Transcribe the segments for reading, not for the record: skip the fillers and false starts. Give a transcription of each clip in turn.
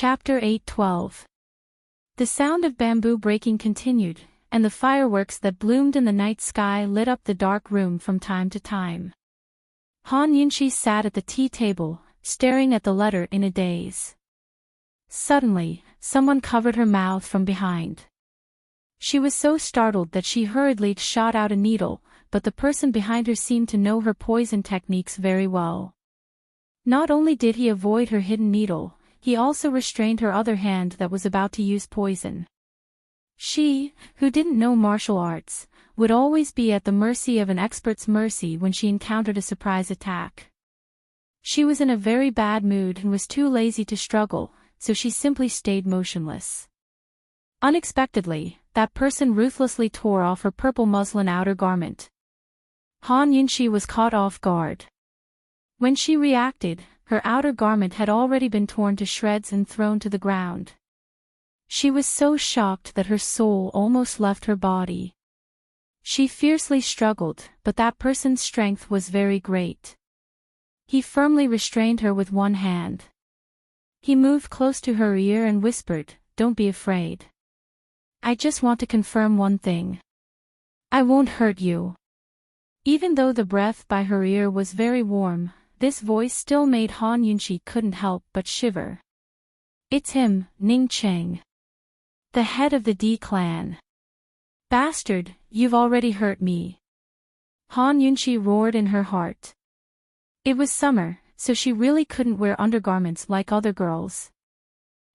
Chapter 8:12. The sound of bamboo breaking continued, and the fireworks that bloomed in the night sky lit up the dark room from time to time. Han Yunxi sat at the tea table, staring at the letter in a daze. Suddenly, someone covered her mouth from behind. She was so startled that she hurriedly shot out a needle, but the person behind her seemed to know her poison techniques very well. Not only did he avoid her hidden needle, he also restrained her other hand that was about to use poison. She, who didn't know martial arts, would always be at the mercy of an expert's mercy when she encountered a surprise attack. She was in a very bad mood and was too lazy to struggle, so she simply stayed motionless. Unexpectedly, that person ruthlessly tore off her purple muslin outer garment. Han Yunxi was caught off guard. When she reacted, her outer garment had already been torn to shreds and thrown to the ground. She was so shocked that her soul almost left her body. She fiercely struggled, but that person's strength was very great. He firmly restrained her with one hand. He moved close to her ear and whispered, "Don't be afraid. I just want to confirm one thing. I won't hurt you." Even though the breath by her ear was very warm, this voice still made Han Yunxi couldn't help but shiver. "It's him, Ning Cheng. The head of the D clan. Bastard, you've already hurt me." Han Yunxi roared in her heart. It was summer, so she really couldn't wear undergarments like other girls.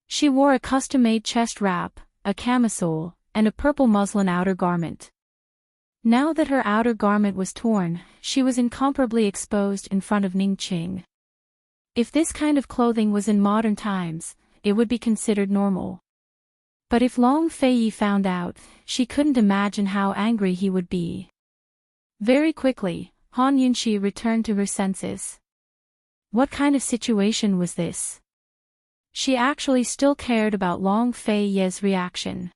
She wore a custom-made chest wrap, a camisole, and a purple muslin outer garment. Now that her outer garment was torn, she was incomparably exposed in front of Ning Cheng. If this kind of clothing was in modern times, it would be considered normal. But if Long Feiyi found out, she couldn't imagine how angry he would be. Very quickly, Han Yunxi returned to her senses. What kind of situation was this? She actually still cared about Long Feiyi's reaction.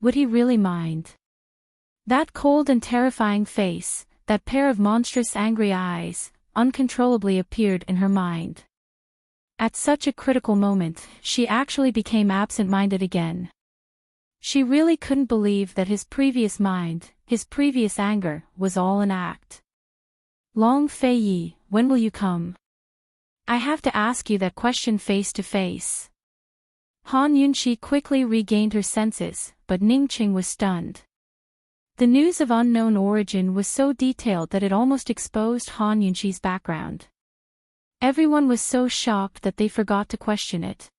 Would he really mind? That cold and terrifying face, that pair of monstrous angry eyes, uncontrollably appeared in her mind. At such a critical moment, she actually became absent-minded again. She really couldn't believe that his previous mind, his previous anger, was all an act. "Long Feiyi, when will you come? I have to ask you that question face to face." Han Yunxi quickly regained her senses, but Ning Cheng was stunned. The news of unknown origin was so detailed that it almost exposed Han Yunxi's background. Everyone was so shocked that they forgot to question it.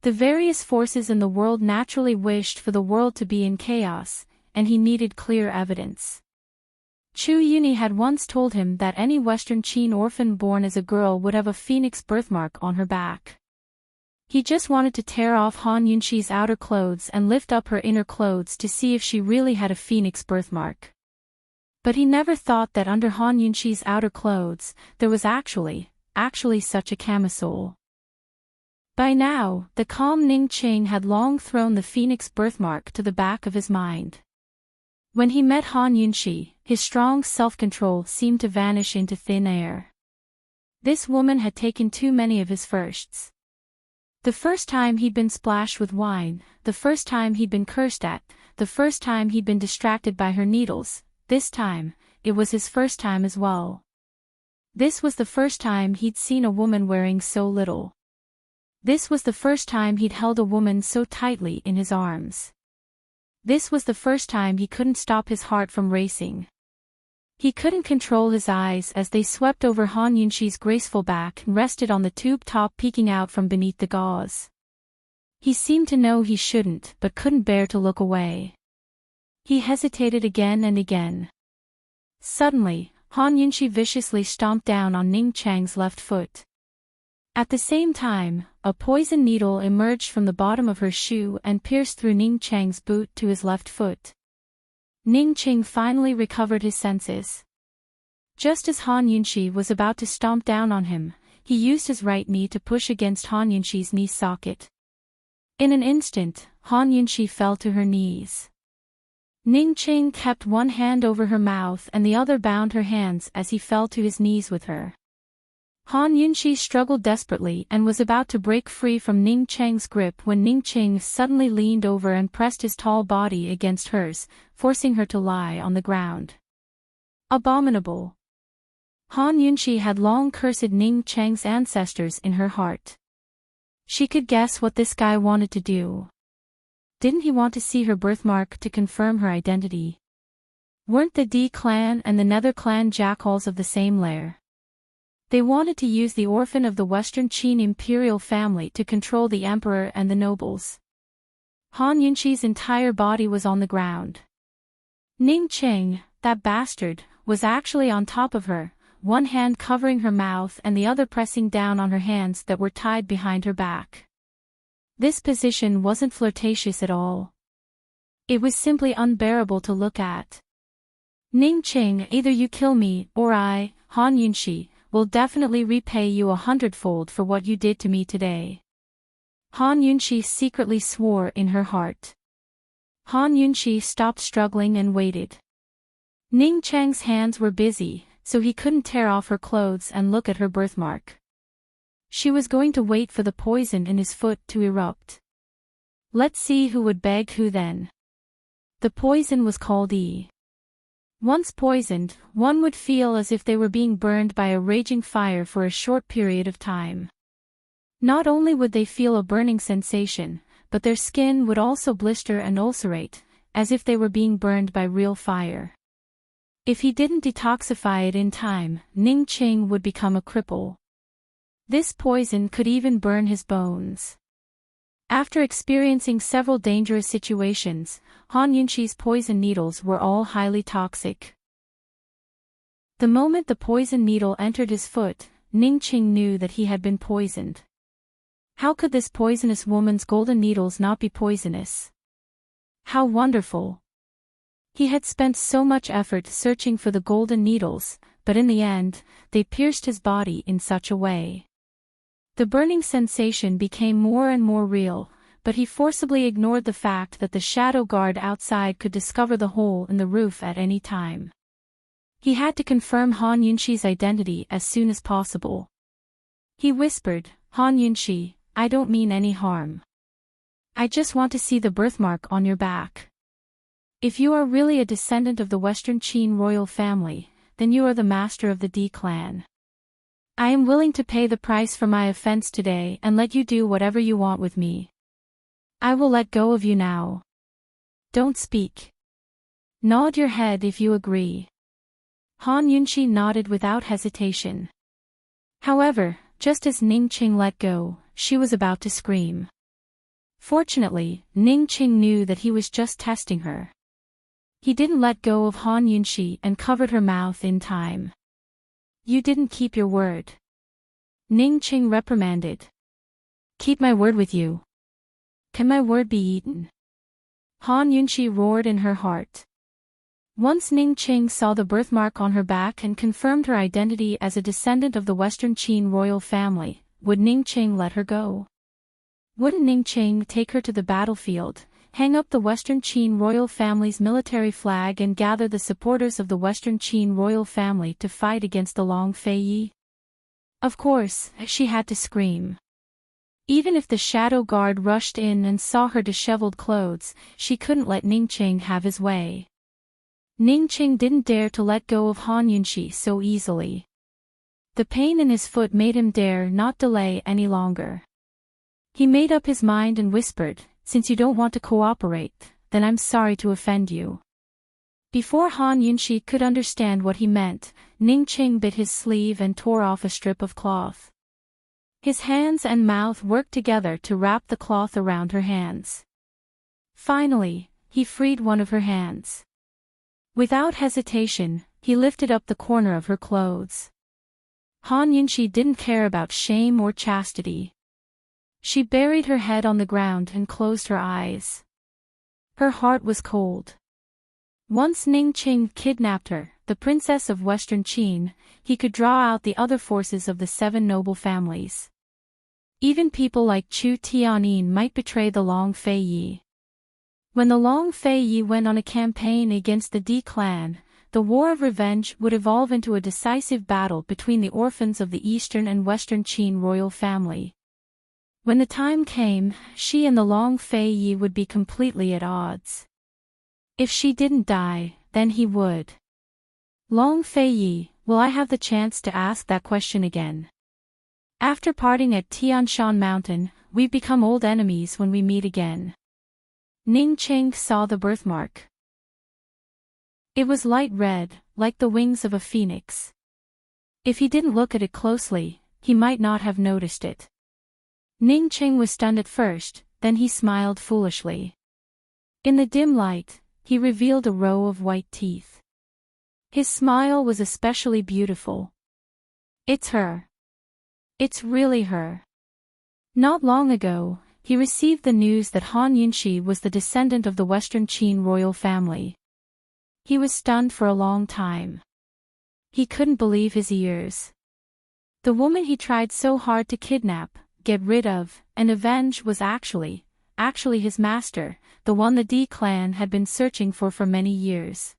The various forces in the world naturally wished for the world to be in chaos, and he needed clear evidence. Chu Yuni had once told him that any Western Qin orphan born as a girl would have a phoenix birthmark on her back. He just wanted to tear off Han Yunxi's outer clothes and lift up her inner clothes to see if she really had a phoenix birthmark. But he never thought that under Han Yunxi's outer clothes, there was actually such a camisole. By now, the calm Ning Cheng had long thrown the phoenix birthmark to the back of his mind. When he met Han Yunxi, his strong self-control seemed to vanish into thin air. This woman had taken too many of his firsts. The first time he'd been splashed with wine, the first time he'd been cursed at, the first time he'd been distracted by her needles, this time, it was his first time as well. This was the first time he'd seen a woman wearing so little. This was the first time he'd held a woman so tightly in his arms. This was the first time he couldn't stop his heart from racing. He couldn't control his eyes as they swept over Han Yunxi's graceful back and rested on the tube top peeking out from beneath the gauze. He seemed to know he shouldn't but couldn't bear to look away. He hesitated again and again. Suddenly, Han Yunxi viciously stomped down on Ning Cheng's left foot. At the same time, a poison needle emerged from the bottom of her shoe and pierced through Ning Cheng's boot to his left foot. Ning Cheng finally recovered his senses. Just as Han Yunxi was about to stomp down on him, he used his right knee to push against Han Yunxi's knee socket. In an instant, Han Yunxi fell to her knees. Ning Cheng kept one hand over her mouth and the other bound her hands as he fell to his knees with her. Han Yunxi struggled desperately and was about to break free from Ning Cheng's grip when Ning Cheng suddenly leaned over and pressed his tall body against hers, forcing her to lie on the ground. Abominable. Han Yunxi had long cursed Ning Cheng's ancestors in her heart. She could guess what this guy wanted to do. Didn't he want to see her birthmark to confirm her identity? Weren't the D clan and the Nether clan jackalls of the same lair? They wanted to use the orphan of the Western Qin imperial family to control the emperor and the nobles. Han Yunxi's entire body was on the ground. Ning Cheng, that bastard, was actually on top of her, one hand covering her mouth and the other pressing down on her hands that were tied behind her back. This position wasn't flirtatious at all. It was simply unbearable to look at. Ning Cheng, either you kill me, or I, Han Yunxi, will definitely repay you 100-fold for what you did to me today. Han Yunxi secretly swore in her heart. Han Yunxi stopped struggling and waited. Ning Cheng's hands were busy, so he couldn't tear off her clothes and look at her birthmark. She was going to wait for the poison in his foot to erupt. Let's see who would beg who then. The poison was called E. Once poisoned, one would feel as if they were being burned by a raging fire for a short period of time. Not only would they feel a burning sensation, but their skin would also blister and ulcerate, as if they were being burned by real fire. If he didn't detoxify it in time, Ning Cheng would become a cripple. This poison could even burn his bones. After experiencing several dangerous situations, Han Yunxi's poison needles were all highly toxic. The moment the poison needle entered his foot, Ning Cheng knew that he had been poisoned. How could this poisonous woman's golden needles not be poisonous? How wonderful! He had spent so much effort searching for the golden needles, but in the end, they pierced his body in such a way. The burning sensation became more and more real, but he forcibly ignored the fact that the shadow guard outside could discover the hole in the roof at any time. He had to confirm Han Yunxi's identity as soon as possible. He whispered, Han Yunxi, I don't mean any harm. I just want to see the birthmark on your back. If you are really a descendant of the Western Qin royal family, then you are the master of the D clan. I am willing to pay the price for my offense today and let you do whatever you want with me. I will let go of you now. Don't speak. Nod your head if you agree. Han Yunxi nodded without hesitation. However, just as Ning Cheng let go, she was about to scream. Fortunately, Ning Cheng knew that he was just testing her. He didn't let go of Han Yunxi and covered her mouth in time. You didn't keep your word. Ning Cheng reprimanded. Keep my word with you. Can my word be eaten? Han Yunxi roared in her heart. Once Ning Cheng saw the birthmark on her back and confirmed her identity as a descendant of the Western Qin royal family, would Ning Cheng let her go? Wouldn't Ning Cheng take her to the battlefield, hang up the Western Qin royal family's military flag and gather the supporters of the Western Qin royal family to fight against the Long Fei Yi? Of course, she had to scream. Even if the shadow guard rushed in and saw her disheveled clothes, she couldn't let Ning Cheng have his way. Ning Cheng didn't dare to let go of Han Yunxi so easily. The pain in his foot made him dare not delay any longer. He made up his mind and whispered, Since you don't want to cooperate, then I'm sorry to offend you. Before Han Yunxi could understand what he meant, Ning Cheng bit his sleeve and tore off a strip of cloth. His hands and mouth worked together to wrap the cloth around her hands. Finally, he freed one of her hands. Without hesitation, he lifted up the corner of her clothes. Han Yunxi didn't care about shame or chastity. She buried her head on the ground and closed her eyes. Her heart was cold. Once Ning Cheng kidnapped her, the princess of Western Qin, he could draw out the other forces of the 7 noble families. Even people like Chu Tianyin might betray the Long Fei Yi. When the Long Fei Yi went on a campaign against the D clan, the war of revenge would evolve into a decisive battle between the orphans of the Eastern and Western Qin royal family. When the time came, she and the Long Fei Yi would be completely at odds. If she didn't die, then he would. Long Fei Yi, will I have the chance to ask that question again? After parting at Tianshan Mountain, we've become old enemies when we meet again. Ning Qing saw the birthmark. It was light red, like the wings of a phoenix. If he didn't look at it closely, he might not have noticed it. Ning Qing was stunned at first, then he smiled foolishly. In the dim light, he revealed a row of white teeth. His smile was especially beautiful. It's her. It's really her. Not long ago, he received the news that Han Yunxi was the descendant of the Western Qin royal family. He was stunned for a long time. He couldn't believe his ears. The woman he tried so hard to kidnap, get rid of, and avenge was actually his master, the one the D clan had been searching for many years.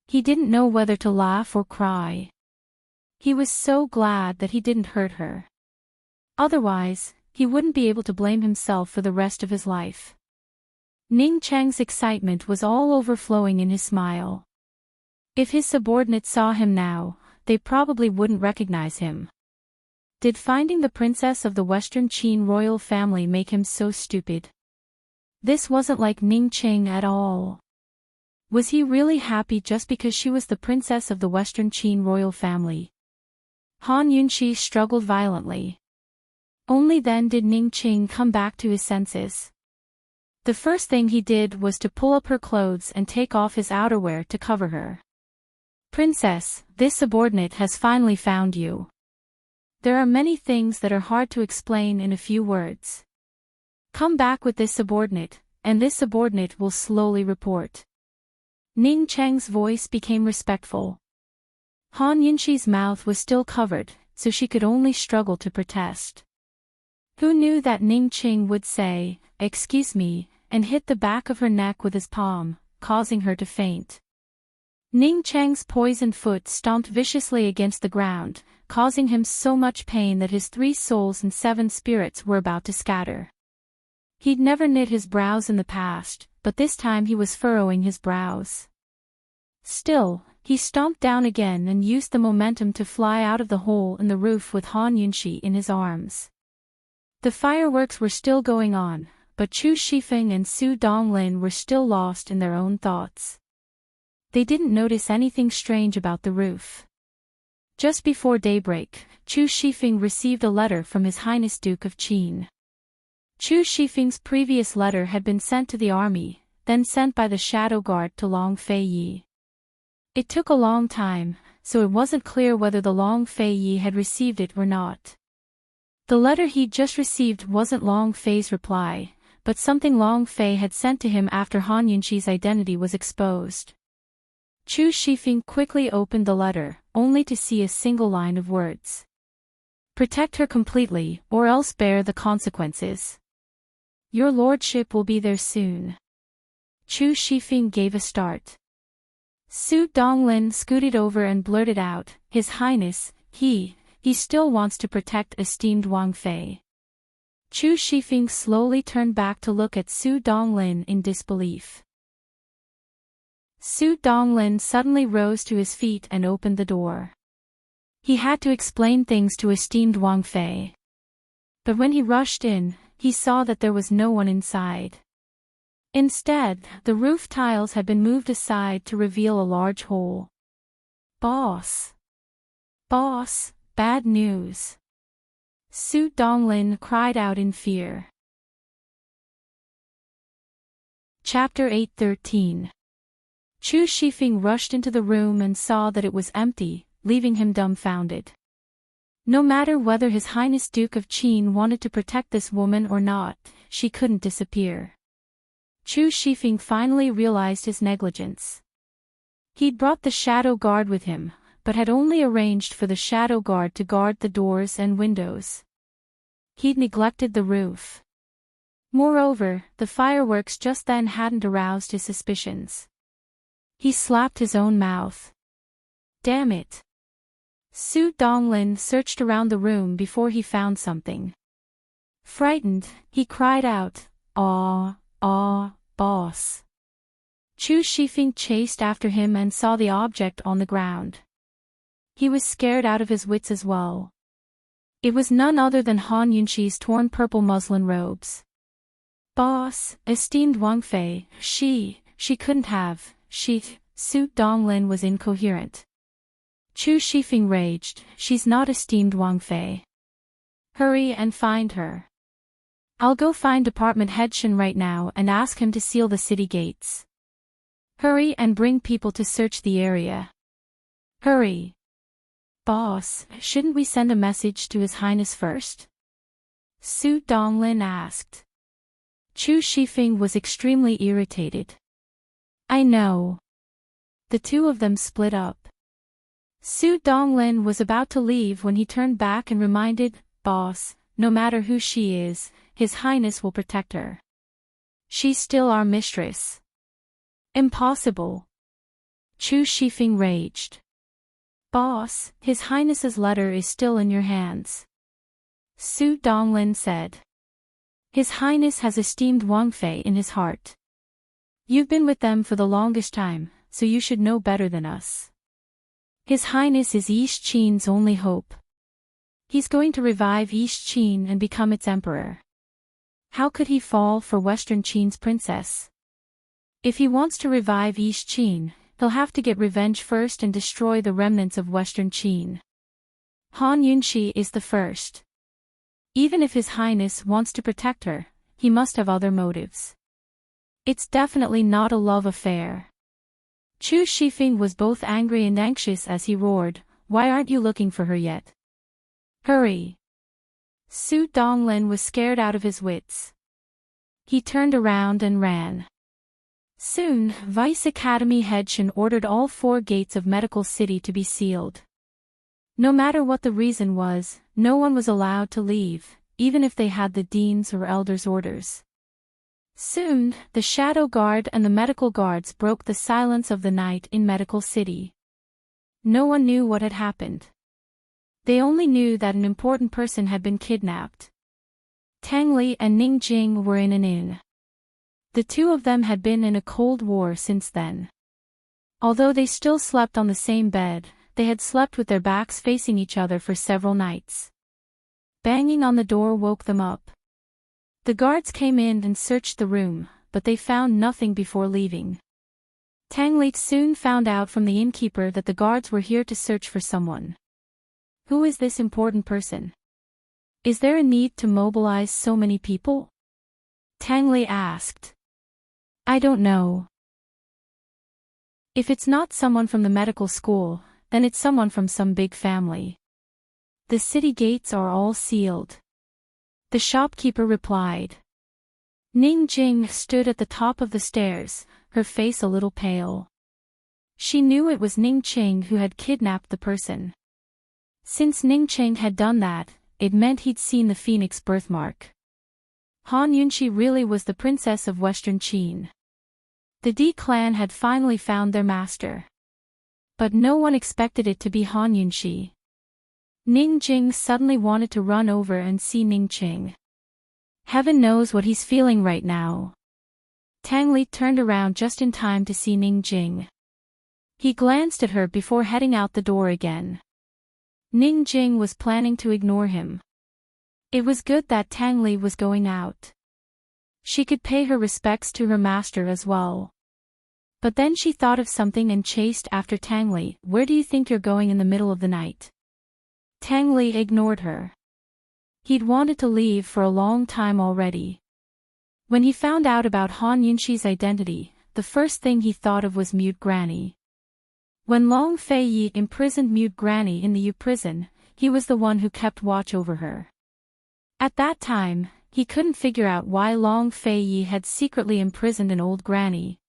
He didn't know whether to laugh or cry. He was so glad that he didn't hurt her. Otherwise, he wouldn't be able to blame himself for the rest of his life. Ning Cheng's excitement was all overflowing in his smile. If his subordinates saw him now, they probably wouldn't recognize him. Did finding the princess of the Western Qin royal family make him so stupid? This wasn't like Ning Cheng at all. Was he really happy just because she was the princess of the Western Qin royal family? Han Yunxi struggled violently. Only then did Ning Qing come back to his senses. The first thing he did was to pull up her clothes and take off his outerwear to cover her. Princess, this subordinate has finally found you. There are many things that are hard to explain in a few words. Come back with this subordinate, and this subordinate will slowly report. Ning Cheng's voice became respectful. Han Yunxi's mouth was still covered, so she could only struggle to protest. Who knew that Ning Cheng would say, "Excuse me," and hit the back of her neck with his palm, causing her to faint. Ning Cheng's poisoned foot stomped viciously against the ground, causing him so much pain that his 3 souls and 7 spirits were about to scatter. He'd never knit his brows in the past, but this time he was furrowing his brows. Still, he stomped down again and used the momentum to fly out of the hole in the roof with Han Yunxi in his arms. The fireworks were still going on, but Chu Shifeng and Su Donglin were still lost in their own thoughts. They didn't notice anything strange about the roof. Just before daybreak, Chu Shifeng received a letter from His Highness Duke of Qin. Chu Shifeng's previous letter had been sent to the army, then sent by the Shadow Guard to Long Fei Yi. It took a long time, so it wasn't clear whether the Long Fei Yi had received it or not. The letter he'd just received wasn't Long Fei's reply, but something Long Fei had sent to him after Han Yunxi's identity was exposed. Chu Shifeng quickly opened the letter, only to see a single line of words. Protect her completely, or else bear the consequences. Your lordship will be there soon. Chu Shifeng gave a start. Su Donglin scooted over and blurted out, His Highness, he still wants to protect esteemed Wang Fei. Chu Shifeng slowly turned back to look at Su Donglin in disbelief. Su Donglin suddenly rose to his feet and opened the door. He had to explain things to esteemed Wang Fei. But when he rushed in, he saw that there was no one inside. Instead, the roof tiles had been moved aside to reveal a large hole. Boss! Boss, bad news! Su Donglin cried out in fear. Chapter 8:13. Chu Shifeng rushed into the room and saw that it was empty, leaving him dumbfounded. No matter whether His Highness Duke of Qin wanted to protect this woman or not, she couldn't disappear. Chu Shifeng finally realized his negligence. He'd brought the Shadow Guard with him, but had only arranged for the Shadow Guard to guard the doors and windows. He'd neglected the roof. Moreover, the fireworks just then hadn't aroused his suspicions. He slapped his own mouth. Damn it. Su Donglin searched around the room before he found something. Frightened, he cried out, "Aw, boss." Chu Shifeng chased after him and saw the object on the ground. He was scared out of his wits as well. It was none other than Han Yunxi's torn purple muslin robes. "Boss, esteemed Wang Fei, she couldn't have, Su Donglin was incoherent. Chu Shifeng raged, "She's not esteemed Wang Fei. Hurry and find her. I'll go find Department Head Shen right now and ask him to seal the city gates. Hurry and bring people to search the area. Hurry." "Boss, shouldn't we send a message to His Highness first?" Su Donglin asked. Chu Shifeng was extremely irritated. "I know." The two of them split up. Su Donglin was about to leave when he turned back and reminded, "Boss, no matter who she is, His Highness will protect her. She's still our mistress." "Impossible." Chu Shifeng raged. "Boss, His Highness's letter is still in your hands." Su Donglin said. "His Highness has esteemed Wang Fei in his heart. You've been with them for the longest time, so you should know better than us. His Highness is East Qin's only hope. He's going to revive East Qin and become its emperor. How could he fall for Western Qin's princess? If he wants to revive East Qin, he'll have to get revenge first and destroy the remnants of Western Qin. Han Yunxi is the first. Even if His Highness wants to protect her, he must have other motives. It's definitely not a love affair." Chu Shifeng was both angry and anxious as he roared, "Why aren't you looking for her yet? Hurry!" Su Donglin was scared out of his wits. He turned around and ran. Soon, Vice Academy Head Shen ordered all 4 gates of Medical City to be sealed. No matter what the reason was, no one was allowed to leave, even if they had the dean's or elder's orders. Soon, the Shadow Guard and the medical guards broke the silence of the night in Medical City. No one knew what had happened. They only knew that an important person had been kidnapped. Tang Li and Ning Jing were in an inn. The two of them had been in a cold war since then. Although they still slept on the same bed, they had slept with their backs facing each other for several nights. Banging on the door woke them up. The guards came in and searched the room, but they found nothing before leaving. Tang Li soon found out from the innkeeper that the guards were here to search for someone. Who is this important person? Is there a need to mobilize so many people? Tang Li asked. I don't know. If it's not someone from the medical school, then it's someone from some big family. The city gates are all sealed. The shopkeeper replied. Ning Jing stood at the top of the stairs, her face a little pale. She knew it was Ning Qing who had kidnapped the person. Since Ning Qing had done that, it meant he'd seen the phoenix birthmark. Han Yunxi really was the princess of Western Qin. The D clan had finally found their master. But no one expected it to be Han Yunxi. Ning Jing suddenly wanted to run over and see Ning Qing. Heaven knows what he's feeling right now. Tang Li turned around just in time to see Ning Jing. He glanced at her before heading out the door again. Ning Jing was planning to ignore him. It was good that Tang Li was going out. She could pay her respects to her master as well. But then she thought of something and chased after Tang Li. Where do you think you're going in the middle of the night? Tang Li ignored her. He'd wanted to leave for a long time already. When he found out about Han Yunxi's identity, the first thing he thought of was Mute Granny. When Long Fei Yi imprisoned Mute Granny in the Yu prison, he was the one who kept watch over her. At that time, he couldn't figure out why Long Fei Yi had secretly imprisoned an old granny.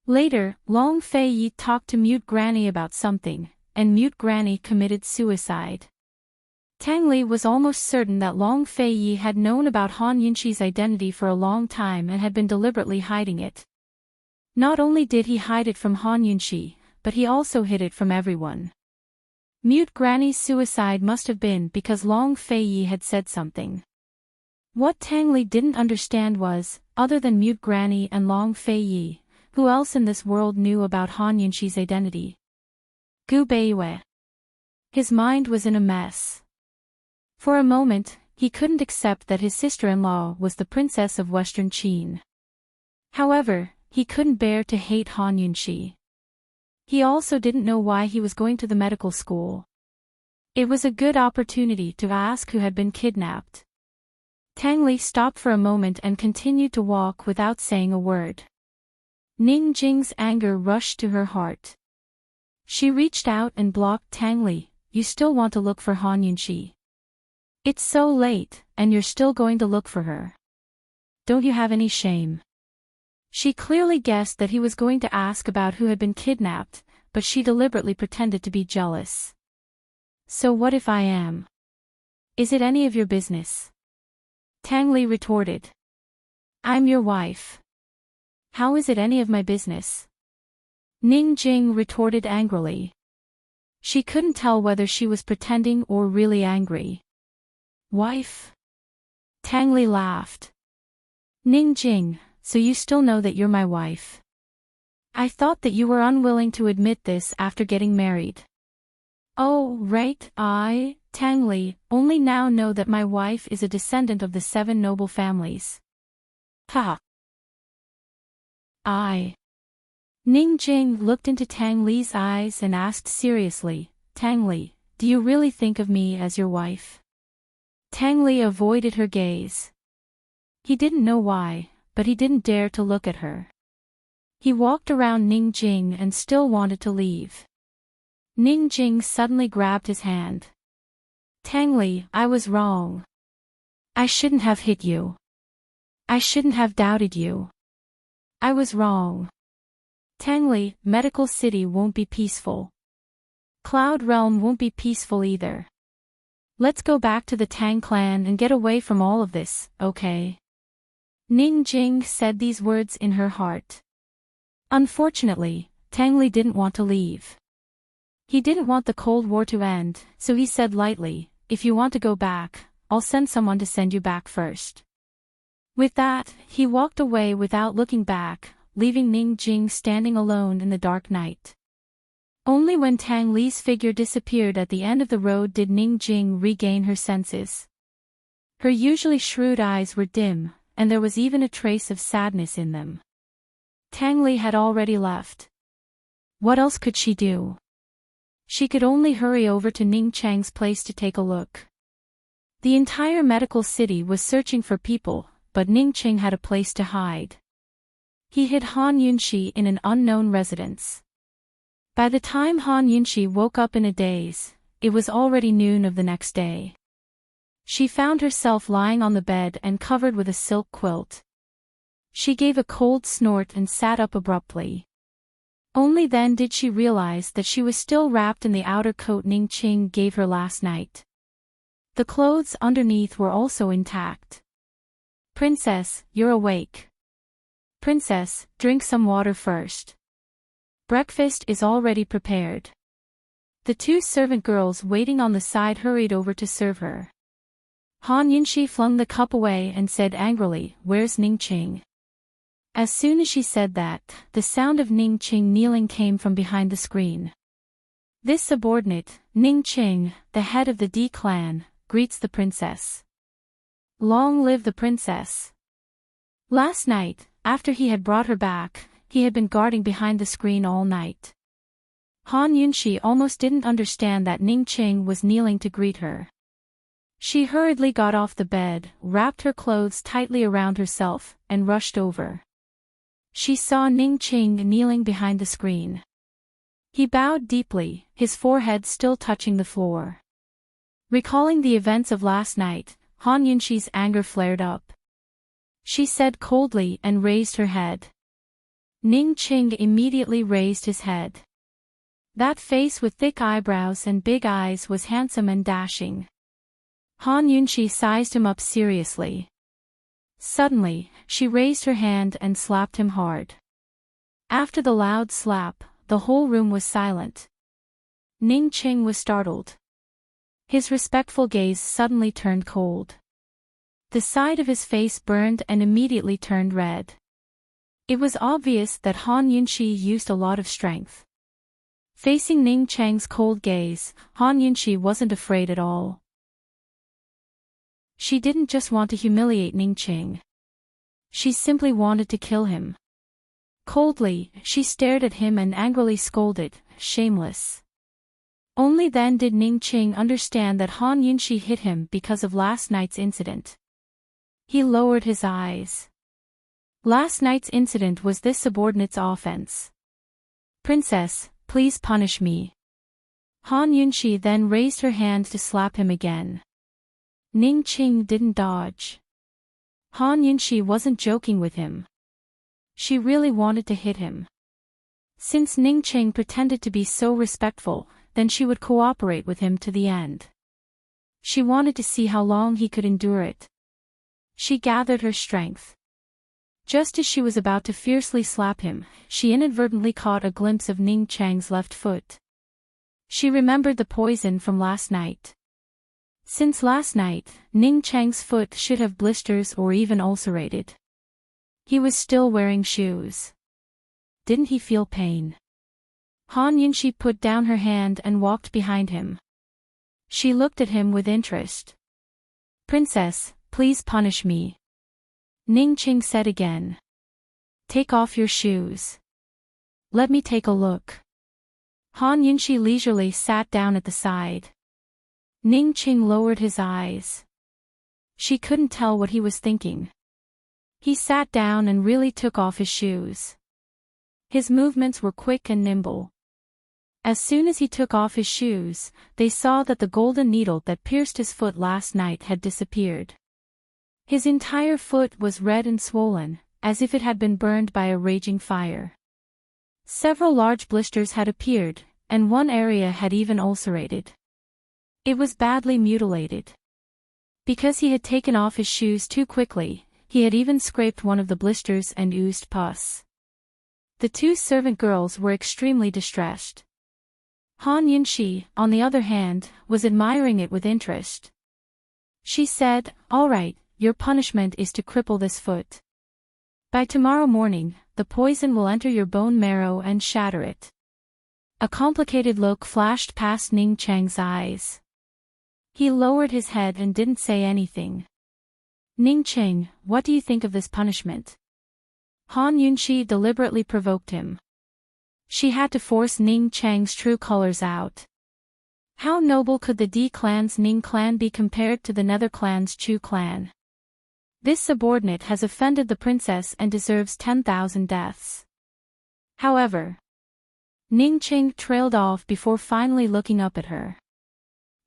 Later, Long Fei Yi talked to Mute Granny about something, and Mute Granny committed suicide. Tang Li was almost certain that Long Fei Yi had known about Han Yunxi's identity for a long time and had been deliberately hiding it. Not only did he hide it from Han Yunxi, but he also hid it from everyone. Mute Granny's suicide must have been because Long Feiyi had said something. What Tang Li didn't understand was, other than Mute Granny and Long Feiyi, who else in this world knew about Han Yunxi's identity? Gu Beiyue. His mind was in a mess. For a moment, he couldn't accept that his sister-in-law was the princess of Western Qin. However, he couldn't bear to hate Han Yunxi. He also didn't know why he was going to the medical school. It was a good opportunity to ask who had been kidnapped. Tang Li stopped for a moment and continued to walk without saying a word. Ning Jing's anger rushed to her heart. She reached out and blocked Tang Li. You still want to look for Han Yunxi? It's so late, and you're still going to look for her. Don't you have any shame? She clearly guessed that he was going to ask about who had been kidnapped, but she deliberately pretended to be jealous. So what if I am? Is it any of your business? Tang Li retorted. I'm your wife. How is it any of my business? Ning Jing retorted angrily. She couldn't tell whether she was pretending or really angry. Wife? Tang Li laughed. Ning Jing, so you still know that you're my wife. I thought that you were unwilling to admit this after getting married. Oh, right, Tang Li, only now know that my wife is a descendant of the 7 noble families. Ha! Ning Jing looked into Tang Li's eyes and asked seriously, Tang Li, do you really think of me as your wife? Tang Li avoided her gaze. He didn't know why, but he didn't dare to look at her. He walked around Ning Jing and still wanted to leave. Ning Jing suddenly grabbed his hand. Tang Li, I was wrong. I shouldn't have hit you. I shouldn't have doubted you. I was wrong. Tang Li, Medical City won't be peaceful. Cloud Realm won't be peaceful either. Let's go back to the Tang clan and get away from all of this, okay? Ning Jing said these words in her heart. Unfortunately, Tang Li didn't want to leave. He didn't want the Cold War to end, so he said lightly, if you want to go back, I'll send someone to send you back first. With that, he walked away without looking back, leaving Ning Jing standing alone in the dark night. Only when Tang Li's figure disappeared at the end of the road did Ning Jing regain her senses. Her usually shrewd eyes were dim, and there was even a trace of sadness in them. Tang Li had already left. What else could she do? She could only hurry over to Ning Chang's place to take a look. The entire medical city was searching for people, but Ning Chang had a place to hide. He hid Han Yunxi in an unknown residence. By the time Han Yunxi woke up in a daze, it was already noon of the next day. She found herself lying on the bed and covered with a silk quilt. She gave a cold snort and sat up abruptly. Only then did she realize that she was still wrapped in the outer coat Ning Ching gave her last night. The clothes underneath were also intact. Princess, you're awake. Princess, drink some water first. Breakfast is already prepared. The 2 servant girls waiting on the side hurried over to serve her. Han Yunxi flung the cup away and said angrily, where's Ning Ching? As soon as she said that, the sound of Ning Ching kneeling came from behind the screen. This subordinate, Ning Ching, the head of the D clan, greets the princess. Long live the princess. Last night, after he had brought her back, he had been guarding behind the screen all night. Han Yunxi almost didn't understand that Ning Ching was kneeling to greet her. She hurriedly got off the bed, wrapped her clothes tightly around herself, and rushed over. She saw Ning Ching kneeling behind the screen. He bowed deeply, his forehead still touching the floor. Recalling the events of last night, Han Yunxi's anger flared up. She said coldly and raised her head. Ning Ching immediately raised his head. That face with thick eyebrows and big eyes was handsome and dashing. Han Yunxi sized him up seriously. Suddenly, she raised her hand and slapped him hard. After the loud slap, the whole room was silent. Ning Qing was startled. His respectful gaze suddenly turned cold. The side of his face burned and immediately turned red. It was obvious that Han Yunxi used a lot of strength. Facing Ning Chang's cold gaze, Han Yunxi wasn't afraid at all. She didn't just want to humiliate Ning Qing. She simply wanted to kill him. Coldly, she stared at him and angrily scolded, "Shameless." Only then did Ning Qing understand that Han Yunxi hit him because of last night's incident. He lowered his eyes. Last night's incident was this subordinate's offense. "Princess, please punish me." Han Yunxi then raised her hand to slap him again. Ning Qing didn't dodge. Han Yunxi wasn't joking with him. She really wanted to hit him. Since Ning Qing pretended to be so respectful, then she would cooperate with him to the end. She wanted to see how long he could endure it. She gathered her strength. Just as she was about to fiercely slap him, she inadvertently caught a glimpse of Ning Chang's left foot. She remembered the poison from last night. Since last night, Ning Chang's foot should have blisters or even ulcerated. He was still wearing shoes. Didn't he feel pain? Han Yunxi put down her hand and walked behind him. She looked at him with interest. "Princess, please punish me," Ning Qing said again. "Take off your shoes. Let me take a look." Han Yunxi leisurely sat down at the side. Ning Qing lowered his eyes. She couldn't tell what he was thinking. He sat down and really took off his shoes. His movements were quick and nimble. As soon as he took off his shoes, they saw that the golden needle that pierced his foot last night had disappeared. His entire foot was red and swollen, as if it had been burned by a raging fire. Several large blisters had appeared, and one area had even ulcerated. It was badly mutilated. Because he had taken off his shoes too quickly, he had even scraped one of the blisters and oozed pus. The two servant girls were extremely distressed. Han Yunxi, on the other hand, was admiring it with interest. She said, "All right, your punishment is to cripple this foot. By tomorrow morning, the poison will enter your bone marrow and shatter it." A complicated look flashed past Ning Chang's eyes. He lowered his head and didn't say anything. "Ning Qing, what do you think of this punishment?" Han Yunxi deliberately provoked him. She had to force Ning Chang's true colors out. How noble could the D clan's Ning clan be compared to the Nether clan's Chu clan? This subordinate has offended the princess and deserves 10,000 deaths. However, Ning Qing trailed off before finally looking up at her.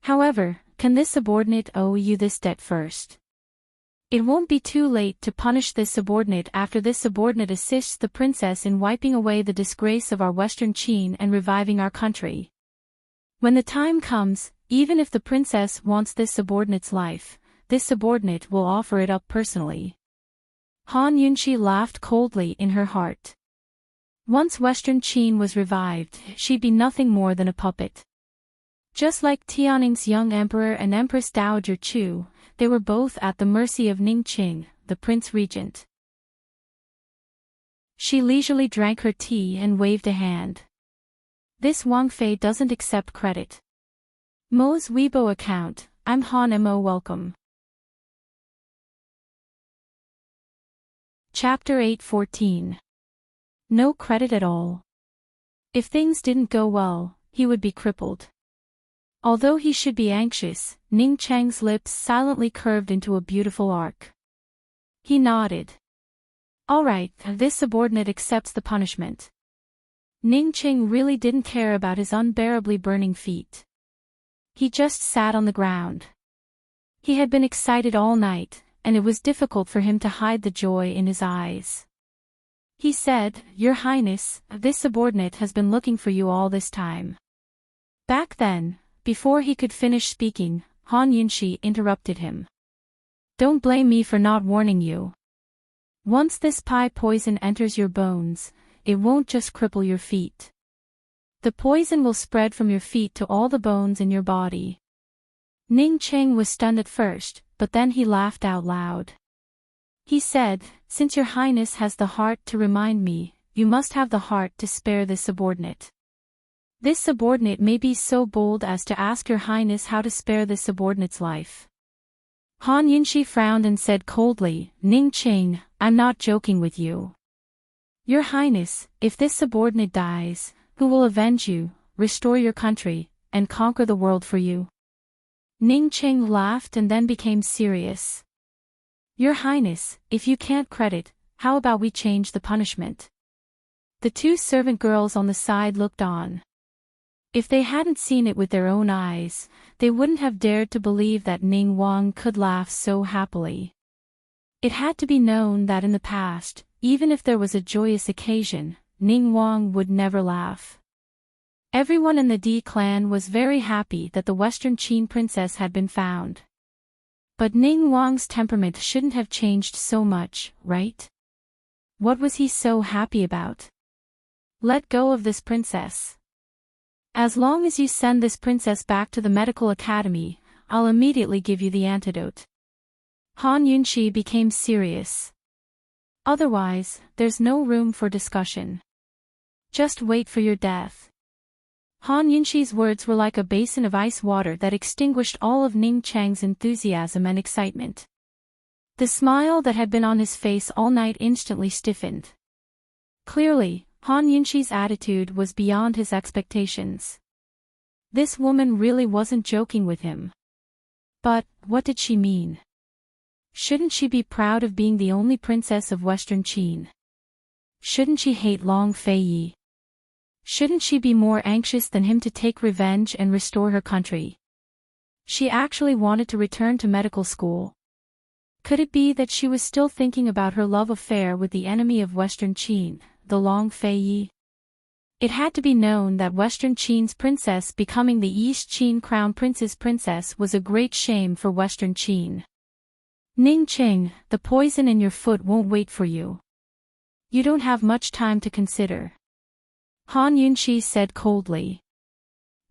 "However, can this subordinate owe you this debt first? It won't be too late to punish this subordinate after this subordinate assists the princess in wiping away the disgrace of our Western Qin and reviving our country. When the time comes, even if the princess wants this subordinate's life, this subordinate will offer it up personally." Han Yunxi laughed coldly in her heart. Once Western Qin was revived, she'd be nothing more than a puppet. Just like Tianning's young emperor and Empress Dowager Chu, they were both at the mercy of Ning Qing, the prince regent. She leisurely drank her tea and waved a hand. "This Wang Fei doesn't accept credit. Mo's Weibo account, I'm Han Mo welcome." Chapter 8:14. No credit at all. If things didn't go well, he would be crippled. Although he should be anxious, Ning Chang's lips silently curved into a beautiful arc. He nodded. "All right, this subordinate accepts the punishment." Ning Qing really didn't care about his unbearably burning feet. He just sat on the ground. He had been excited all night, and it was difficult for him to hide the joy in his eyes. He said, "Your Highness, this subordinate has been looking for you all this time." Back then, before he could finish speaking, Han Yunxi interrupted him. "Don't blame me for not warning you. Once this pie poison enters your bones, it won't just cripple your feet. The poison will spread from your feet to all the bones in your body. Ning Cheng was stunned at first, but then he laughed out loud. He said, "Since your highness has the heart to remind me, you must have the heart to spare this subordinate. This subordinate may be so bold as to ask your highness how to spare this subordinate's life." Han Yunxi frowned and said coldly, "Ning Cheng, I'm not joking with you. Your highness, if this subordinate dies, who will avenge you, restore your country, and conquer the world for you?" Ning Cheng laughed and then became serious. "Your highness, if you can't credit, how about we change the punishment?" The two servant girls on the side looked on. If they hadn't seen it with their own eyes, they wouldn't have dared to believe that Ning Wang could laugh so happily. It had to be known that in the past, even if there was a joyous occasion, Ning Wang would never laugh. Everyone in the D clan was very happy that the Western Qin princess had been found. But Ning Wang's temperament shouldn't have changed so much, right? What was he so happy about? Let go of this princess. As long as you send this princess back to the medical academy, I'll immediately give you the antidote. Han Yunxi became serious. Otherwise, there's no room for discussion. Just wait for your death. Han Yunxi's words were like a basin of ice water that extinguished all of Ning Cheng's enthusiasm and excitement. The smile that had been on his face all night instantly stiffened. Clearly, Han Yunxi's attitude was beyond his expectations. This woman really wasn't joking with him. But, what did she mean? Shouldn't she be proud of being the only princess of Western Qin? Shouldn't she hate Long Feiyi? Shouldn't she be more anxious than him to take revenge and restore her country? She actually wanted to return to medical school. Could it be that she was still thinking about her love affair with the enemy of Western Qin, the Long Feiyi? It had to be known that Western Qin's princess becoming the East Qin Crown Prince's princess was a great shame for Western Qin. Ning Cheng, the poison in your foot won't wait for you. You don't have much time to consider. Han Yunxi said coldly.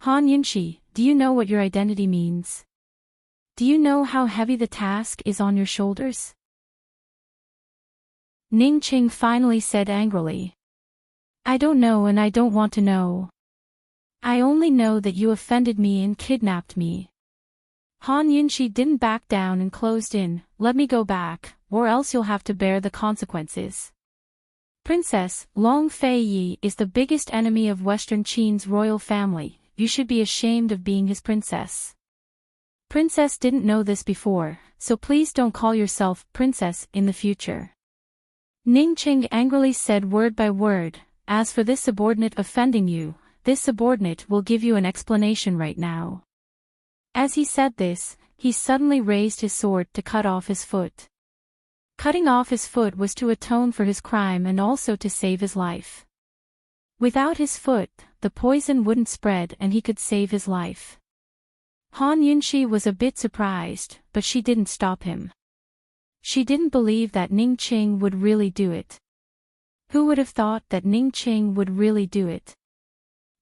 Han Yunxi, do you know what your identity means? Do you know how heavy the task is on your shoulders? Ning Cheng finally said angrily. I don't know and I don't want to know. I only know that you offended me and kidnapped me. Han Yunxi didn't back down and closed in, let me go back, or else you'll have to bear the consequences. Princess, Long Feiyi is the biggest enemy of Western Qin's royal family, you should be ashamed of being his princess. Princess didn't know this before, so please don't call yourself princess in the future. Ning Cheng angrily said word by word, as for this subordinate offending you, this subordinate will give you an explanation right now. As he said this, he suddenly raised his sword to cut off his foot. Cutting off his foot was to atone for his crime and also to save his life. Without his foot, the poison wouldn't spread and he could save his life. Han Yunxi was a bit surprised, but she didn't stop him. She didn't believe that Ning Cheng would really do it. Who would have thought that Ning Cheng would really do it?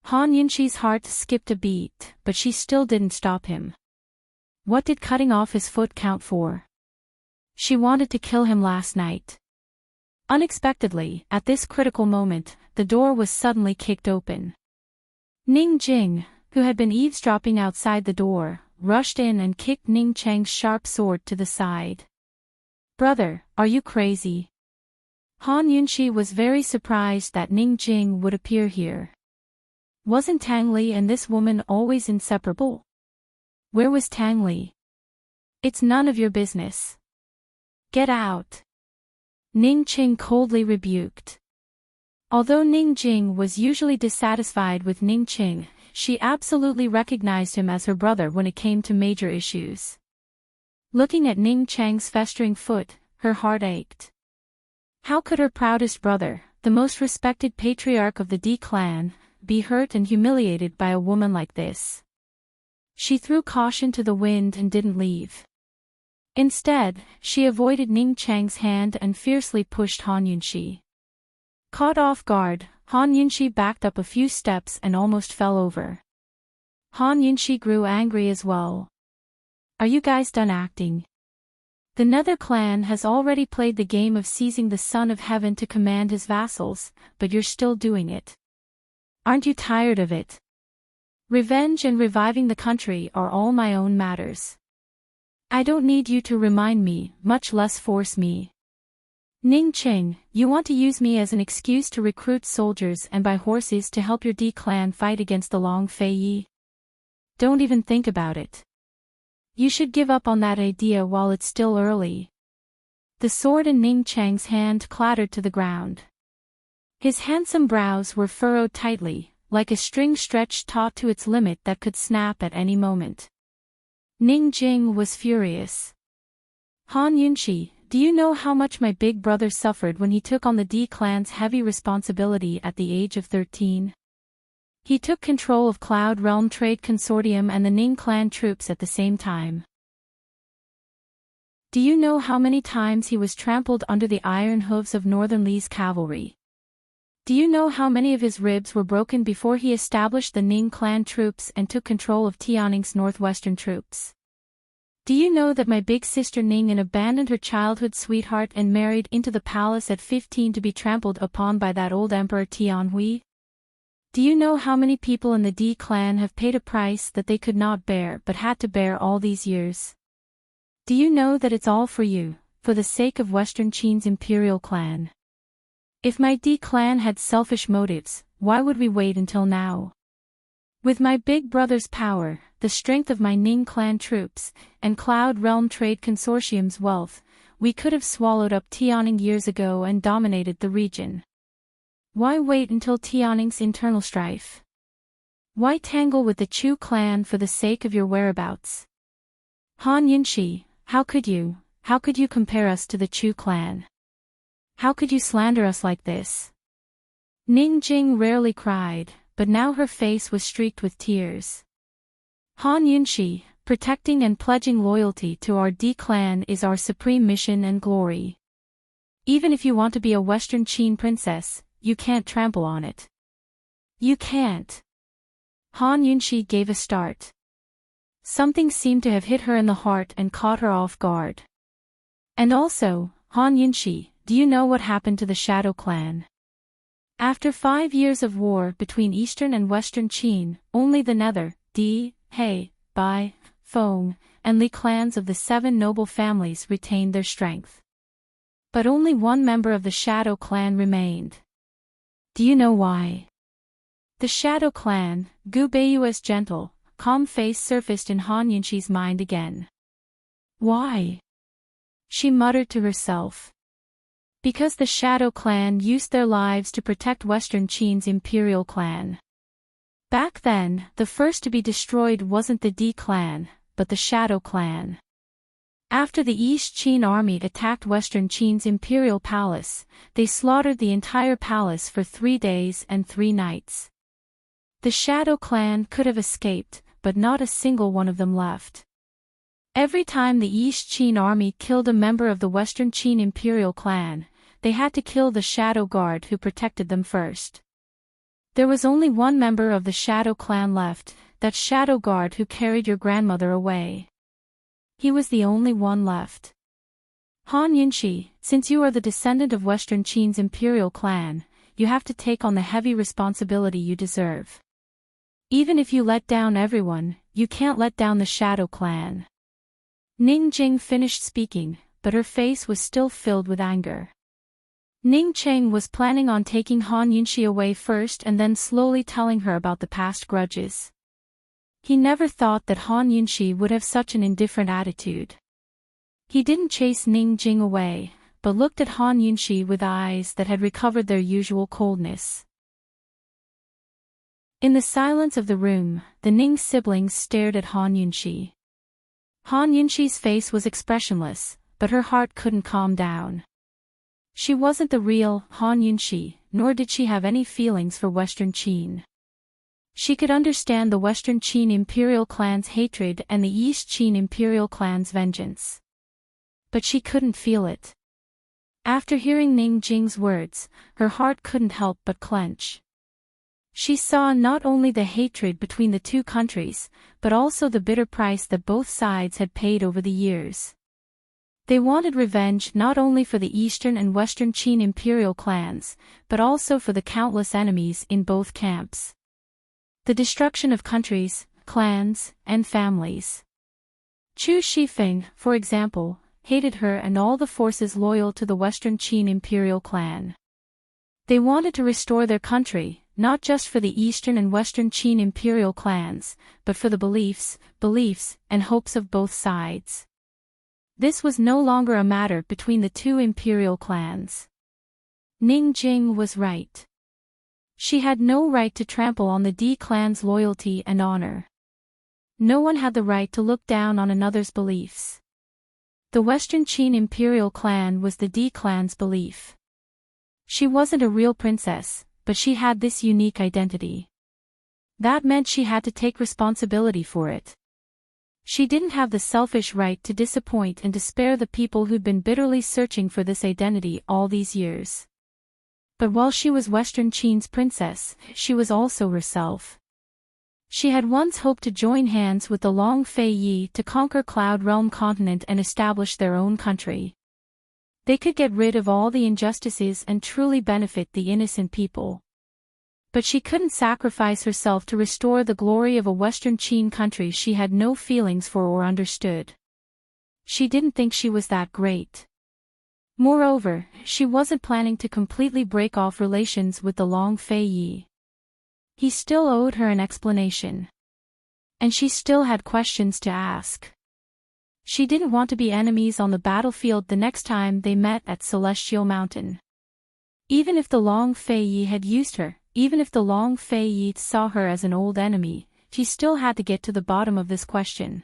Han Yunxi's heart skipped a beat, but she still didn't stop him. What did cutting off his foot count for? She wanted to kill him last night. Unexpectedly, at this critical moment, the door was suddenly kicked open. Ning Jing, who had been eavesdropping outside the door, rushed in and kicked Ning Cheng's sharp sword to the side. Brother, are you crazy? Han Yunxi was very surprised that Ning Jing would appear here. Wasn't Tang Li and this woman always inseparable? Where was Tang Li? It's none of your business. Get out. Ning Cheng coldly rebuked. Although Ning Jing was usually dissatisfied with Ning Cheng, she absolutely recognized him as her brother when it came to major issues. Looking at Ning Cheng's festering foot, her heart ached. How could her proudest brother, the most respected patriarch of the D clan, be hurt and humiliated by a woman like this? She threw caution to the wind and didn't leave. Instead, she avoided Ning Cheng's hand and fiercely pushed Han Yunxi. Caught off guard, Han Yunxi backed up a few steps and almost fell over. Han Yunxi grew angry as well. Are you guys done acting? The Nether clan has already played the game of seizing the Son of Heaven to command his vassals, but you're still doing it. Aren't you tired of it? Revenge and reviving the country are all my own matters. I don't need you to remind me, much less force me. Ning Qing, you want to use me as an excuse to recruit soldiers and buy horses to help your D clan fight against the Long Fei Yi? Don't even think about it. You should give up on that idea while it's still early. The sword in Ning Chang's hand clattered to the ground. His handsome brows were furrowed tightly, like a string stretched taut to its limit that could snap at any moment. Ning Jing was furious. Han Yunxi, do you know how much my big brother suffered when he took on the D clan's heavy responsibility at the age of 13? He took control of Cloud Realm Trade Consortium and the Ning clan troops at the same time. Do you know how many times he was trampled under the iron hooves of Northern Li's cavalry? Do you know how many of his ribs were broken before he established the Ning clan troops and took control of Tianning's northwestern troops? Do you know that my big sister Ning abandoned her childhood sweetheart and married into the palace at 15 to be trampled upon by that old Emperor Tianhui? Do you know how many people in the D clan have paid a price that they could not bear but had to bear all these years? Do you know that it's all for you, for the sake of Western Qin's imperial clan? If my D clan had selfish motives, why would we wait until now? With my big brother's power, the strength of my Ning clan troops, and Cloud Realm Trade Consortium's wealth, we could have swallowed up Tianning years ago and dominated the region. Why wait until Tianning's internal strife? Why tangle with the Chu clan for the sake of your whereabouts? Han Yunxi, how could you compare us to the Chu clan? How could you slander us like this? Ning Jing rarely cried, but now her face was streaked with tears. Han Yunxi, protecting and pledging loyalty to our D clan is our supreme mission and glory. Even if you want to be a Western Qin princess, you can't trample on it. You can't. Han Yunxi gave a start. Something seemed to have hit her in the heart and caught her off guard. And also, Han Yunxi, do you know what happened to the Shadow Clan? After 5 years of war between Eastern and Western Qin, only the Nether, Di, He, Bai, Feng, and Li clans of the 7 noble families retained their strength. But only one member of the Shadow Clan remained. Do you know why? The Shadow Clan, Gu Beiyue's gentle, calm face surfaced in Han Yunxi's mind again. Why? She muttered to herself. Because the Shadow Clan used their lives to protect Western Qin's imperial clan. Back then, the first to be destroyed wasn't the D clan, but the Shadow Clan. After the East Qin army attacked Western Qin's imperial palace, they slaughtered the entire palace for 3 days and 3 nights. The Shadow Clan could have escaped, but not a single one of them left. Every time the East Qin army killed a member of the Western Qin imperial clan, they had to kill the Shadow Guard who protected them first. There was only one member of the Shadow Clan left, that Shadow Guard who carried your grandmother away. He was the only one left. Han Yunxi, since you are the descendant of Western Qin's imperial clan, you have to take on the heavy responsibility you deserve. Even if you let down everyone, you can't let down the Shadow Clan. Ning Jing finished speaking, but her face was still filled with anger. Ning Cheng was planning on taking Han Yunxi away first and then slowly telling her about the past grudges. He never thought that Han Yunxi would have such an indifferent attitude. He didn't chase Ning Jing away, but looked at Han Yunxi with eyes that had recovered their usual coldness. In the silence of the room, the Ning siblings stared at Han Yunxi. Han Yunxi's face was expressionless, but her heart couldn't calm down. She wasn't the real Han Yunxi, nor did she have any feelings for Western Qin. She could understand the Western Qin imperial clan's hatred and the East Qin imperial clan's vengeance. But she couldn't feel it. After hearing Ning Jing's words, her heart couldn't help but clench. She saw not only the hatred between the two countries, but also the bitter price that both sides had paid over the years. They wanted revenge not only for the Eastern and Western Qin imperial clans, but also for the countless enemies in both camps. The destruction of countries, clans, and families. Chu Shifeng, for example, hated her and all the forces loyal to the Western Qin imperial clan. They wanted to restore their country, not just for the Eastern and Western Qin imperial clans, but for the beliefs, and hopes of both sides. This was no longer a matter between the two imperial clans. Ning Jing was right. She had no right to trample on the D clan's loyalty and honor. No one had the right to look down on another's beliefs. The Western Qin imperial clan was the D clan's belief. She wasn't a real princess, but she had this unique identity. That meant she had to take responsibility for it. She didn't have the selfish right to disappoint and despair the people who'd been bitterly searching for this identity all these years. But while she was Western Qin's princess, she was also herself. She had once hoped to join hands with the Long Fei Yi to conquer Cloud Realm continent and establish their own country. They could get rid of all the injustices and truly benefit the innocent people. But she couldn't sacrifice herself to restore the glory of a Western Qin country she had no feelings for or understood. She didn't think she was that great. Moreover, she wasn't planning to completely break off relations with the Long Fei Yi. He still owed her an explanation. And she still had questions to ask. She didn't want to be enemies on the battlefield the next time they met at Celestial Mountain. Even if the Long Fei Yi had used her, even if the Long Fei Yi saw her as an old enemy, she still had to get to the bottom of this question.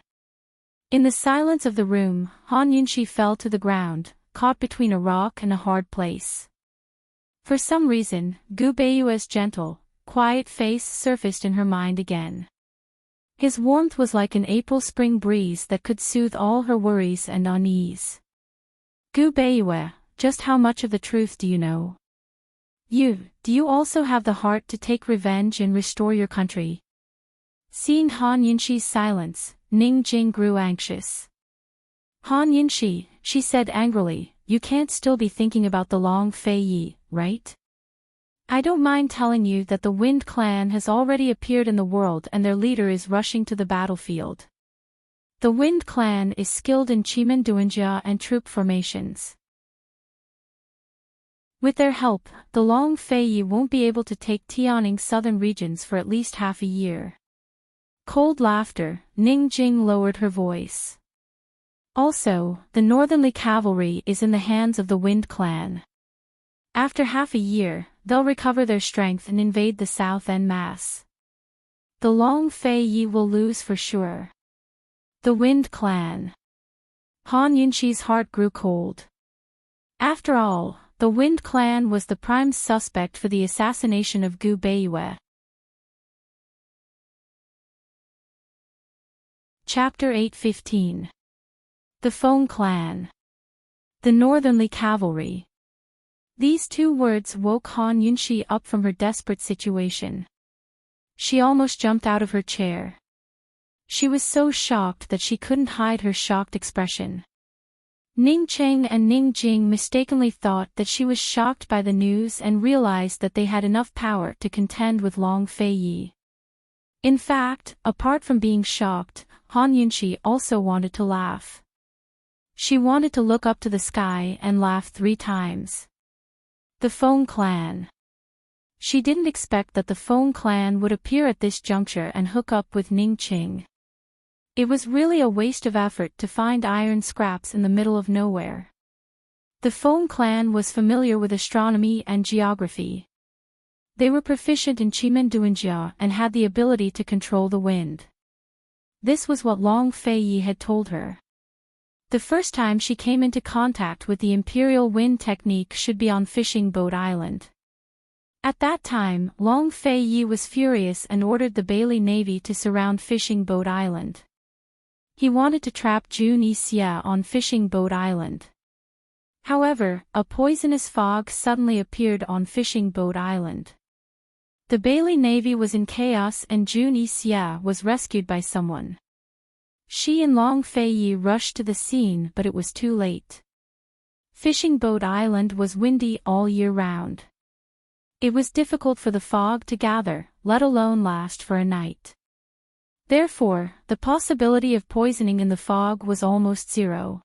In the silence of the room, Han Yunxi fell to the ground, caught between a rock and a hard place. For some reason, Gu Beiyue's gentle, quiet face surfaced in her mind again. His warmth was like an April spring breeze that could soothe all her worries and unease. Gu Beiyue, just how much of the truth do you know? Do you also have the heart to take revenge and restore your country? Seeing Han Yunxi's silence, Ning Jing grew anxious. Han Yunxi, she said angrily, you can't still be thinking about the Long Fei Yi, right? I don't mind telling you that the Wind Clan has already appeared in the world and their leader is rushing to the battlefield. The Wind Clan is skilled in Chimenduanjia and troop formations. With their help, the Long Fei Yi won't be able to take Tianning southern regions for at least half a year. Cold laughter, Ning Jing lowered her voice. Also, the Northernly Cavalry is in the hands of the Wind Clan. After half a year, they'll recover their strength and invade the south en masse. The Long Fei Yi will lose for sure. The Wind Clan. Han Yunxi's heart grew cold. After all, the Wind Clan was the prime suspect for the assassination of Gu Beiyue. Chapter 8:15. The Feng Clan. The Northernly Cavalry. These two words woke Han Yunxi up from her desperate situation. She almost jumped out of her chair. She was so shocked that she couldn't hide her shocked expression. Ning Cheng and Ning Jing mistakenly thought that she was shocked by the news and realized that they had enough power to contend with Long Fei Yi. In fact, apart from being shocked, Han Yunxi also wanted to laugh. She wanted to look up to the sky and laugh 3 times. The Feng Clan. She didn't expect that the Feng Clan would appear at this juncture and hook up with Ning Qing. It was really a waste of effort to find iron scraps in the middle of nowhere. The Feng Clan was familiar with astronomy and geography. They were proficient in Chimenduanjia and had the ability to control the wind. This was what Long Fei Yi had told her. The first time she came into contact with the Imperial Wind technique should be on Fishing Boat Island. At that time, Long Fei Yi was furious and ordered the Bailey Navy to surround Fishing Boat Island. He wanted to trap Jun Yixia on Fishing Boat Island. However, a poisonous fog suddenly appeared on Fishing Boat Island. The Bailey Navy was in chaos and June Xia was rescued by someone. She and Long Fei rushed to the scene, but it was too late. Fishing Boat Island was windy all year round. It was difficult for the fog to gather, let alone last for a night. Therefore, the possibility of poisoning in the fog was almost zero.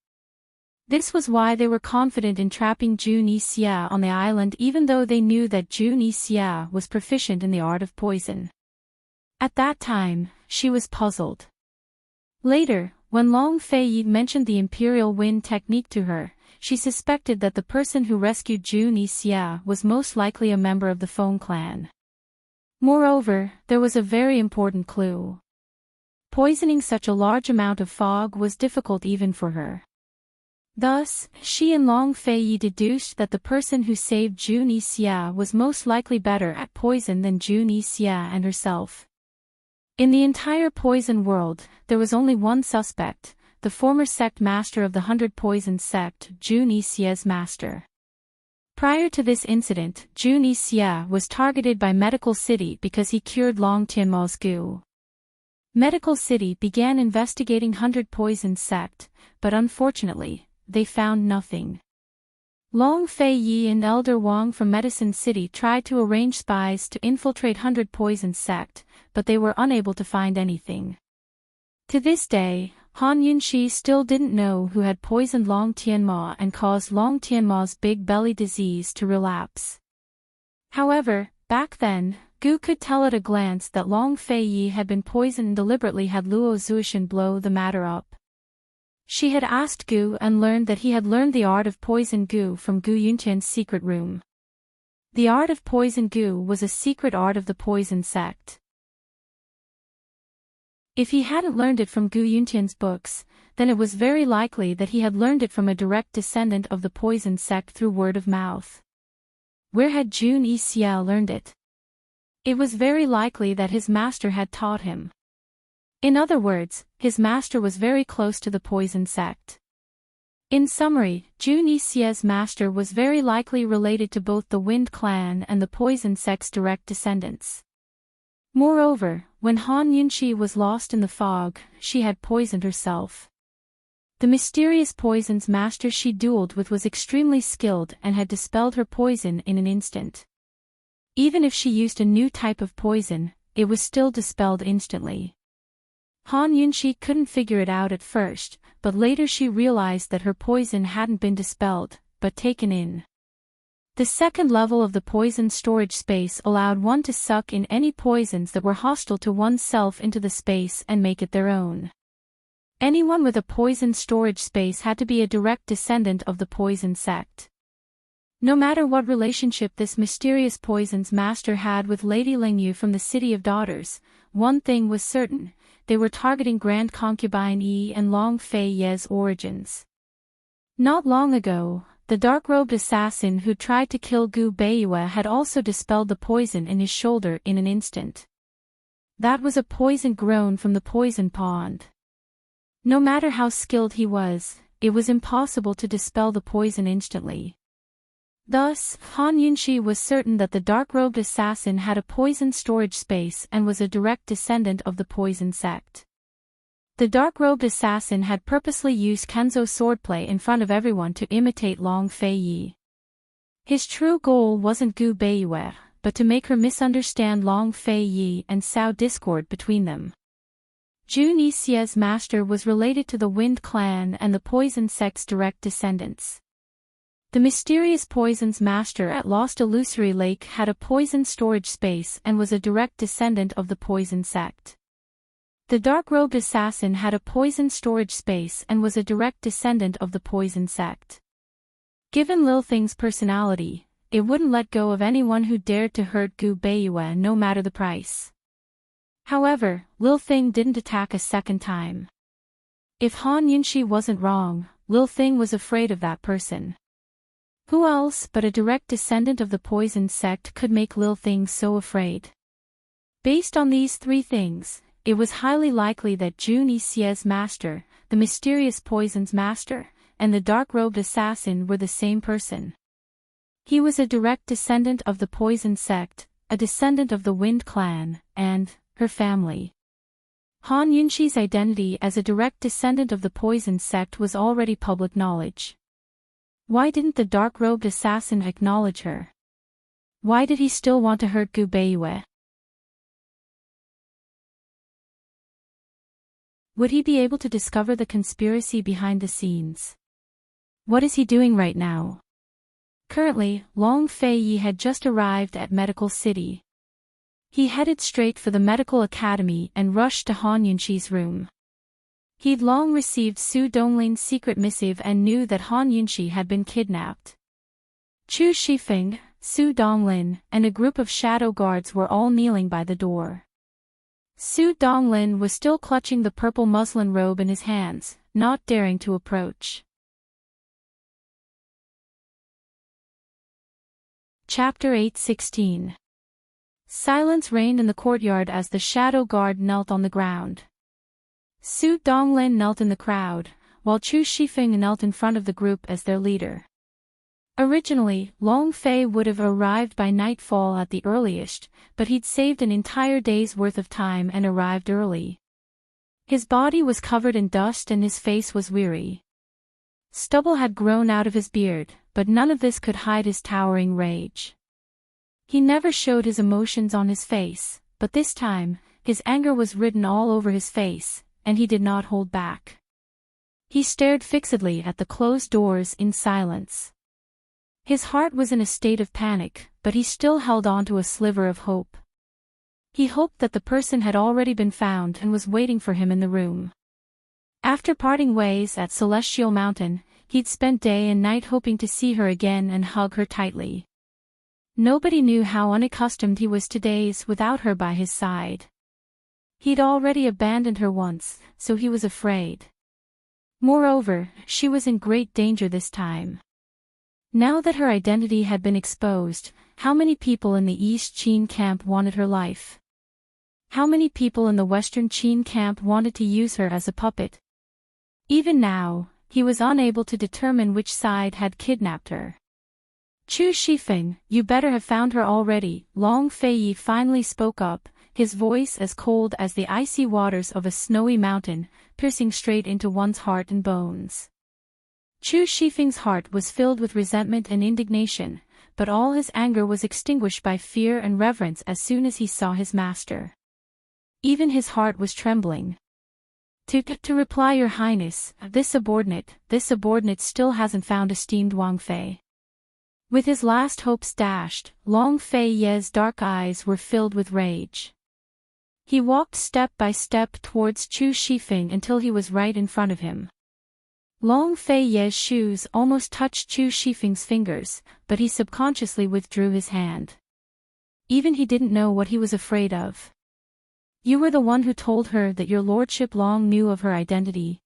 This was why they were confident in trapping June Xia on the island, even though they knew that June Xia was proficient in the art of poison. At that time, she was puzzled. Later, when Long Fei mentioned the Imperial Wind technique to her, she suspected that the person who rescued June Xia was most likely a member of the Feng clan. Moreover, there was a very important clue. Poisoning such a large amount of fog was difficult even for her. Thus, she and Long Fei deduced that the person who saved June Xia was most likely better at poison than June Xia and herself. In the entire poison world, there was only one suspect, the former sect master of the 100 Poison sect, June Xia's master. Prior to this incident, June Xia was targeted by Medical City because he cured Long Tianma's goo. Medical City began investigating 100 Poison sect, but unfortunately, they found nothing. Long Fei and Elder Wang from Medicine City tried to arrange spies to infiltrate 100 Poison sect, but they were unable to find anything. To this day, Han Yunxi still didn't know who had poisoned Long Tianma and caused Long Tianma's big belly disease to relapse. However, back then, Gu could tell at a glance that Long Fei had been poisoned and deliberately had Luo Zuishan blow the matter up. She had asked Gu and learned that he had learned the art of poison Gu from Gu Yuntian's secret room. The art of poison Gu was a secret art of the Poison sect. If he hadn't learned it from Gu Yuntian's books, then it was very likely that he had learned it from a direct descendant of the Poison sect through word of mouth. Where had June Xia learned it? It was very likely that his master had taught him. In other words, his master was very close to the Poison sect. In summary, June Xia's master was very likely related to both the Wind clan and the Poison sect's direct descendants. Moreover, when Han Yunxi was lost in the fog, she had poisoned herself. The mysterious poison's master she dueled with was extremely skilled and had dispelled her poison in an instant. Even if she used a new type of poison, it was still dispelled instantly. Han Yunxi couldn't figure it out at first, but later she realized that her poison hadn't been dispelled, but taken in. The second level of the poison storage space allowed one to suck in any poisons that were hostile to oneself into the space and make it their own. Anyone with a poison storage space had to be a direct descendant of the Poison sect. No matter what relationship this mysterious poison's master had with Lady Lingyu from the City of Daughters, one thing was certain, they were targeting Grand Concubine Yi and Long Fei Ye's origins. Not long ago, the dark-robed assassin who tried to kill Gu Beiyue had also dispelled the poison in his shoulder in an instant. That was a poison grown from the poison pond. No matter how skilled he was, it was impossible to dispel the poison instantly. Thus, Han Yunxi was certain that the dark-robed assassin had a poison storage space and was a direct descendant of the Poison sect. The dark-robed assassin had purposely used Kenzo swordplay in front of everyone to imitate Long Fei. His true goal wasn't Gu Beiyue, but to make her misunderstand Long Fei and sow discord between them. June Xia's master was related to the Wind clan and the Poison sect's direct descendants. The mysterious poison's master at Lost Illusory Lake had a poison storage space and was a direct descendant of the Poison sect. The dark-robed assassin had a poison storage space and was a direct descendant of the Poison sect. Given Lil Thing's personality, it wouldn't let go of anyone who dared to hurt Gu Beiyue no matter the price. However, Lil Thing didn't attack a second time. If Han Yunxi wasn't wrong, Lil Thing was afraid of that person. Who else but a direct descendant of the Poison sect could make Lil Thing so afraid? Based on these three things, it was highly likely that June Xia's master, the mysterious poison's master, and the dark-robed assassin were the same person. He was a direct descendant of the Poison sect, a descendant of the Wind clan, and her family. Han Yunxi's identity as a direct descendant of the Poison sect was already public knowledge. Why didn't the dark-robed assassin acknowledge her? Why did he still want to hurt Gu Beiyue? Would he be able to discover the conspiracy behind the scenes? What is he doing right now? Currently, Long Feiyi had just arrived at Medical City. He headed straight for the medical academy and rushed to Han Yunxi's room. He'd long received Su Donglin's secret missive and knew that Han Yunxi had been kidnapped. Chu Shifeng, Su Donglin, and a group of shadow guards were all kneeling by the door. Su Donglin was still clutching the purple muslin robe in his hands, not daring to approach. Chapter 8:16. Silence reigned in the courtyard as the shadow guard knelt on the ground. Su Donglin knelt in the crowd, while Chu Shifeng knelt in front of the group as their leader. Originally, Long Fei would have arrived by nightfall at the earliest, but he'd saved an entire day's worth of time and arrived early. His body was covered in dust and his face was weary. Stubble had grown out of his beard, but none of this could hide his towering rage. He never showed his emotions on his face, but this time, his anger was written all over his face, and he did not hold back. He stared fixedly at the closed doors in silence. His heart was in a state of panic, but he still held on to a sliver of hope. He hoped that the person had already been found and was waiting for him in the room. After parting ways at Celestial Mountain, he'd spent day and night hoping to see her again and hug her tightly. Nobody knew how unaccustomed he was to days without her by his side. He'd already abandoned her once, so he was afraid. Moreover, she was in great danger this time. Now that her identity had been exposed, how many people in the East Qin camp wanted her life? How many people in the Western Qin camp wanted to use her as a puppet? Even now, he was unable to determine which side had kidnapped her. Chu Shifeng, you better have found her already, Long Feiyi finally spoke up, his voice as cold as the icy waters of a snowy mountain, piercing straight into one's heart and bones. Chu Shifeng's heart was filled with resentment and indignation, but all his anger was extinguished by fear and reverence as soon as he saw his master. Even his heart was trembling. To reply, Your Highness, this subordinate still hasn't found esteemed Wang Fei. With his last hopes dashed, Long Feiyi's dark eyes were filled with rage. He walked step by step towards Chu Shifeng until he was right in front of him. Long Feiyi's shoes almost touched Chu Shifeng's fingers, but he subconsciously withdrew his hand. Even he didn't know what he was afraid of. You were the one who told her that your lordship long knew of her identity.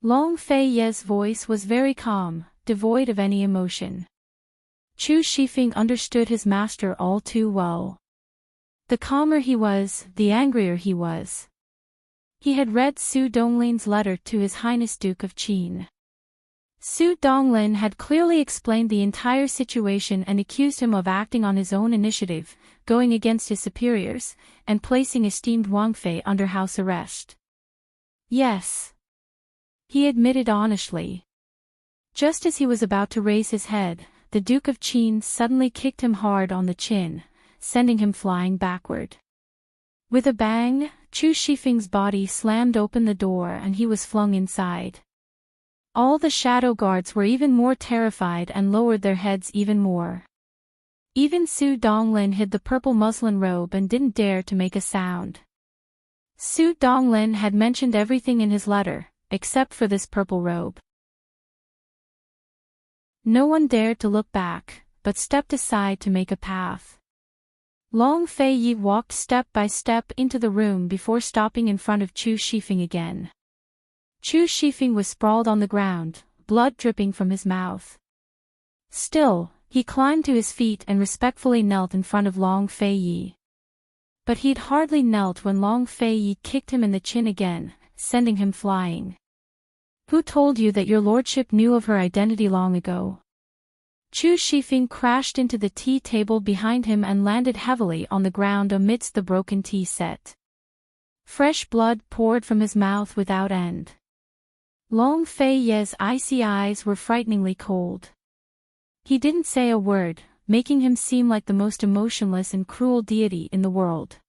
Long Feiyi's voice was very calm, devoid of any emotion. Chu Shifeng understood his master all too well. The calmer he was, the angrier he was. He had read Su Donglin's letter to His Highness Duke of Qin. Su Donglin had clearly explained the entire situation and accused him of acting on his own initiative, going against his superiors, and placing esteemed Wang Fei under house arrest. Yes, he admitted honestly. Just as he was about to raise his head, the Duke of Qin suddenly kicked him hard on the chin, sending him flying backward. With a bang, Chu Shifeng's body slammed open the door and he was flung inside. All the shadow guards were even more terrified and lowered their heads even more. Even Su Donglin hid the purple muslin robe and didn't dare to make a sound. Su Donglin had mentioned everything in his letter, except for this purple robe. No one dared to look back, but stepped aside to make a path. Long Feiyi walked step by step into the room before stopping in front of Chu Shifeng again. Chu Shifeng was sprawled on the ground, blood dripping from his mouth. Still, he climbed to his feet and respectfully knelt in front of Long Feiyi. But he'd hardly knelt when Long Feiyi kicked him in the chin again, sending him flying. Who told you that your lordship knew of her identity long ago? Chu Shifeng crashed into the tea table behind him and landed heavily on the ground amidst the broken tea set. Fresh blood poured from his mouth without end. Long Fei Ye's icy eyes were frighteningly cold. He didn't say a word, making him seem like the most emotionless and cruel deity in the world.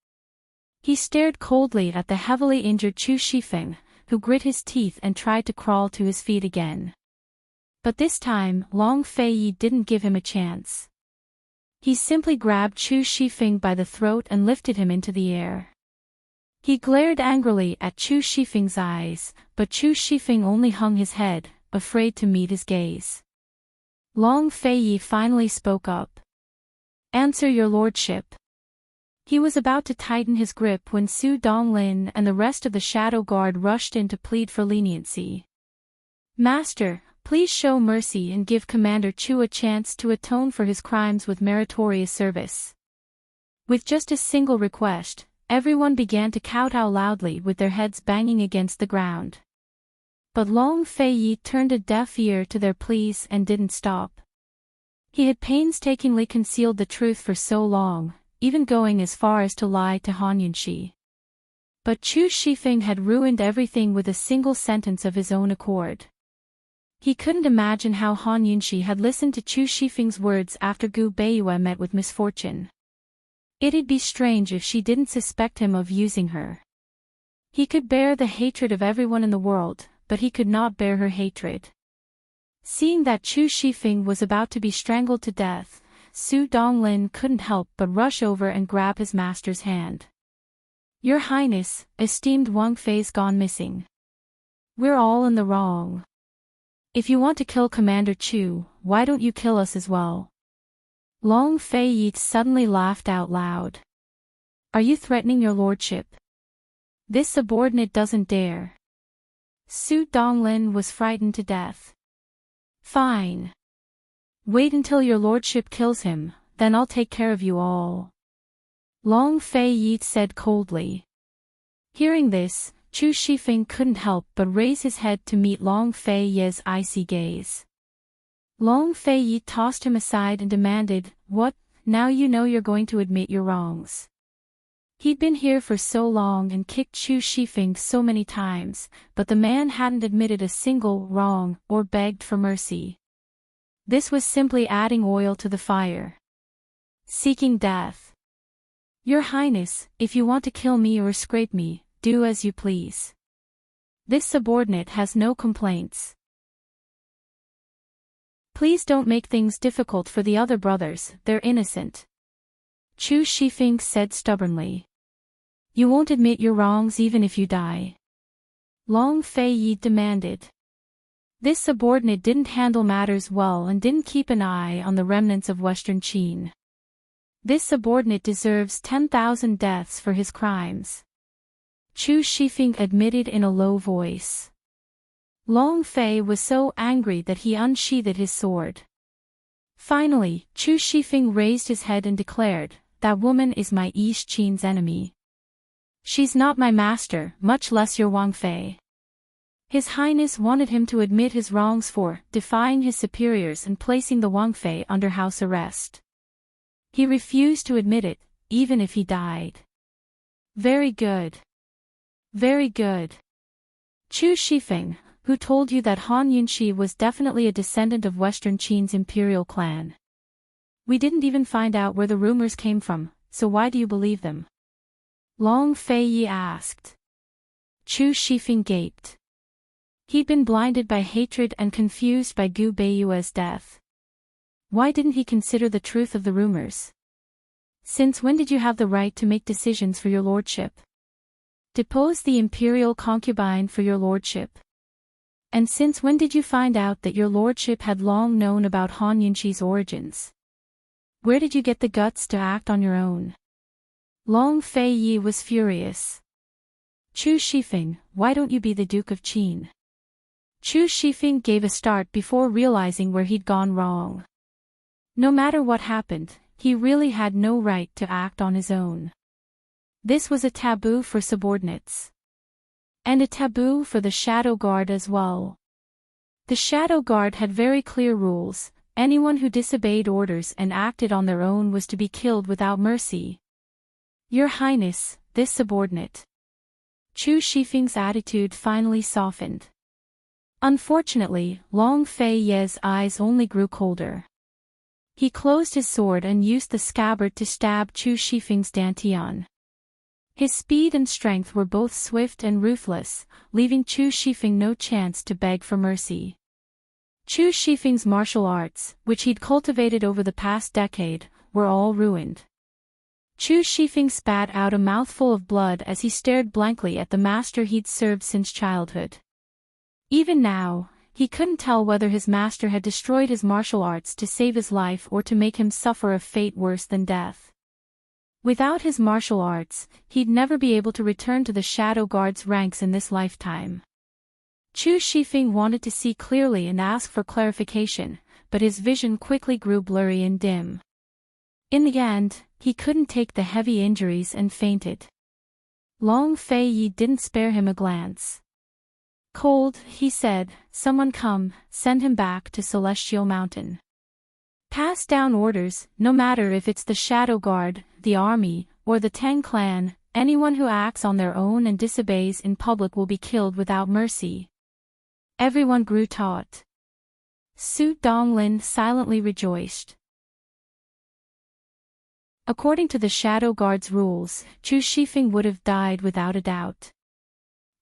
He stared coldly at the heavily injured Chu Shifeng, who grit his teeth and tried to crawl to his feet again. But this time, Long Fei Yi didn't give him a chance. He simply grabbed Chu Shifeng by the throat and lifted him into the air. He glared angrily at Chu Shifeng's eyes, but Chu Shifeng only hung his head, afraid to meet his gaze. Long Fei Yi finally spoke up. "Answer, your lordship." He was about to tighten his grip when Su Donglin and the rest of the Shadow Guard rushed in to plead for leniency. "Master, please show mercy and give Commander Chu a chance to atone for his crimes with meritorious service." With just a single request, everyone began to kowtow loudly with their heads banging against the ground. But Long Fei Yi turned a deaf ear to their pleas and didn't stop. He had painstakingly concealed the truth for so long, even going as far as to lie to Han Yunxi. But Chu Shifeng had ruined everything with a single sentence of his own accord. He couldn't imagine how Han Yunxi had listened to Chu Shifeng's words after Gu Beiyue met with misfortune. It'd be strange if she didn't suspect him of using her. He could bear the hatred of everyone in the world, but he could not bear her hatred. Seeing that Chu Shifeng was about to be strangled to death, Su Donglin couldn't help but rush over and grab his master's hand. "Your Highness, esteemed Wang Fei's gone missing. We're all in the wrong. If you want to kill Commander Chu, why don't you kill us as well?" Long Fei Yi suddenly laughed out loud. "Are you threatening your lordship? This subordinate doesn't dare." Su Donglin was frightened to death. "Fine. Wait until your lordship kills him, then I'll take care of you all," Long Fei Yi said coldly. Hearing this, Chu Shifeng couldn't help but raise his head to meet Long Fei Yi's icy gaze. Long Fei Yi tossed him aside and demanded, "What, now you know you're going to admit your wrongs?" He'd been here for so long and kicked Chu Shifeng so many times, but the man hadn't admitted a single wrong or begged for mercy. This was simply adding oil to the fire. Seeking death. "Your Highness, if you want to kill me or scrape me, do as you please. This subordinate has no complaints. Please don't make things difficult for the other brothers, they're innocent," Chu Shifeng said stubbornly. "You won't admit your wrongs even if you die?" Long Fei Yi demanded. This subordinate didn't handle matters well and didn't keep an eye on the remnants of Western Qin. This subordinate deserves 10,000 deaths for his crimes, Chu Shifeng admitted in a low voice. Long Fei was so angry that he unsheathed his sword. Finally, Chu Shifeng raised his head and declared, "That woman is my East Qin's enemy. She's not my master, much less your Wang Fei." His Highness wanted him to admit his wrongs for defying his superiors and placing the Wang Fei under house arrest. He refused to admit it, even if he died. Very good. Very good. Chu Shifeng, who told you that Han Yunxi was definitely a descendant of Western Qin's imperial clan? We didn't even find out where the rumors came from, so why do you believe them? Long Fei Yi asked. Chu Shifeng gaped. He'd been blinded by hatred and confused by Gu Beiyue's death. Why didn't he consider the truth of the rumors? Since when did you have the right to make decisions for your lordship? Depose the imperial concubine for your lordship. And since when did you find out that your lordship had long known about Han Yunxi's origins? Where did you get the guts to act on your own? Long Fei Yi was furious. Chu Shifeng, why don't you be the Duke of Qin? Chu Shifeng gave a start before realizing where he'd gone wrong. No matter what happened, he really had no right to act on his own. This was a taboo for subordinates. And a taboo for the Shadow Guard as well. The Shadow Guard had very clear rules. Anyone who disobeyed orders and acted on their own was to be killed without mercy. Your Highness, this subordinate. Chu Shifeng's attitude finally softened. Unfortunately, Long Fei Ye's eyes only grew colder. He closed his sword and used the scabbard to stab Chu Shifeng's dantian. His speed and strength were both swift and ruthless, leaving Chu Shifeng no chance to beg for mercy. Chu Shifeng's martial arts, which he'd cultivated over the past decade, were all ruined. Chu Shifeng spat out a mouthful of blood as he stared blankly at the master he'd served since childhood. Even now, he couldn't tell whether his master had destroyed his martial arts to save his life or to make him suffer a fate worse than death. Without his martial arts, he'd never be able to return to the Shadow Guard's ranks in this lifetime. Chu Shifeng wanted to see clearly and ask for clarification, but his vision quickly grew blurry and dim. In the end, he couldn't take the heavy injuries and fainted. Long Fei Yi didn't spare him a glance. Cold, he said, someone come, send him back to Celestial Mountain. Pass down orders, no matter if it's the Shadow Guard, the army, or the Tang clan, anyone who acts on their own and disobeys in public will be killed without mercy. Everyone grew taut. Su Donglin silently rejoiced. According to the Shadow Guard's rules, Chu Shifeng would have died without a doubt.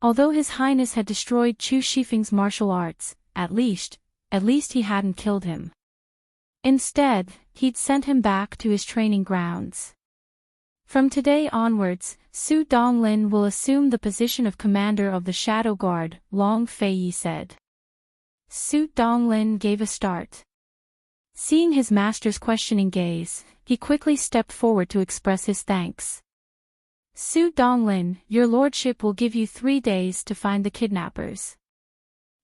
Although His Highness had destroyed Chu Shifeng's martial arts, at least he hadn't killed him. Instead, he'd sent him back to his training grounds. From today onwards, Su Donglin will assume the position of commander of the Shadow Guard, Long Fei Yi said. Su Donglin gave a start. Seeing his master's questioning gaze, he quickly stepped forward to express his thanks. Su Donglin, your lordship will give you 3 days to find the kidnappers.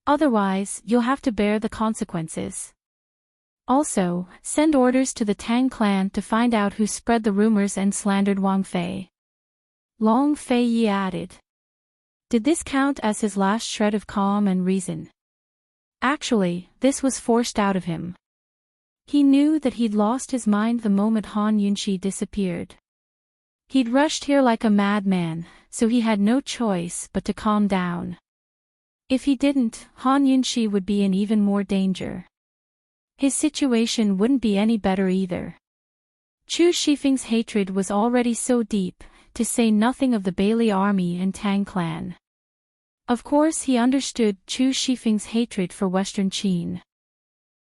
Otherwise, you'll have to bear the consequences. Also, send orders to the Tang clan to find out who spread the rumors and slandered Wang Fei. Long Fei Yi added. Did this count as his last shred of calm and reason? Actually, this was forced out of him. He knew that he'd lost his mind the moment Han Yunxi disappeared. He'd rushed here like a madman, so he had no choice but to calm down. If he didn't, Han Yunxi would be in even more danger. His situation wouldn't be any better either. Chu Shifeng's hatred was already so deep, to say nothing of the Bailey army and Tang clan. Of course he understood Chu Shifeng's hatred for Western Qin.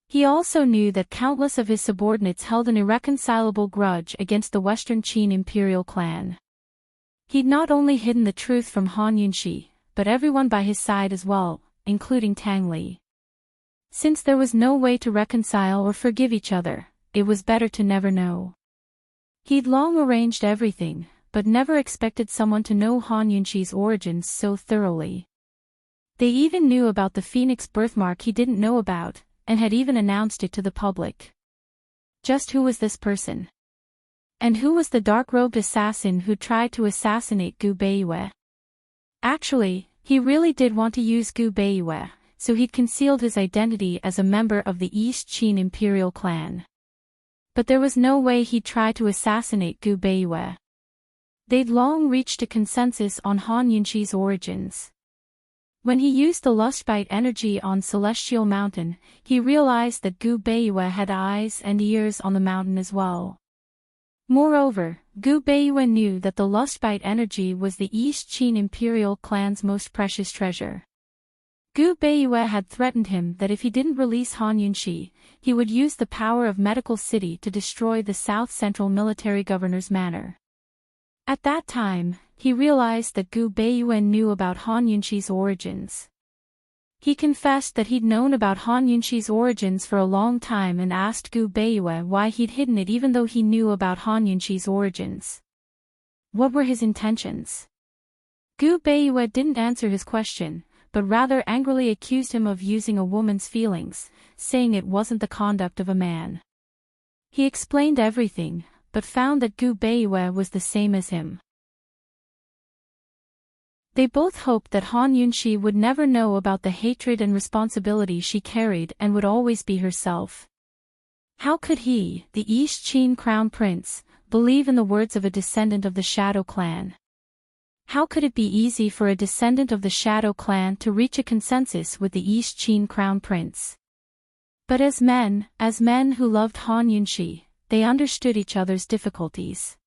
He also knew that countless of his subordinates held an irreconcilable grudge against the Western Qin imperial clan. He'd not only hidden the truth from Han Yunxi, but everyone by his side as well, including Tang Li. Since there was no way to reconcile or forgive each other, it was better to never know. He'd long arranged everything, but never expected someone to know Han Yunxi's origins so thoroughly. They even knew about the Phoenix birthmark he didn't know about, and had even announced it to the public. Just who was this person? And who was the dark-robed assassin who tried to assassinate Gu Beiyue? Actually, he really did want to use Gu Beiyue, so he'd concealed his identity as a member of the East Qin imperial clan. But there was no way he'd try to assassinate Gu Beiyue. They'd long reached a consensus on Han Yunxi's origins. When he used the Lustbite energy on Celestial Mountain, he realized that Gu Beiyue had eyes and ears on the mountain as well. Moreover, Gu Beiyue knew that the Lustbite energy was the East Qin imperial clan's most precious treasure. Gu Beiyue had threatened him that if he didn't release Han Yunxi, he would use the power of Medical City to destroy the South Central Military Governor's Manor. At that time, he realized that Gu Beiyue knew about Han Yunxi's origins. He confessed that he'd known about Han Yunxi's origins for a long time and asked Gu Beiyue why he'd hidden it even though he knew about Han Yunxi's origins. What were his intentions? Gu Beiyue didn't answer his question, but rather angrily accused him of using a woman's feelings, saying it wasn't the conduct of a man. He explained everything, but found that Gu Beiyue was the same as him. They both hoped that Han Yunxi would never know about the hatred and responsibility she carried and would always be herself. How could he, the East Qin Crown Prince, believe in the words of a descendant of the Shadow Clan? How could it be easy for a descendant of the Shadow Clan to reach a consensus with the East Qin Crown Prince? But as men who loved Han Yunxi, they understood each other's difficulties.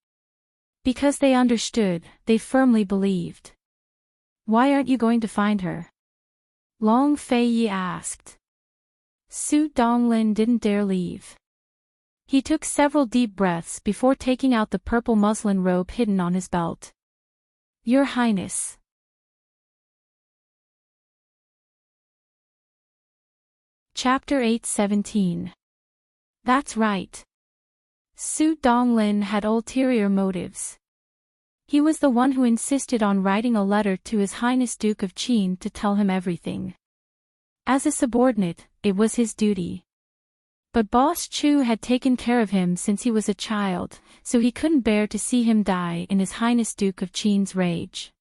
Because they understood, they firmly believed. "Why aren't you going to find her?" Long Feiyi asked. Su Donglin didn't dare leave. He took several deep breaths before taking out the purple muslin robe hidden on his belt. "Your Highness." Chapter 8:17. That's right. Su Donglin had ulterior motives. He was the one who insisted on writing a letter to His Highness Duke of Qin to tell him everything. As a subordinate, it was his duty. But Boss Chu had taken care of him since he was a child, so he couldn't bear to see him die in His Highness Duke of Qin's rage.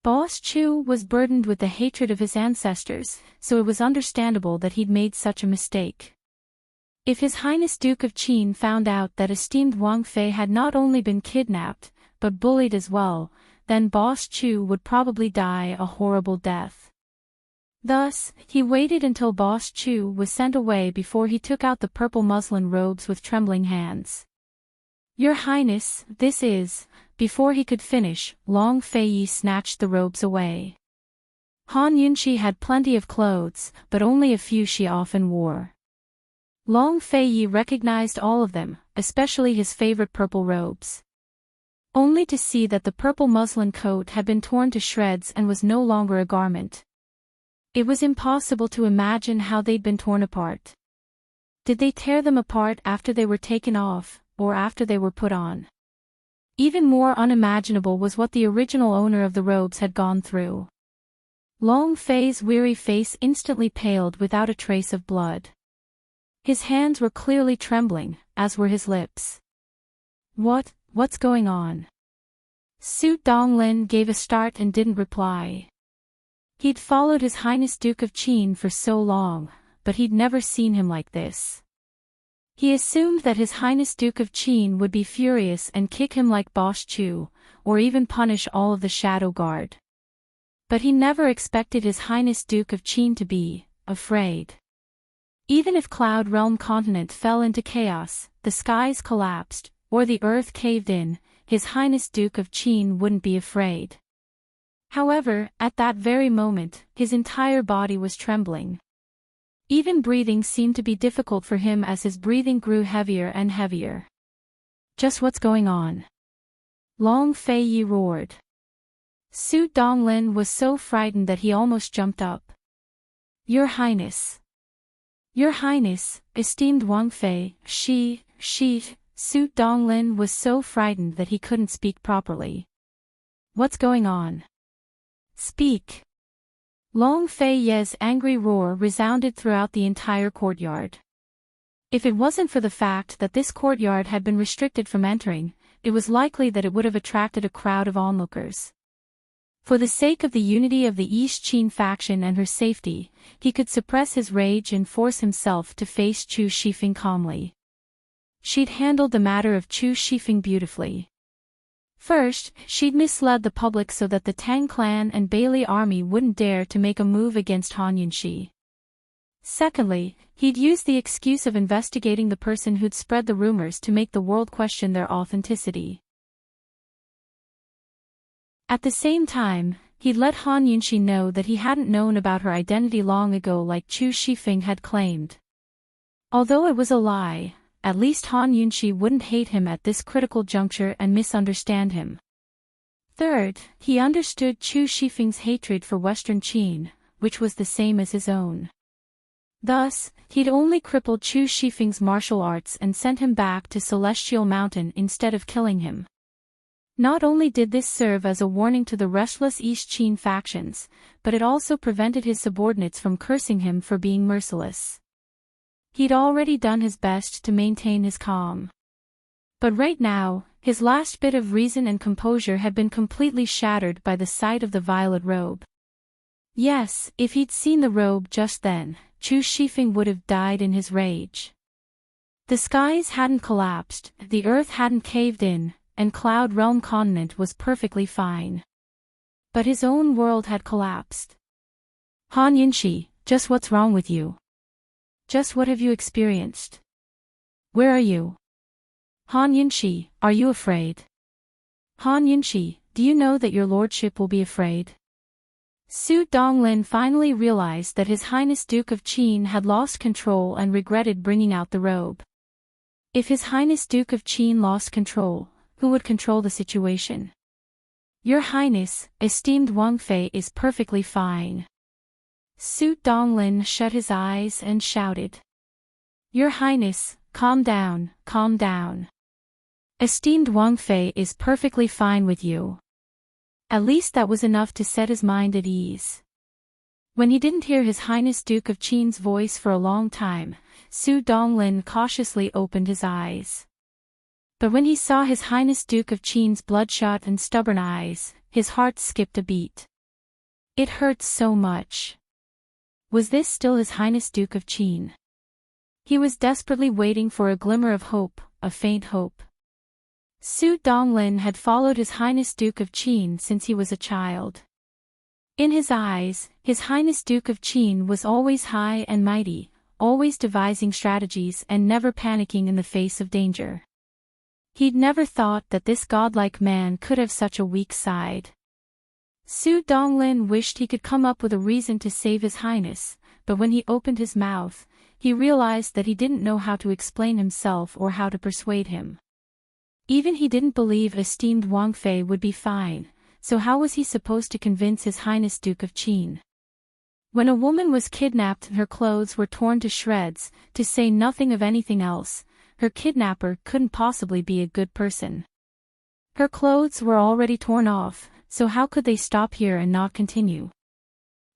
Boss Chu was burdened with the hatred of his ancestors, so it was understandable that he'd made such a mistake. If His Highness Duke of Qin found out that esteemed Wang Fei had not only been kidnapped, but bullied as well, then Boss Chu would probably die a horrible death. Thus, he waited until Boss Chu was sent away before he took out the purple muslin robes with trembling hands. "Your Highness, this is..." Before he could finish, Long Feiyi snatched the robes away. Han Yunxi had plenty of clothes, but only a few she often wore. Long Feiyi recognized all of them, especially his favorite purple robes. Only to see that the purple muslin coat had been torn to shreds and was no longer a garment. It was impossible to imagine how they'd been torn apart. Did they tear them apart after they were taken off, or after they were put on? Even more unimaginable was what the original owner of the robes had gone through. Long Fei's weary face instantly paled without a trace of blood. His hands were clearly trembling, as were his lips. What's going on?" Su Donglin gave a start and didn't reply. He'd followed His Highness Duke of Qin for so long, but he'd never seen him like this. He assumed that His Highness Duke of Qin would be furious and kick him like Boss Chu, or even punish all of the Shadow Guard. But he never expected His Highness Duke of Qin to be afraid. Even if Cloud Realm Continent fell into chaos, the skies collapsed, or the earth caved in, His Highness Duke of Qin wouldn't be afraid. However, at that very moment, his entire body was trembling. Even breathing seemed to be difficult for him as his breathing grew heavier and heavier. "Just what's going on?" Long Feiyi roared. Su Donglin was so frightened that he almost jumped up. "Your Highness. Your Highness, esteemed Wang Fei, she, Su Donglin was so frightened that he couldn't speak properly. "What's going on? Speak." Long Fei's angry roar resounded throughout the entire courtyard. If it wasn't for the fact that this courtyard had been restricted from entering, it was likely that it would have attracted a crowd of onlookers. For the sake of the unity of the East Qin faction and her safety, he could suppress his rage and force himself to face Chu Shifeng calmly. She'd handled the matter of Chu Shifeng beautifully. First, she'd misled the public so that the Tang clan and Bailey army wouldn't dare to make a move against Han Yunxi. Secondly, he'd used the excuse of investigating the person who'd spread the rumors to make the world question their authenticity. At the same time, he'd let Han Yunxi know that he hadn't known about her identity long ago like Chu Shifeng had claimed. Although it was a lie, at least Han Yunxi wouldn't hate him at this critical juncture and misunderstand him. Third, he understood Chu Shifeng's hatred for Western Qin, which was the same as his own. Thus, he'd only crippled Chu Shifeng's martial arts and sent him back to Celestial Mountain instead of killing him. Not only did this serve as a warning to the restless East Qin factions, but it also prevented his subordinates from cursing him for being merciless. He'd already done his best to maintain his calm. But right now, His last bit of reason and composure had been completely shattered by the sight of the violet robe. Yes, if he'd seen the robe just then, Chu Shifeng would have died in his rage. The skies hadn't collapsed, the earth hadn't caved in, and Cloud Realm Continent was perfectly fine. But his own world had collapsed. Han Yinshi, just what's wrong with you? Just what have you experienced? Where are you? Han Yinshi, are you afraid? Han Yinshi, do you know that your lordship will be afraid? Su Donglin finally realized that His Highness Duke of Qin had lost control and regretted bringing out the robe. If His Highness Duke of Qin lost control, who would control the situation? Your Highness, esteemed Wang Fei is perfectly fine. Su Donglin shut his eyes and shouted. Your Highness, calm down, calm down. Esteemed Wang Fei is perfectly fine with you. At least that was enough to set his mind at ease. When he didn't hear His Highness Duke of Qin's voice for a long time, Su Donglin cautiously opened his eyes. But when he saw His Highness Duke of Qin's bloodshot and stubborn eyes, his heart skipped a beat. It hurt so much. Was this still His Highness Duke of Qin? He was desperately waiting for a glimmer of hope, a faint hope. Su Donglin had followed His Highness Duke of Qin since he was a child. In his eyes, His Highness Duke of Qin was always high and mighty, always devising strategies and never panicking in the face of danger. He'd never thought that this godlike man could have such a weak side. Su Donglin wished he could come up with a reason to save His Highness, but when he opened his mouth, he realized that he didn't know how to explain himself or how to persuade him. Even he didn't believe esteemed Wang Fei would be fine, so how was he supposed to convince His Highness Duke of Qin? When a woman was kidnapped and her clothes were torn to shreds, to say nothing of anything else, her kidnapper couldn't possibly be a good person. Her clothes were already torn off, so how could they stop here and not continue?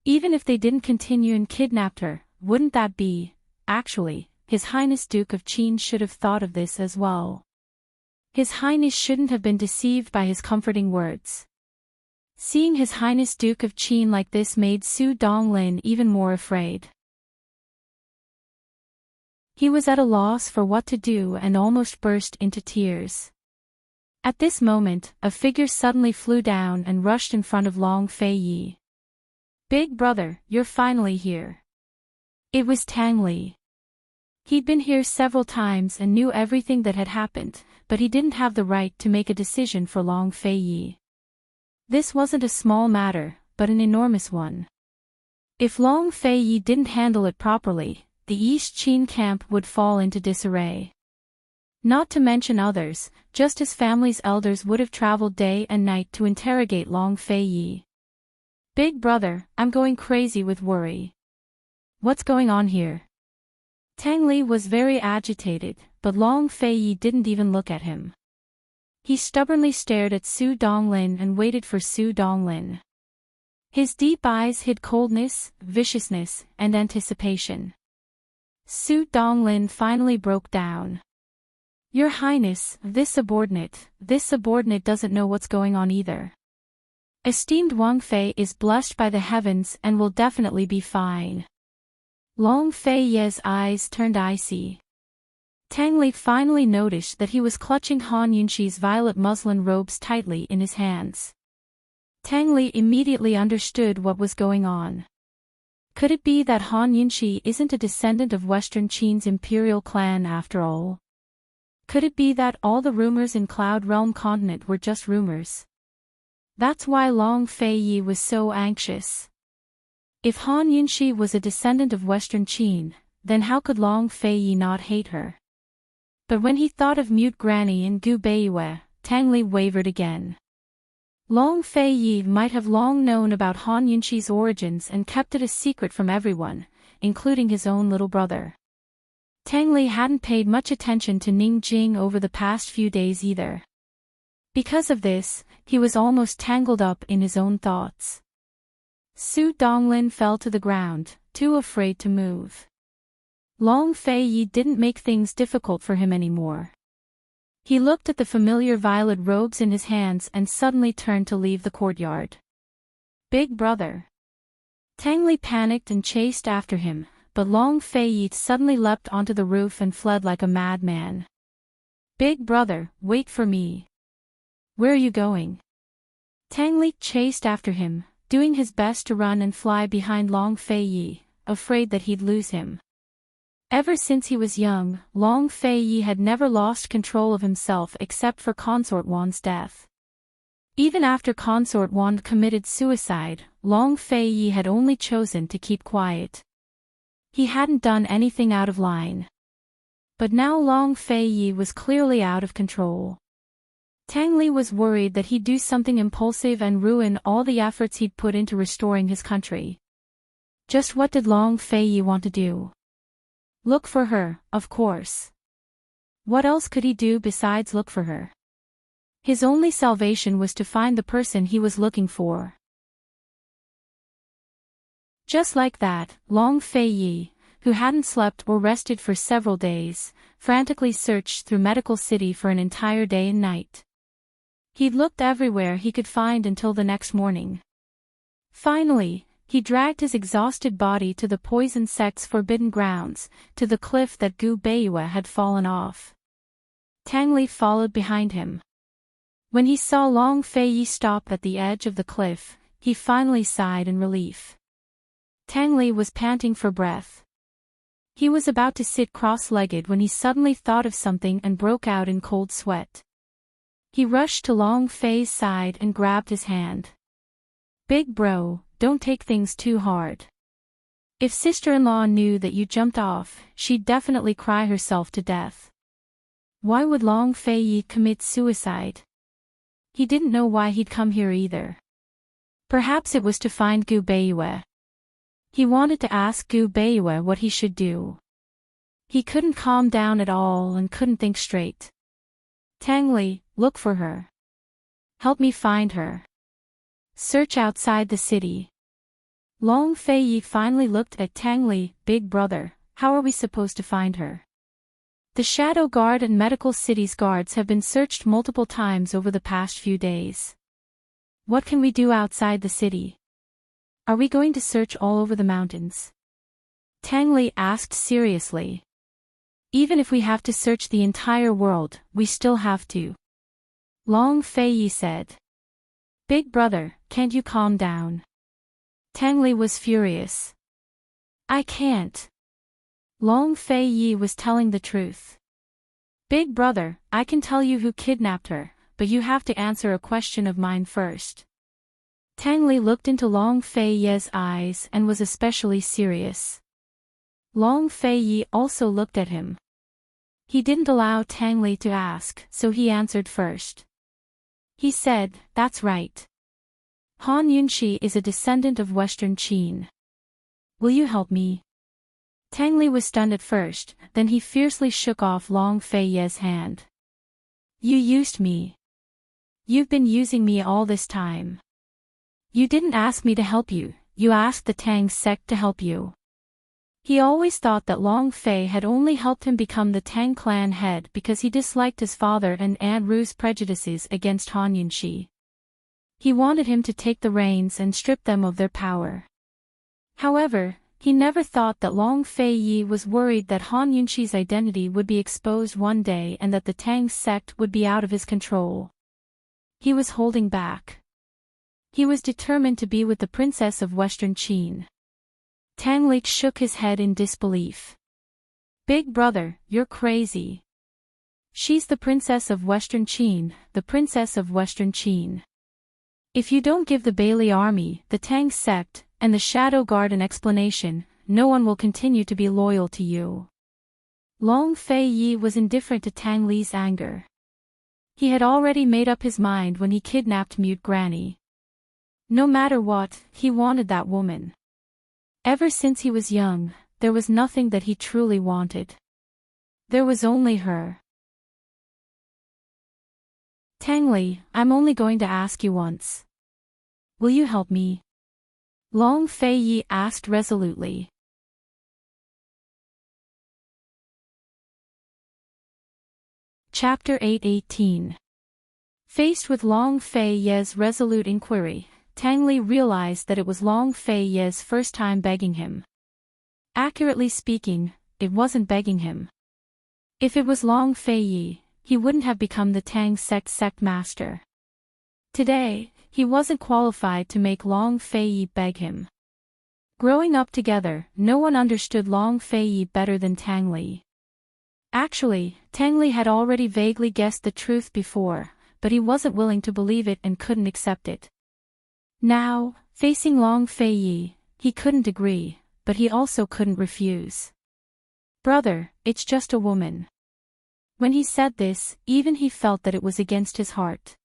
Even if they didn't continue and kidnapped her, wouldn't that be, actually, His Highness Duke of Qin should have thought of this as well. His Highness shouldn't have been deceived by his comforting words. Seeing His Highness Duke of Qin like this made Su Donglin even more afraid. He was at a loss for what to do and almost burst into tears. At this moment, a figure suddenly flew down and rushed in front of Long Fei Yi. Big brother, you're finally here. It was Tang Li. He'd been here several times and knew everything that had happened, but he didn't have the right to make a decision for Long Fei Yi. This wasn't a small matter, but an enormous one. If Long Fei Yi didn't handle it properly, the East Qin camp would fall into disarray. Not to mention others, just his family's elders would have traveled day and night to interrogate Long Fei Yi. Big brother, I'm going crazy with worry. What's going on here? Tang Li was very agitated, but Long Fei Yi didn't even look at him. He stubbornly stared at Su Donglin and waited for Su Donglin. His deep eyes hid coldness, viciousness, and anticipation. Su Donglin finally broke down. Your Highness, this subordinate doesn't know what's going on either. Esteemed Wang Fei is blessed by the heavens and will definitely be fine. Long Fei Ye's eyes turned icy. Tang Li finally noticed that he was clutching Han Yunshi's violet muslin robes tightly in his hands. Tang Li immediately understood what was going on. Could it be that Han Yunshi isn't a descendant of Western Qin's imperial clan after all? Could it be that all the rumors in Cloud Realm Continent were just rumors? That's why Long Fei Yi was so anxious. If Han Yunshi was a descendant of Western Qin, then how could Long Fei Yi not hate her? But when he thought of Mute Granny and Gu Beiyue, Tang Li wavered again. Long Fei Yi might have long known about Han Yunshi's origins and kept it a secret from everyone, including his own little brother. Tang Li hadn't paid much attention to Ning Jing over the past few days either. Because of this, he was almost tangled up in his own thoughts. Su Donglin fell to the ground, too afraid to move. Long Fei Yi didn't make things difficult for him anymore. He looked at the familiar violet robes in his hands and suddenly turned to leave the courtyard. Big brother. Tang Li panicked and chased after him, but Long Fei suddenly leapt onto the roof and fled like a madman. Big brother, wait for me. Where are you going? Tang Li chased after him, doing his best to run and fly behind Long Fei, afraid that he'd lose him. Ever since he was young, Long Fei had never lost control of himself except for Consort Wan's death. Even after Consort Wan committed suicide, Long Fei had only chosen to keep quiet. He hadn't done anything out of line. But now Long Fei was clearly out of control. Tang Li was worried that he'd do something impulsive and ruin all the efforts he'd put into restoring his country. Just what did Long Fei want to do? Look for her, of course. What else could he do besides look for her? His only salvation was to find the person he was looking for. Just like that, Long Fei, who hadn't slept or rested for several days, frantically searched through Medical City for an entire day and night. He'd looked everywhere he could find until the next morning. Finally, he dragged his exhausted body to the poison sect's forbidden grounds, to the cliff that Gu Beiyue had fallen off. Tang Li followed behind him. When he saw Long Fei stop at the edge of the cliff, he finally sighed in relief. Tang Li was panting for breath. He was about to sit cross-legged when he suddenly thought of something and broke out in cold sweat. He rushed to Long Fei's side and grabbed his hand. Big bro, don't take things too hard. If sister-in-law knew that you jumped off, she'd definitely cry herself to death. Why would Long Fei commit suicide? He didn't know why he'd come here either. Perhaps it was to find Gu Beiyue. He wanted to ask Gu Beiyue what he should do. He couldn't calm down at all and couldn't think straight. Tang Li, look for her. Help me find her. Search outside the city. Long Fei finally looked at Tang Li. Big brother, how are we supposed to find her? The Shadow Guard and Medical City's guards have been searched multiple times over the past few days. What can we do outside the city? Are we going to search all over the mountains? Tang Li asked seriously. Even if we have to search the entire world, we still have to. Long Fei said. Big brother, can't you calm down? Tang Li was furious. I can't. Long Fei was telling the truth. Big brother, I can tell you who kidnapped her, but you have to answer a question of mine first. Tang Li looked into Long Fei's eyes and was especially serious. Long Fei also looked at him. He didn't allow Tang Li to ask, so he answered first. He said, that's right. Han Yunxi is a descendant of Western Qin. Will you help me? Tang Li was stunned at first, then he fiercely shook off Long Fei's hand. You used me. You've been using me all this time. You didn't ask me to help you, you asked the Tang sect to help you. He always thought that Long Fei had only helped him become the Tang clan head because he disliked his father and Aunt Ru's prejudices against Han Yunxi. He wanted him to take the reins and strip them of their power. However, he never thought that Long Fei was worried that Han Yunxi's identity would be exposed one day and that the Tang sect would be out of his control. He was holding back. He was determined to be with the princess of Western Qin. Tang Li shook his head in disbelief. Big brother, you're crazy. She's the princess of Western Qin, the princess of Western Qin. If you don't give the Bailey army, the Tang sect, and the Shadow Guard an explanation, no one will continue to be loyal to you. Long Fei was indifferent to Tang Li's anger. He had already made up his mind when he kidnapped Mute Granny. No matter what, he wanted that woman. Ever since he was young, there was nothing that he truly wanted. There was only her. Tang Li, I'm only going to ask you once. Will you help me? Long Fei asked resolutely. Chapter 8:18. Faced with Long Fei Ye's resolute inquiry, Tang Li realized that it was Long Fei Ye's first time begging him. Accurately speaking, it wasn't begging him. If it was Long Fei Ye, he wouldn't have become the Tang sect master. Today, he wasn't qualified to make Long Fei Ye beg him. Growing up together, no one understood Long Fei Ye better than Tang Li. Actually, Tang Li had already vaguely guessed the truth before, but he wasn't willing to believe it and couldn't accept it. Now, facing Long Fei Ye, he couldn't agree, but he also couldn't refuse. "Brother, it's just a woman." When he said this, even he felt that it was against his heart.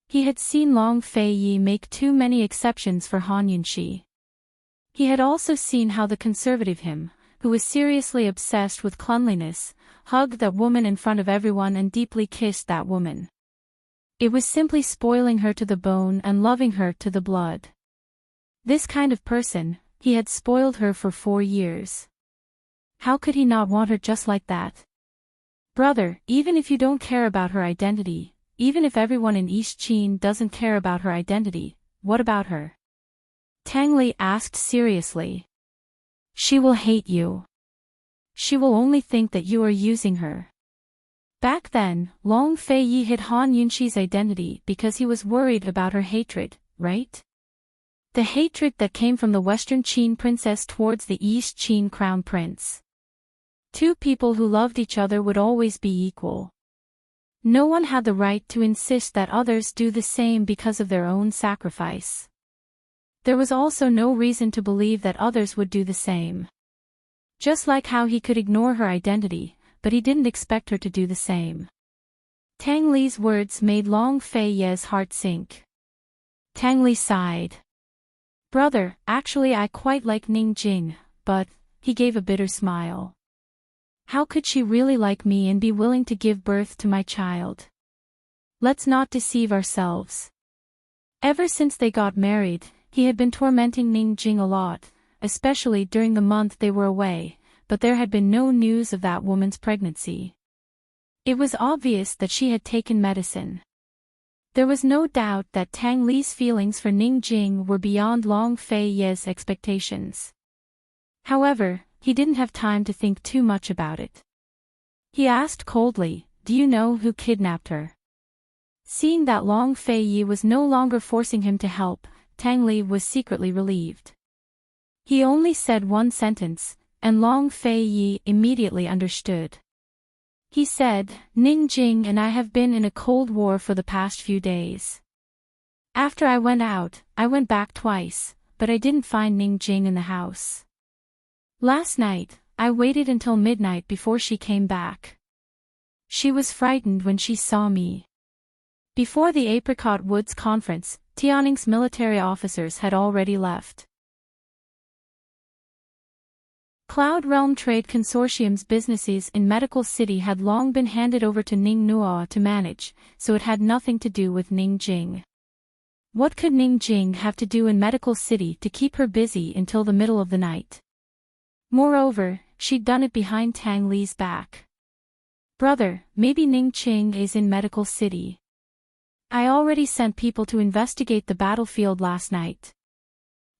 He had seen Long Fei Ye make too many exceptions for Han Yunxi. He had also seen how the conservative him, who was seriously obsessed with cleanliness, hugged that woman in front of everyone and deeply kissed that woman. It was simply spoiling her to the bone and loving her to the blood. This kind of person, he had spoiled her for 4 years. How could he not want her just like that? "Brother, even if you don't care about her identity, even if everyone in East Qin doesn't care about her identity, what about her?" Tang Li asked seriously. "She will hate you. She will only think that you are using her." Back then, Long Fei Yi hid Han Yunxi's identity because he was worried about her hatred, right? The hatred that came from the Western Qin princess towards the East Qin crown prince. Two people who loved each other would always be equal. No one had the right to insist that others do the same because of their own sacrifice. There was also no reason to believe that others would do the same. Just like how he could ignore her identity, but he didn't expect her to do the same. Tang Li's words made Long Fei Ye's heart sink. Tang Li sighed. "Brother, actually I quite like Ning Jing, but," he gave a bitter smile. "How could she really like me and be willing to give birth to my child? Let's not deceive ourselves." Ever since they got married, he had been tormenting Ning Jing a lot, especially during the month they were away, but there had been no news of that woman's pregnancy. It was obvious that she had taken medicine. There was no doubt that Tang Li's feelings for Ning Jing were beyond Long Fei Ye's expectations. However, he didn't have time to think too much about it. He asked coldly, "Do you know who kidnapped her?" Seeing that Long Fei Yi was no longer forcing him to help, Tang Li was secretly relieved. He only said one sentence, and Long Fei Yi immediately understood. He said, "Ning Jing and I have been in a cold war for the past few days. After I went out, I went back twice, but I didn't find Ning Jing in the house. Last night, I waited until midnight before she came back. She was frightened when she saw me." Before the Apricot Woods conference, Tianning's military officers had already left. Cloud Realm Trade Consortium's businesses in Medical City had long been handed over to Ning Nuo to manage, so it had nothing to do with Ning Jing. What could Ning Jing have to do in Medical City to keep her busy until the middle of the night? Moreover, she'd done it behind Tang Li's back. "Brother, maybe Ning Jing is in Medical City. I already sent people to investigate the battlefield last night.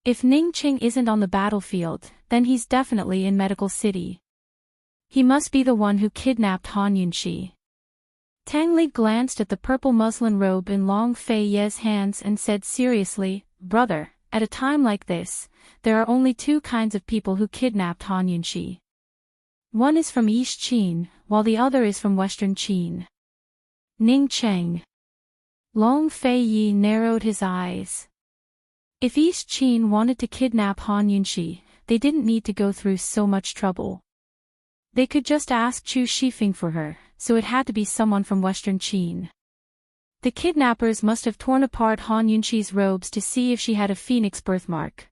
If Ning Jing isn't on the battlefield, then he's definitely in Medical City. He must be the one who kidnapped Han Yunxi." Tang Li glanced at the purple muslin robe in Long Fei Ye's hands and said seriously, "Brother, at a time like this, there are only 2 kinds of people who kidnapped Han Yunxi. One is from East Qin, while the other is from Western Qin. Ning Cheng." Long Fei Yi narrowed his eyes. If East Qin wanted to kidnap Han Yunxi, they didn't need to go through so much trouble. They could just ask Chu Shifeng for her, so it had to be someone from Western Qin. The kidnappers must have torn apart Han Yunxi's robes to see if she had a phoenix birthmark.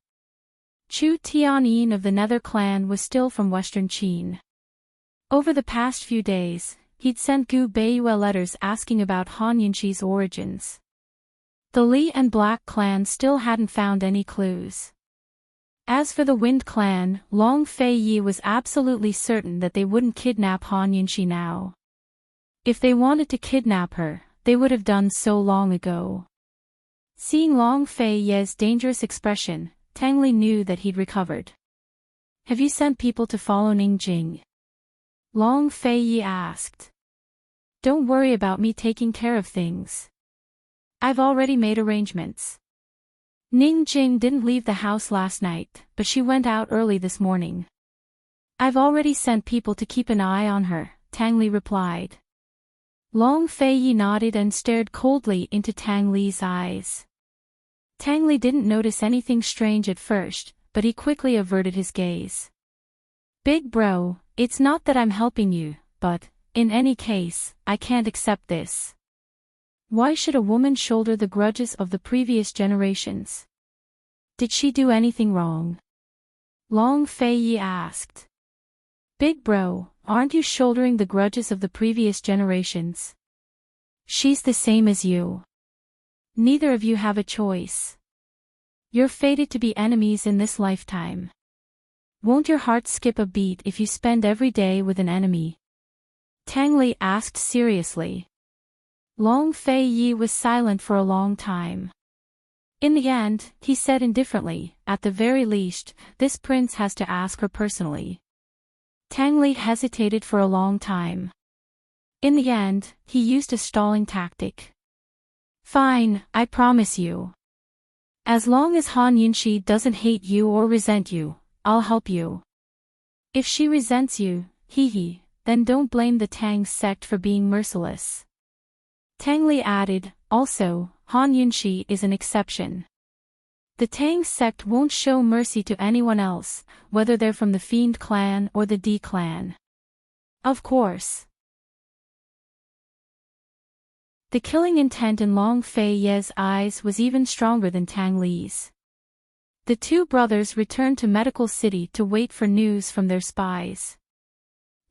Chu Tianyin of the Nether clan was still from Western Qin. Over the past few days, he'd sent Gu Beiyue letters asking about Han Yunxi's origins. The Li and Black clan still hadn't found any clues. As for the Wind clan, Long Fei Yi was absolutely certain that they wouldn't kidnap Han Yunxi now. If they wanted to kidnap her, they would have done so long ago. Seeing Long Fei Ye's dangerous expression, Tang Li knew that he'd recovered. Have you sent people to follow Ning Jing? Long Fei Ye asked. Don't worry about me taking care of things. I've already made arrangements. Ning Jing didn't leave the house last night, but she went out early this morning. I've already sent people to keep an eye on her, Tang Li replied. Long Fei Yi nodded and stared coldly into Tang Li's eyes. Tang Li didn't notice anything strange at first, but he quickly averted his gaze. Big bro, it's not that I'm helping you, but, in any case, I can't accept this. Why should a woman shoulder the grudges of the previous generations? Did she do anything wrong? Long Fei Yi asked. Big bro, aren't you shouldering the grudges of the previous generations? She's the same as you. Neither of you have a choice. You're fated to be enemies in this lifetime. Won't your heart skip a beat if you spend every day with an enemy? Tang Li asked seriously. Long Fei Yi was silent for a long time. In the end, he said indifferently, at the very least, this prince has to ask her personally. Tang Li hesitated for a long time. In the end, he used a stalling tactic. Fine, I promise you. As long as Han Yunxi doesn't hate you or resent you, I'll help you. If she resents you, then don't blame the Tang sect for being merciless. Tang Li added, also, Han Yunxi is an exception. The Tang sect won't show mercy to anyone else, whether they're from the Fiend clan or the D clan. Of course. The killing intent in Long Fei Ye's eyes was even stronger than Tang Li's. The two brothers returned to Medical City to wait for news from their spies.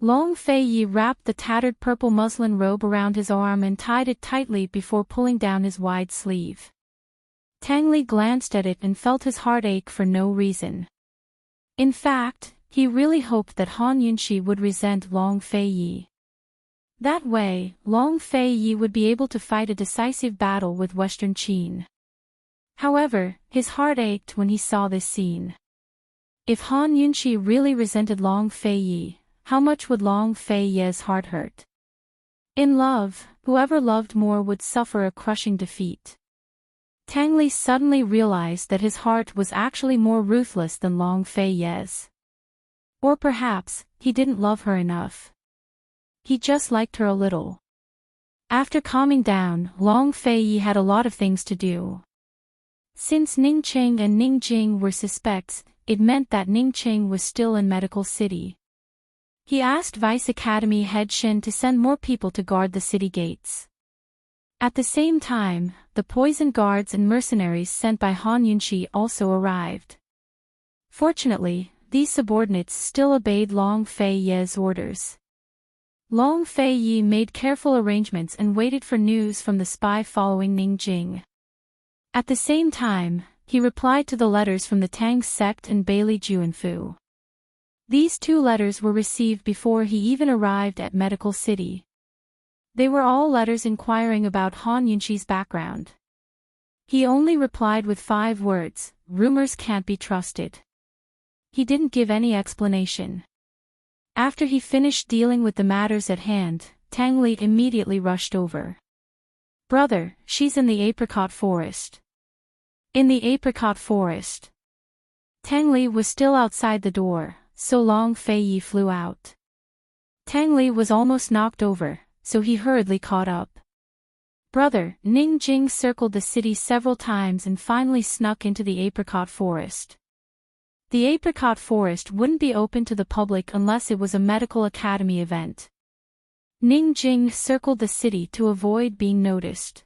Long Fei Yi wrapped the tattered purple muslin robe around his arm and tied it tightly before pulling down his wide sleeve. Tang Li glanced at it and felt his heart ache for no reason. In fact, he really hoped that Han Yunxi would resent Long Fei Yi. That way, Long Fei Yi would be able to fight a decisive battle with Western Qin. However, his heart ached when he saw this scene. If Han Yunxi really resented Long Fei Yi, how much would Long Fei Ye's heart hurt? In love, whoever loved more would suffer a crushing defeat. Tang Li suddenly realized that his heart was actually more ruthless than Long Fei Ye's. Or perhaps, he didn't love her enough. He just liked her a little. After calming down, Long Fei Yi had a lot of things to do. Since Ning Qing and Ning Jing were suspects, it meant that Ning Qing was still in Medical City. He asked Vice Academy head Shin to send more people to guard the city gates. At the same time, the poison guards and mercenaries sent by Han Yunxi also arrived. Fortunately, these subordinates still obeyed Long Fei Ye's orders. Long Fei Yi made careful arrangements and waited for news from the spy following Ning Jing. At the same time, he replied to the letters from the Tang sect and Bailey Juanfu. These two letters were received before he even arrived at Medical City. They were all letters inquiring about Han Yunxi's background. He only replied with 5 words, rumors can't be trusted. He didn't give any explanation. After he finished dealing with the matters at hand, Tang Li immediately rushed over. Brother, she's in the apricot forest. In the apricot forest. Tang Li was still outside the door, so Long Fei Yi flew out. Tang Li was almost knocked over, so he hurriedly caught up. Brother, Ning Jing circled the city several times and finally snuck into the apricot forest. The apricot forest wouldn't be open to the public unless it was a medical academy event. Ning Jing circled the city to avoid being noticed.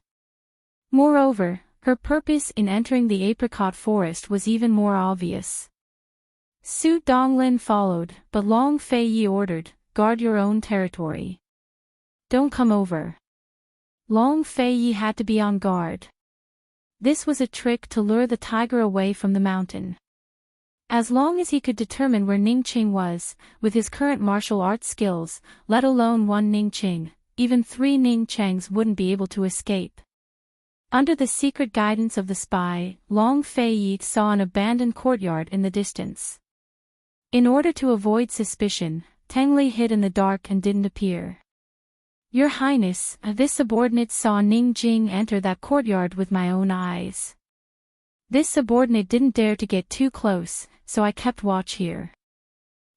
Moreover, her purpose in entering the apricot forest was even more obvious. Su Donglin followed, but Long Fei Yi ordered, guard your own territory. Don't come over. Long Fei Yi had to be on guard. This was a trick to lure the tiger away from the mountain. As long as he could determine where Ning Qing was, with his current martial arts skills, let alone one Ning Qing, even 3 Ning Changs wouldn't be able to escape. Under the secret guidance of the spy, Long Fei saw an abandoned courtyard in the distance. In order to avoid suspicion, Tang Li hid in the dark and didn't appear. Your Highness, this subordinate saw Ning Jing enter that courtyard with my own eyes. This subordinate didn't dare to get too close, so I kept watch here.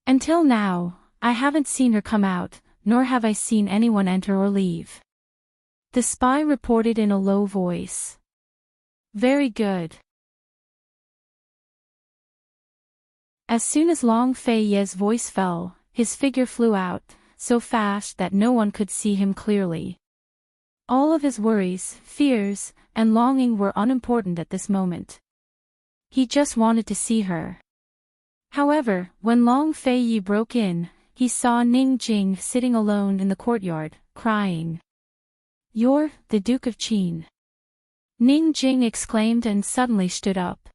Until now, I haven't seen her come out, nor have I seen anyone enter or leave. The spy reported in a low voice. Very good. As soon as Long Fei's voice fell, his figure flew out, so fast that no one could see him clearly. All of his worries, fears, and longing were unimportant at this moment. He just wanted to see her. However, when Long Fei broke in, he saw Ning Jing sitting alone in the courtyard, crying. You're the Duke of Qin. Ning Jing exclaimed and suddenly stood up.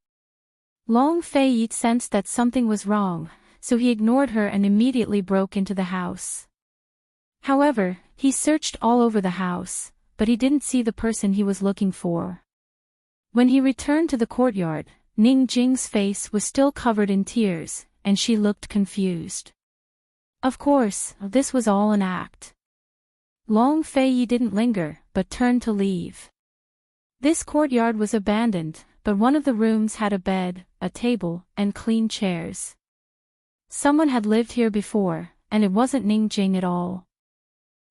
Long Fei sensed that something was wrong, so he ignored her and immediately broke into the house. However, he searched all over the house, but he didn't see the person he was looking for. When he returned to the courtyard, Ning Jing's face was still covered in tears, and she looked confused. Of course, this was all an act. Long Fei didn't linger, but turned to leave. This courtyard was abandoned, but one of the rooms had a bed, a table, and clean chairs. Someone had lived here before, and it wasn't Ning Jing at all.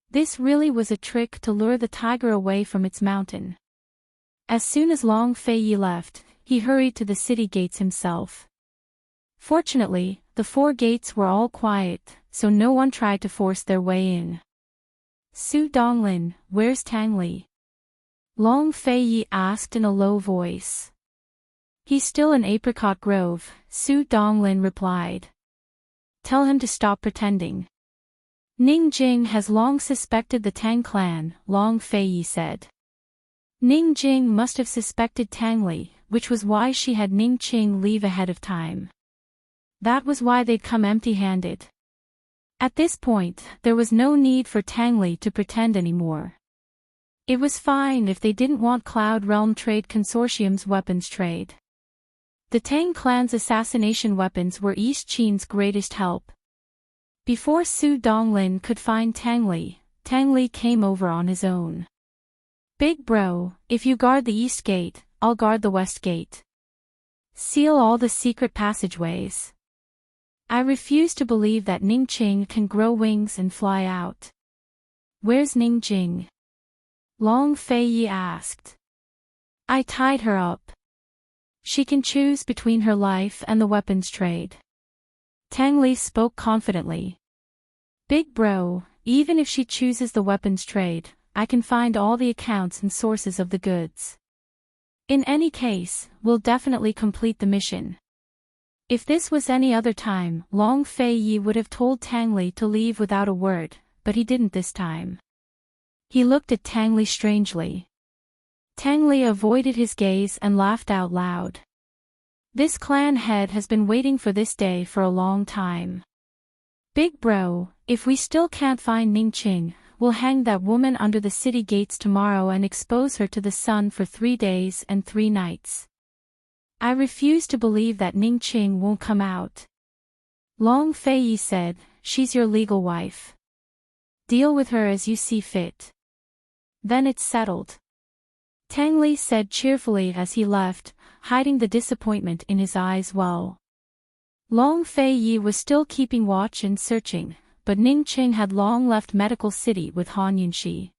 This really was a trick to lure the tiger away from its mountain. As soon as Long Fei left, he hurried to the city gates himself. Fortunately, the 4 gates were all quiet, so no one tried to force their way in. Su Donglin, where's Tang Li? Long Fei asked in a low voice. He's still in Apricot Grove, Su Donglin replied. Tell him to stop pretending. Ning Jing has long suspected the Tang clan, Long Fei said. Ning Jing must have suspected Tang Li, which was why she had Ning Qing leave ahead of time. That was why they'd come empty-handed. At this point, there was no need for Tang Li to pretend anymore. It was fine if they didn't want Cloud Realm Trade Consortium's weapons trade. The Tang clan's assassination weapons were East Qin's greatest help. Before Su Donglin could find Tang Li came over on his own. Big bro, if you guard the East Gate, I'll guard the West Gate. Seal all the secret passageways. I refuse to believe that Ning Qing can grow wings and fly out. Where's Ning Jing? Long Fei asked. I tied her up. She can choose between her life and the weapons trade. Tang Li spoke confidently. Big bro, even if she chooses the weapons trade, I can find all the accounts and sources of the goods. In any case, we'll definitely complete the mission. If this was any other time, Long Fei would have told Tang Li to leave without a word, but he didn't this time. He looked at Tang Li strangely. Tang Li avoided his gaze and laughed out loud. This clan head has been waiting for this day for a long time. Big bro, if we still can't find Ning Qing, we'll hang that woman under the city gates tomorrow and expose her to the sun for 3 days and 3 nights. I refuse to believe that Ning Qing won't come out. Long Fei said, she's your legal wife. Deal with her as you see fit. Then it's settled. Tang Li said cheerfully as he left, hiding the disappointment in his eyes well. Long Fei was still keeping watch and searching, but Ning Qing had long left Medical City with Han Yunxi.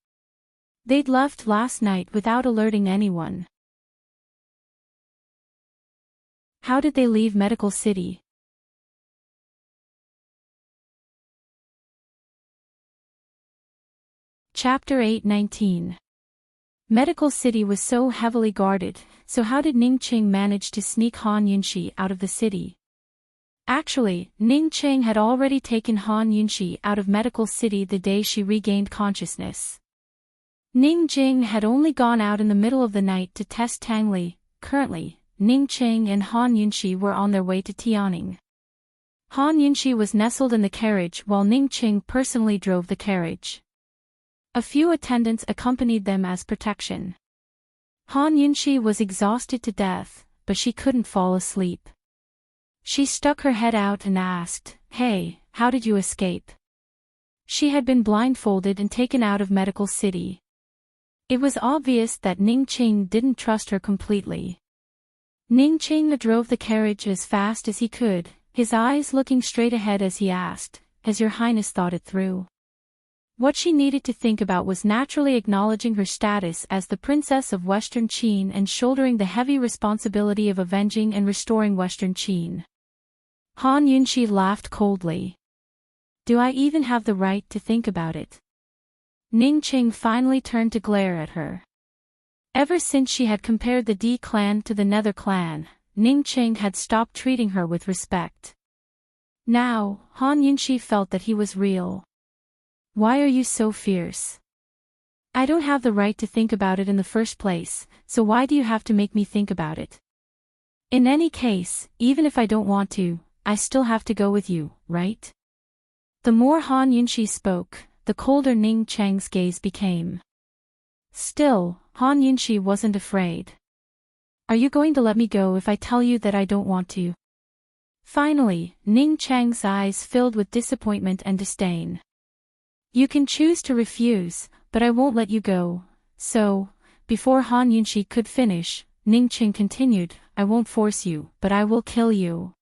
They'd left last night without alerting anyone. How did they leave Medical City? Chapter 8:19. Medical City was so heavily guarded, so how did Ning Qing manage to sneak Han Yunxi out of the city? Actually, Ning Qing had already taken Han Yunxi out of Medical City the day she regained consciousness. Ning Jing had only gone out in the middle of the night to test Tang Li. Currently, Ning Qing and Han Yunxi were on their way to Tianning. Han Yunxi was nestled in the carriage while Ning Qing personally drove the carriage. A few attendants accompanied them as protection. Han Yunxi was exhausted to death, but she couldn't fall asleep. She stuck her head out and asked, "Hey, how did you escape?" She had been blindfolded and taken out of Medical City. It was obvious that Ning Qing didn't trust her completely. Ning Qing drove the carriage as fast as he could, his eyes looking straight ahead as he asked, "Has your highness thought it through?" What she needed to think about was naturally acknowledging her status as the princess of Western Qin and shouldering the heavy responsibility of avenging and restoring Western Qin. Han Yunxi laughed coldly. "Do I even have the right to think about it?" Ning Qing finally turned to glare at her. Ever since she had compared the D clan to the Nether clan, Ning Qing had stopped treating her with respect. Now, Han Yunxi felt that he was real. "Why are you so fierce? I don't have the right to think about it in the first place, so why do you have to make me think about it? In any case, even if I don't want to, I still have to go with you, right?" The more Han Yunxi spoke, the colder Ning Cheng's gaze became. Still, Han Yunxi wasn't afraid. "Are you going to let me go if I tell you that I don't want to?" Finally, Ning Cheng's eyes filled with disappointment and disdain. "You can choose to refuse, but I won't let you go, so..." Before Han Yunxi could finish, Ning Cheng continued, "I won't force you, but I will kill you.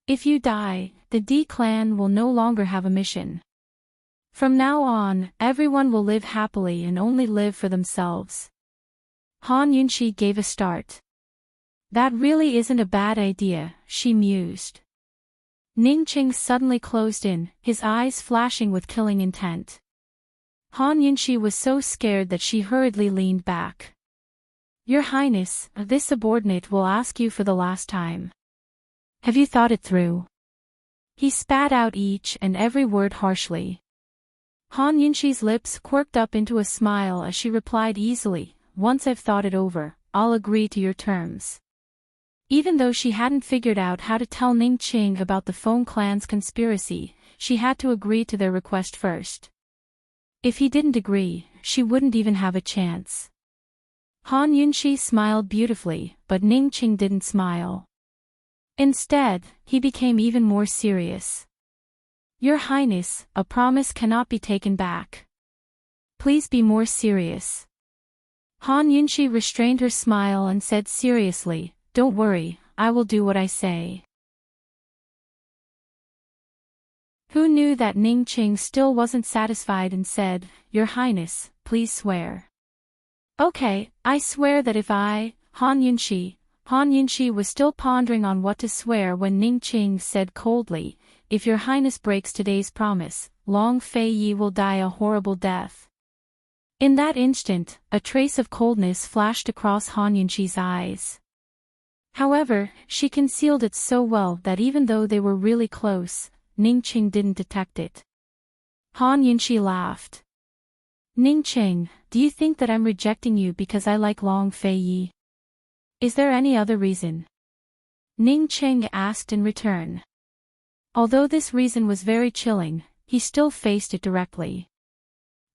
If you die, the D clan will no longer have a mission. From now on, everyone will live happily and only live for themselves." Han Yunxi gave a start. "That really isn't a bad idea," she mused. Ning Qing suddenly closed in, his eyes flashing with killing intent. Han Yunxi was so scared that she hurriedly leaned back. "Your Highness, this subordinate will ask you for the last time. Have you thought it through?" He spat out each and every word harshly. Han Yunxi's lips quirked up into a smile as she replied easily, "Once I've thought it over, I'll agree to your terms." Even though she hadn't figured out how to tell Ning Qing about the Feng clan's conspiracy, she had to agree to their request first. If he didn't agree, she wouldn't even have a chance. Han Yunxi smiled beautifully, but Ning Qing didn't smile. Instead, he became even more serious. "Your Highness, a promise cannot be taken back. Please be more serious." Han Yunxi restrained her smile and said seriously, "Don't worry, I will do what I say." Who knew that Ning Qing still wasn't satisfied and said, "Your Highness, please swear." "Okay, I swear that if I, Han Yunxi..." Han Yunxi was still pondering on what to swear when Ning Qing said coldly, "If your Highness breaks today's promise, Long Fei Yi will die a horrible death." In that instant, a trace of coldness flashed across Han Yunxi's eyes. However, she concealed it so well that even though they were really close, Ning Qing didn't detect it. Han Yunxi laughed. "Ning Qing, do you think that I'm rejecting you because I like Long Fei Yi? Is there any other reason?" Ning Qing asked in return. Although this reason was very chilling, he still faced it directly.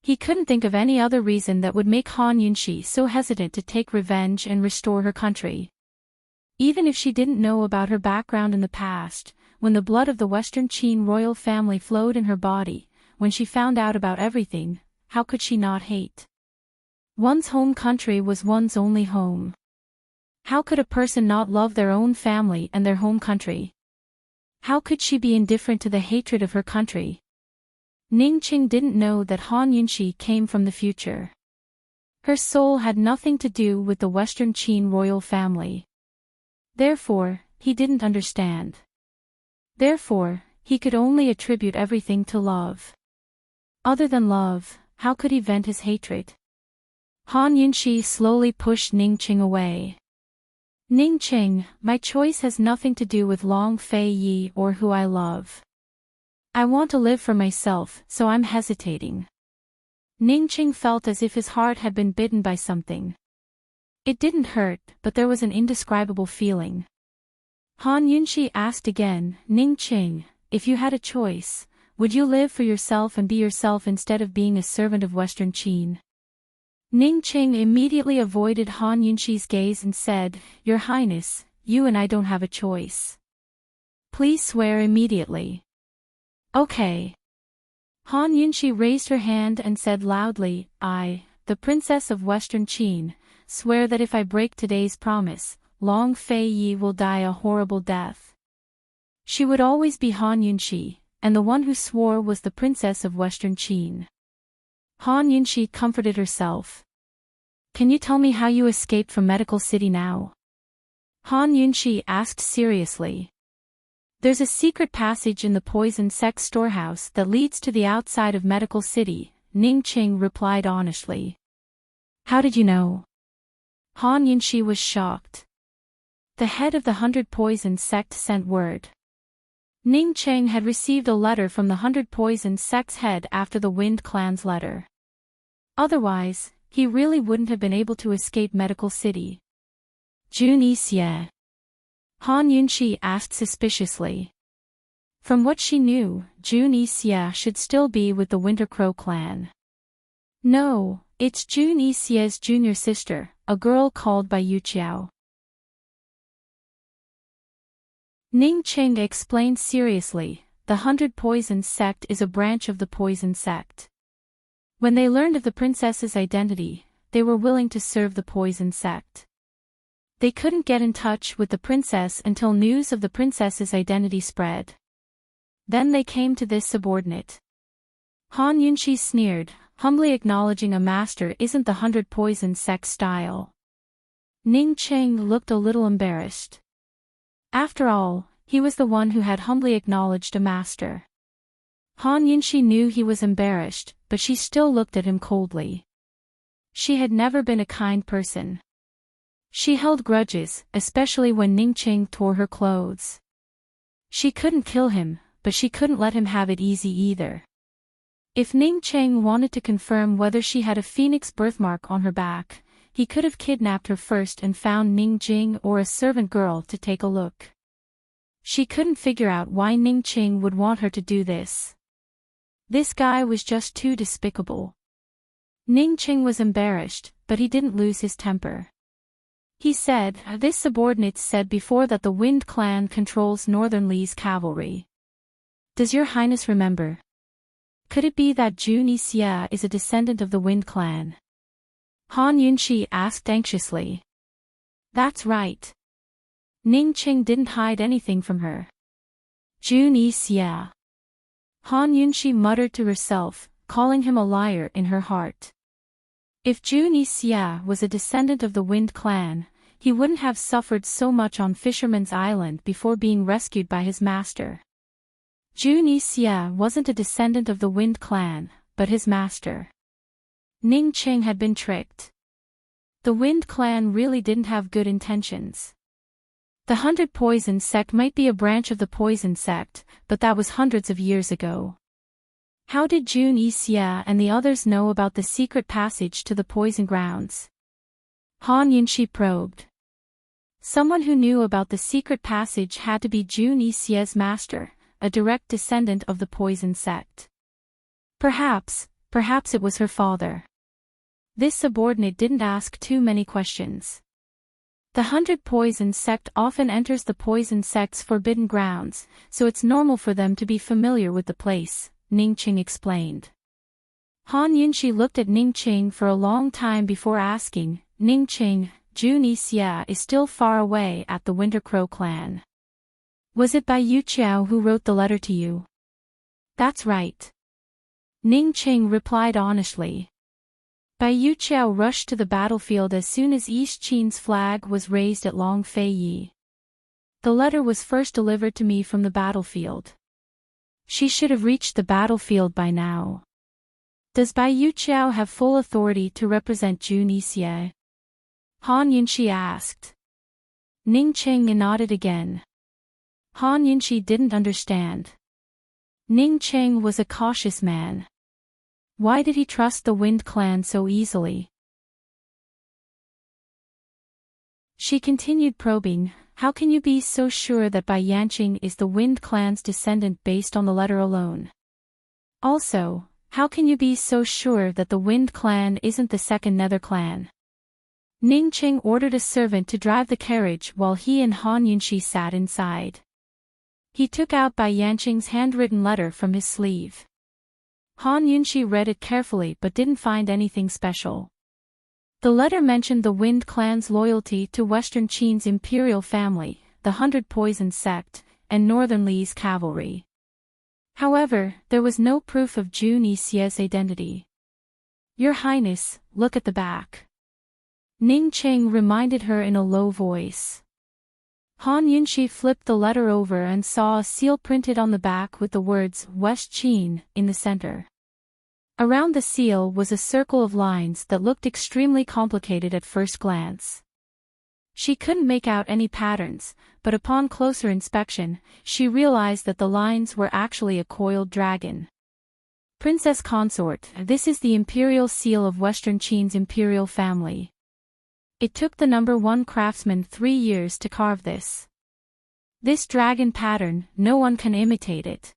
He couldn't think of any other reason that would make Han Yunxi so hesitant to take revenge and restore her country. Even if she didn't know about her background in the past, when the blood of the Western Qin royal family flowed in her body, when she found out about everything, how could she not hate? One's home country was one's only home. How could a person not love their own family and their home country? How could she be indifferent to the hatred of her country? Ning Qing didn't know that Han Yunxi came from the future. Her soul had nothing to do with the Western Qin royal family. Therefore, he didn't understand. Therefore, he could only attribute everything to love. Other than love, how could he vent his hatred? Han Yunxi slowly pushed Ning Qing away. "Ning Qing, my choice has nothing to do with Long Fei Yi or who I love. I want to live for myself, so I'm hesitating." Ning Qing felt as if his heart had been bitten by something. It didn't hurt, but there was an indescribable feeling. Han Yunxi asked again, "Ning Qing, if you had a choice, Would you live for yourself and be yourself instead of being a servant of Western Qin? Ning Qing immediately avoided Han Yunxi's gaze and said, Your Highness, you and I don't have a choice. Please swear immediately. Okay. Han Yunxi raised her hand and said loudly, I, the Princess of Western Qin, swear that if I break today's promise, Long Fei Yi will die a horrible death. She would always be Han Yunxi, and the one who swore was the Princess of Western Qin. Han Yunxi comforted herself. Can you tell me how you escaped from Medical City now? Han Yunxi asked seriously. There's a secret passage in the poison sex storehouse that leads to the outside of Medical City, Ning Qing replied honestly. How did you know? Han Yunxi was shocked. The head of the 100 Poison sect sent word. Ning Qing had received a letter from the 100 Poison sect's head after the Wind Clan's letter. Otherwise, he really wouldn't have been able to escape Medical City. Jun Yixie? Han Yunxi asked suspiciously. From what she knew, Jun Yixie should still be with the Winter Crow clan. No, it's Jun Yixie's junior sister, a girl called by Yuqiao. Ning Qing explained seriously, the 100 Poison sect is a branch of the Poison sect. When they learned of the princess's identity, they were willing to serve the Poison sect. They couldn't get in touch with the princess until news of the princess's identity spread. Then they came to this subordinate. Han Yunxi sneered, humbly acknowledging a master isn't the 100 Poison sect style. Ning Qing looked a little embarrassed. After all, he was the one who had humbly acknowledged a master. Han Yunxi knew he was embarrassed, but she still looked at him coldly. She had never been a kind person. She held grudges, especially when Ning Qing tore her clothes. She couldn't kill him, but she couldn't let him have it easy either. If Ning Qing wanted to confirm whether she had a phoenix birthmark on her back, he could have kidnapped her first and found Ning Jing or a servant girl to take a look. She couldn't figure out why Ning Qing would want her to do this. This guy was just too despicable. Ning Qing was embarrassed, but he didn't lose his temper. He said, This subordinate said before that the Wind Clan controls Northern Li's cavalry. Does your highness remember? Could it be that Jun Yixie is a descendant of the Wind Clan? Han Yunxi asked anxiously. That's right. Ning Qing didn't hide anything from her. Jun Yixie. Han Yunxi muttered to herself, calling him a liar in her heart. If Jun Yixie was a descendant of the Wind Clan, he wouldn't have suffered so much on Fisherman's Island before being rescued by his master. Jun Yixie wasn't a descendant of the Wind Clan, but his master. Ning Qing had been tricked. The Wind Clan really didn't have good intentions. The 100 Poison sect might be a branch of the Poison sect, but that was hundreds of years ago. How did Jun Yixie and the others know about the secret passage to the Poison Grounds? Han Yunxi probed. Someone who knew about the secret passage had to be Jun Yixie's master, a direct descendant of the Poison sect. Perhaps it was her father. This subordinate didn't ask too many questions. The 100 Poison sect often enters the Poison sect's forbidden grounds, so it's normal for them to be familiar with the place, Ning Qing explained. Han Yunxi looked at Ning Qing for a long time before asking, Ning Qing, Jun Yixie is still far away at the Winter Crow clan. Was it Bai Yuqiao who wrote the letter to you? That's right. Ning Qing replied honestly. Bai Yuqiao rushed to the battlefield as soon as East Qin's flag was raised at Long Fei Yi. The letter was first delivered to me from the battlefield. She should have reached the battlefield by now. Does Bai Yuqiao have full authority to represent Jun Yixie? Han Yunxi asked. Ning Qing nodded again. Han Yunxi didn't understand. Ning Qing was a cautious man. Why did he trust the Wind Clan so easily? She continued probing, how can you be so sure that Bai Yanqing is the Wind Clan's descendant based on the letter alone? Also, how can you be so sure that the Wind Clan isn't the second Nether Clan? Ning Qing ordered a servant to drive the carriage while he and Han Yunxi sat inside. He took out Bai Yanqing's handwritten letter from his sleeve. Han Yunxi read it carefully but didn't find anything special. The letter mentioned the Wind Clan's loyalty to Western Qin's imperial family, the 100 Poison sect, and Northern Li's cavalry. However, there was no proof of Jun Yixie's identity. Your Highness, look at the back. Ning Qing reminded her in a low voice. Han Yunxi flipped the letter over and saw a seal printed on the back with the words West Qin in the center. Around the seal was a circle of lines that looked extremely complicated at first glance. She couldn't make out any patterns, but upon closer inspection, she realized that the lines were actually a coiled dragon. Princess Consort, this is the imperial seal of Western Qin's imperial family. It took the number 1 craftsman 3 years to carve this. This dragon pattern, no one can imitate it.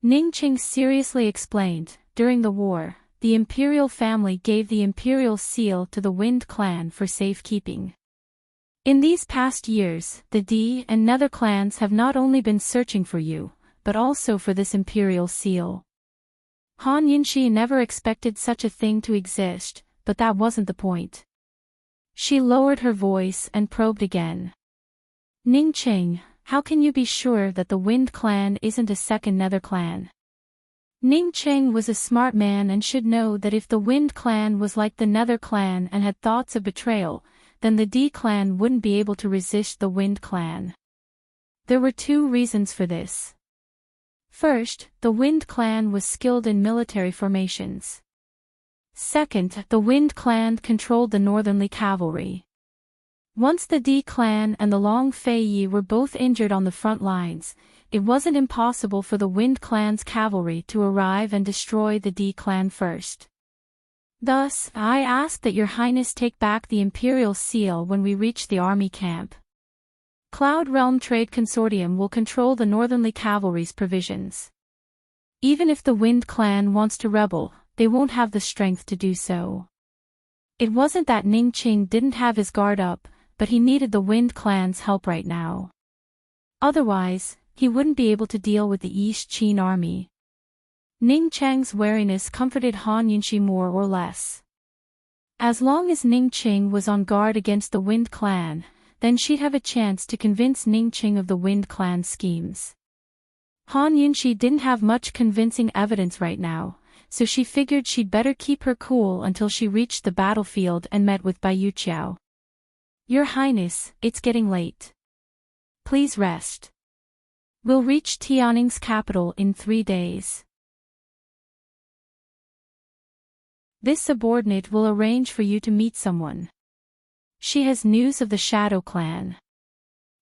Ning Qing seriously explained, during the war, the imperial family gave the imperial seal to the Wind Clan for safekeeping. In these past years, the D and Nether clans have not only been searching for you, but also for this imperial seal. Han Yunxi never expected such a thing to exist, but that wasn't the point. She lowered her voice and probed again. Ning Qing, how can you be sure that the Wind Clan isn't a second Nether clan? Ning Qing was a smart man and should know that if the Wind Clan was like the Nether Clan and had thoughts of betrayal, then the D Clan wouldn't be able to resist the Wind Clan. There were 2 reasons for this. First, the Wind Clan was skilled in military formations. Second, the Wind Clan controlled the Northern Li cavalry. Once the D Clan and the Long Fei Yi were both injured on the front lines, it wasn't impossible for the Wind Clan's cavalry to arrive and destroy the D Clan first. Thus, I ask that Your Highness take back the Imperial Seal when we reach the army camp. Cloud Realm Trade Consortium will control the Northern Li cavalry's provisions. Even if the Wind Clan wants to rebel, they won't have the strength to do so. It wasn't that Ning Qing didn't have his guard up, but he needed the Wind Clan's help right now. Otherwise, he wouldn't be able to deal with the East Qin army. Ning Cheng's wariness comforted Han Yunxi more or less. As long as Ning Qing was on guard against the Wind Clan, then she'd have a chance to convince Ning Qing of the Wind Clan's schemes. Han Yunxi didn't have much convincing evidence right now, so she figured she'd better keep her cool until she reached the battlefield and met with Bai Yuqiao. Your Highness, it's getting late. Please rest. We'll reach Tianning's capital in 3 days. This subordinate will arrange for you to meet someone. She has news of the Shadow Clan.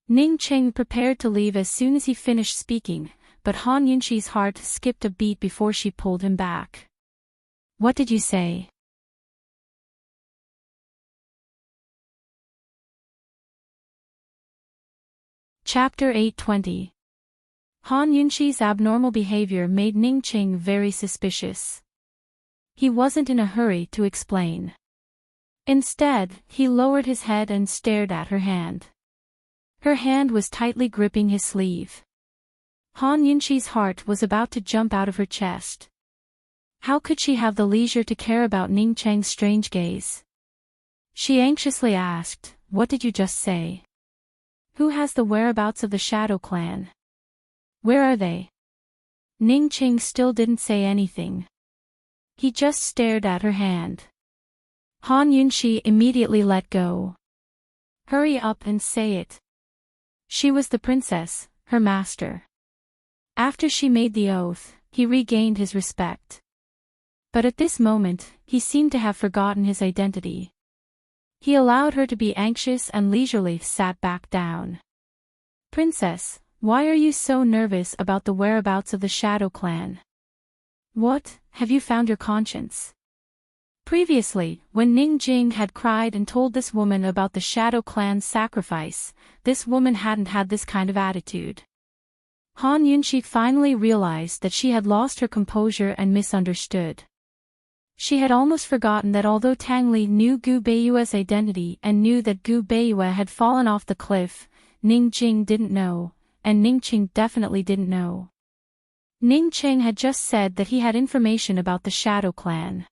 Ning Qing prepared to leave as soon as he finished speaking, but Han Yunxi's heart skipped a beat before she pulled him back. What did you say? Chapter 820. Han Yunxi's abnormal behavior made Ning Qing very suspicious. He wasn't in a hurry to explain. Instead, he lowered his head and stared at her hand. Her hand was tightly gripping his sleeve. Han Yunxi's heart was about to jump out of her chest. How could she have the leisure to care about Ning Cheng's strange gaze? She anxiously asked, "What did you just say? Who has the whereabouts of the Shadow Clan? Where are they?" Ning Qing still didn't say anything. He just stared at her hand. Han Yunxi immediately let go. Hurry up and say it. She was the princess, her master. After she made the oath, he regained his respect. But at this moment, he seemed to have forgotten his identity. He allowed her to be anxious and leisurely sat back down. Princess, why are you so nervous about the whereabouts of the Shadow Clan? What, have you found your conscience? Previously, when Ning Jing had cried and told this woman about the Shadow Clan's sacrifice, this woman hadn't had this kind of attitude. Han Yunxi finally realized that she had lost her composure and misunderstood. She had almost forgotten that although Tang Li knew Gu Beiyue's identity and knew that Gu Beiyue had fallen off the cliff, Ning Jing didn't know, and Ning Qing definitely didn't know. Ning Qing had just said that he had information about the Shadow Clan.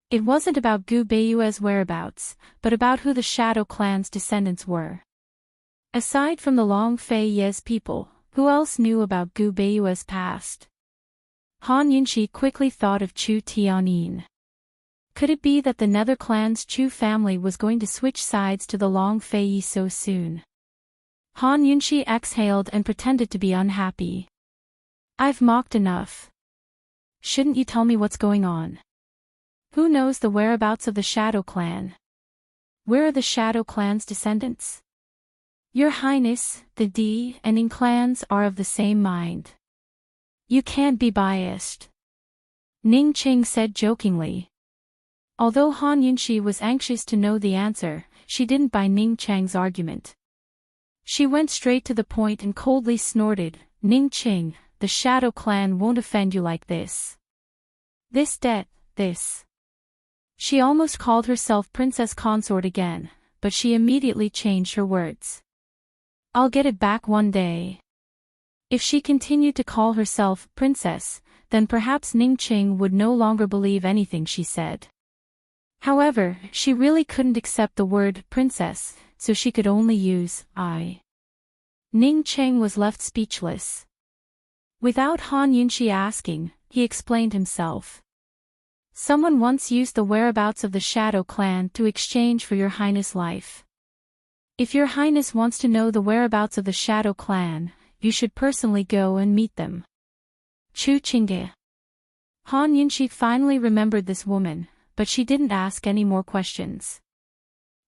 It wasn't about Gu Beiyue's whereabouts, but about who the Shadow Clan's descendants were. Aside from the Long Fei Ye's people, who else knew about Gu Beiyue's past? Han Yunxi quickly thought of Chu Tianyin. Could it be that the Nether Clan's Chu family was going to switch sides to the Long Fei Yi so soon? Han Yunxi exhaled and pretended to be unhappy. I've mocked enough. Shouldn't you tell me what's going on? Who knows the whereabouts of the Shadow Clan? Where are the Shadow Clan's descendants? Your Highness, the Di and Ning clans are of the same mind. You can't be biased. Ning Qing said jokingly. Although Han Yunxi was anxious to know the answer, she didn't buy Ning Chang's argument. She went straight to the point and coldly snorted, Ning Qing, the Shadow Clan won't offend you like this. This. She almost called herself Princess Consort again, but she immediately changed her words. I'll get it back one day. If she continued to call herself princess, then perhaps Ning Qing would no longer believe anything she said. However, she really couldn't accept the word princess, so she could only use I. Ning Qing was left speechless. Without Han Yunxi asking, he explained himself. Someone once used the whereabouts of the Shadow Clan to exchange for your Highness' life. If your Highness wants to know the whereabouts of the Shadow Clan, you should personally go and meet them. Chu Qingge. Han Yunxi finally remembered this woman, but she didn't ask any more questions.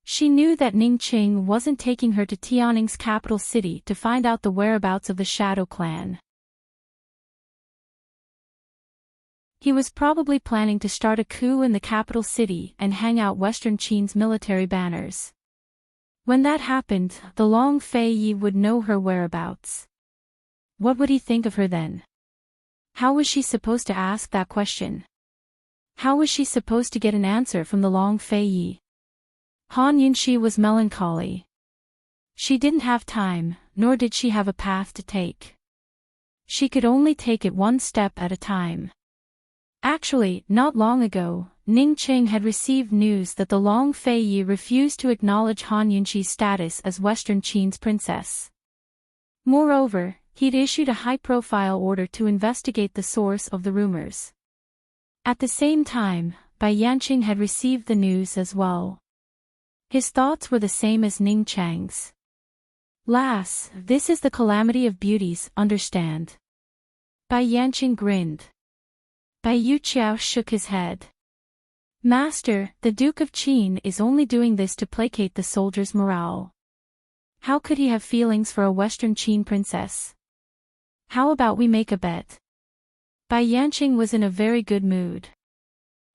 She knew that Ning Qing wasn't taking her to Tianning's capital city to find out the whereabouts of the Shadow Clan. He was probably planning to start a coup in the capital city and hang out Western Qin's military banners. When that happened, the Long Fei Yi would know her whereabouts. What would he think of her then? How was she supposed to ask that question? How was she supposed to get an answer from the Long Fei Yi? Han Yunxi was melancholy. She didn't have time, nor did she have a path to take. She could only take it one step at a time. Actually, not long ago, Ning Qing had received news that the Long Fei Yi refused to acknowledge Han Yunxi's status as Western Qin's princess. Moreover, he'd issued a high-profile order to investigate the source of the rumors. At the same time, Bai Yanqing had received the news as well. His thoughts were the same as Ning Chang's. Lass, this is the calamity of beauties, understand? Bai Yanqing grinned. Bai Yuqiao shook his head. Master, the Duke of Qin is only doing this to placate the soldiers' morale. How could he have feelings for a Western Qin princess? How about we make a bet? Bai Yanqing was in a very good mood.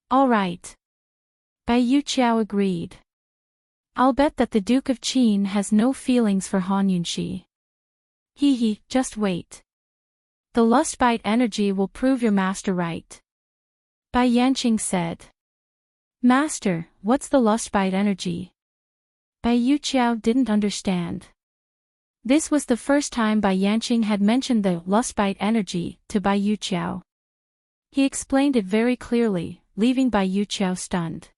All right. Bai Yuqiao agreed. I'll bet that the Duke of Qin has no feelings for Han Yunxi. Just wait. The lustbite energy will prove your master right. Bai Yanqing said. Master, what's the lustbite energy? Bai Yuqiao didn't understand. This was the first time Bai Yanqing had mentioned the lustbite energy to Bai Yuqiao. He explained it very clearly, leaving Bai Yuqiao stunned.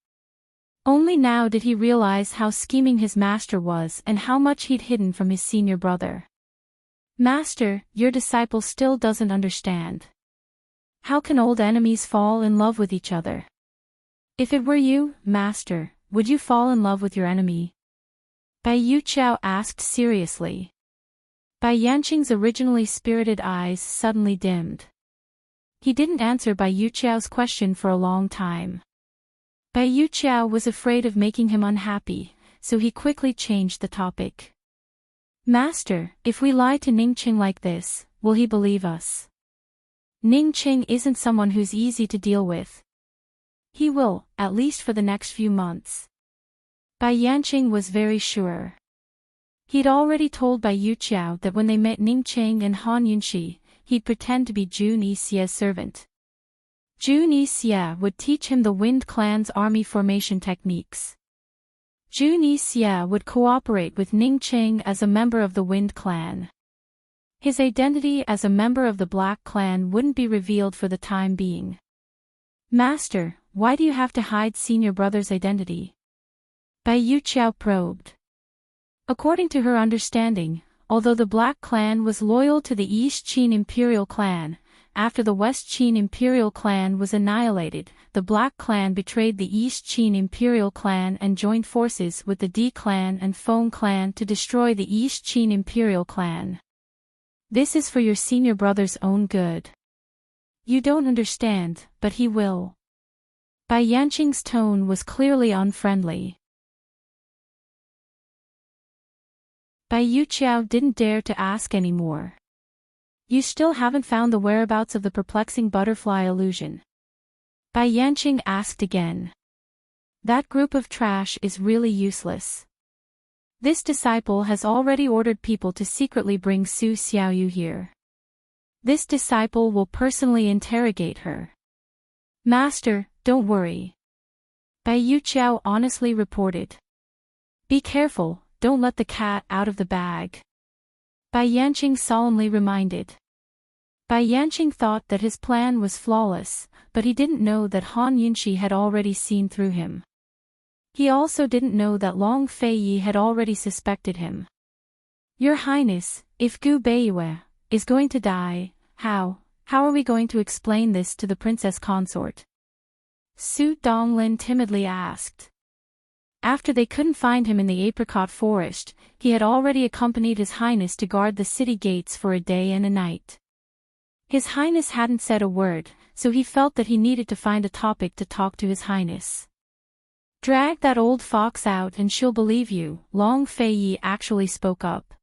Only now did he realize how scheming his master was and how much he'd hidden from his senior brother. Master, your disciple still doesn't understand. How can old enemies fall in love with each other? If it were you, Master, would you fall in love with your enemy? Bai Yuqiao asked seriously. Bai Yanqing's originally spirited eyes suddenly dimmed. He didn't answer Bai Yuqiao's question for a long time. Bai Yuqiao was afraid of making him unhappy, so he quickly changed the topic. Master, if we lie to Ning Qing like this, will he believe us? Ning Qing isn't someone who's easy to deal with. He will, at least for the next few months. Bai Yanqing was very sure. He'd already told Bai Yuqiao that when they met Ning Cheng and Han Yunxi, he'd pretend to be Jun Yixie's servant. Jun Yixie would teach him the Wind Clan's army formation techniques. Jun Yixie would cooperate with Ning Cheng as a member of the Wind Clan. His identity as a member of the Black Clan wouldn't be revealed for the time being. Master, why do you have to hide senior brother's identity? Bai Yuqiao probed. According to her understanding, although the Black Clan was loyal to the East Qin Imperial Clan, after the West Qin Imperial Clan was annihilated, the Black Clan betrayed the East Qin Imperial Clan and joined forces with the D Clan and Feng Clan to destroy the East Qin Imperial Clan. This is for your senior brother's own good. You don't understand, but he will. Bai Yanqing's tone was clearly unfriendly. Bai Yuqiao didn't dare to ask any more. You still haven't found the whereabouts of the perplexing butterfly illusion? Bai Yanqing asked again. That group of trash is really useless. This disciple has already ordered people to secretly bring Su Xiaoyu here. This disciple will personally interrogate her. Master, don't worry. Bai Yuqiao honestly reported. Be careful. Don't let the cat out of the bag. Bai Yanqing solemnly reminded. Bai Yanqing thought that his plan was flawless, but he didn't know that Han Yunxi had already seen through him. He also didn't know that Long Feiyi had already suspected him. Your Highness, if Gu Beiyue is going to die, how are we going to explain this to the Princess Consort? Su Donglin timidly asked. After they couldn't find him in the apricot forest, he had already accompanied His Highness to guard the city gates for a day and a night. His Highness hadn't said a word, so he felt that he needed to find a topic to talk to His Highness. Drag that old fox out and she'll believe you, Long Feiyi actually spoke up.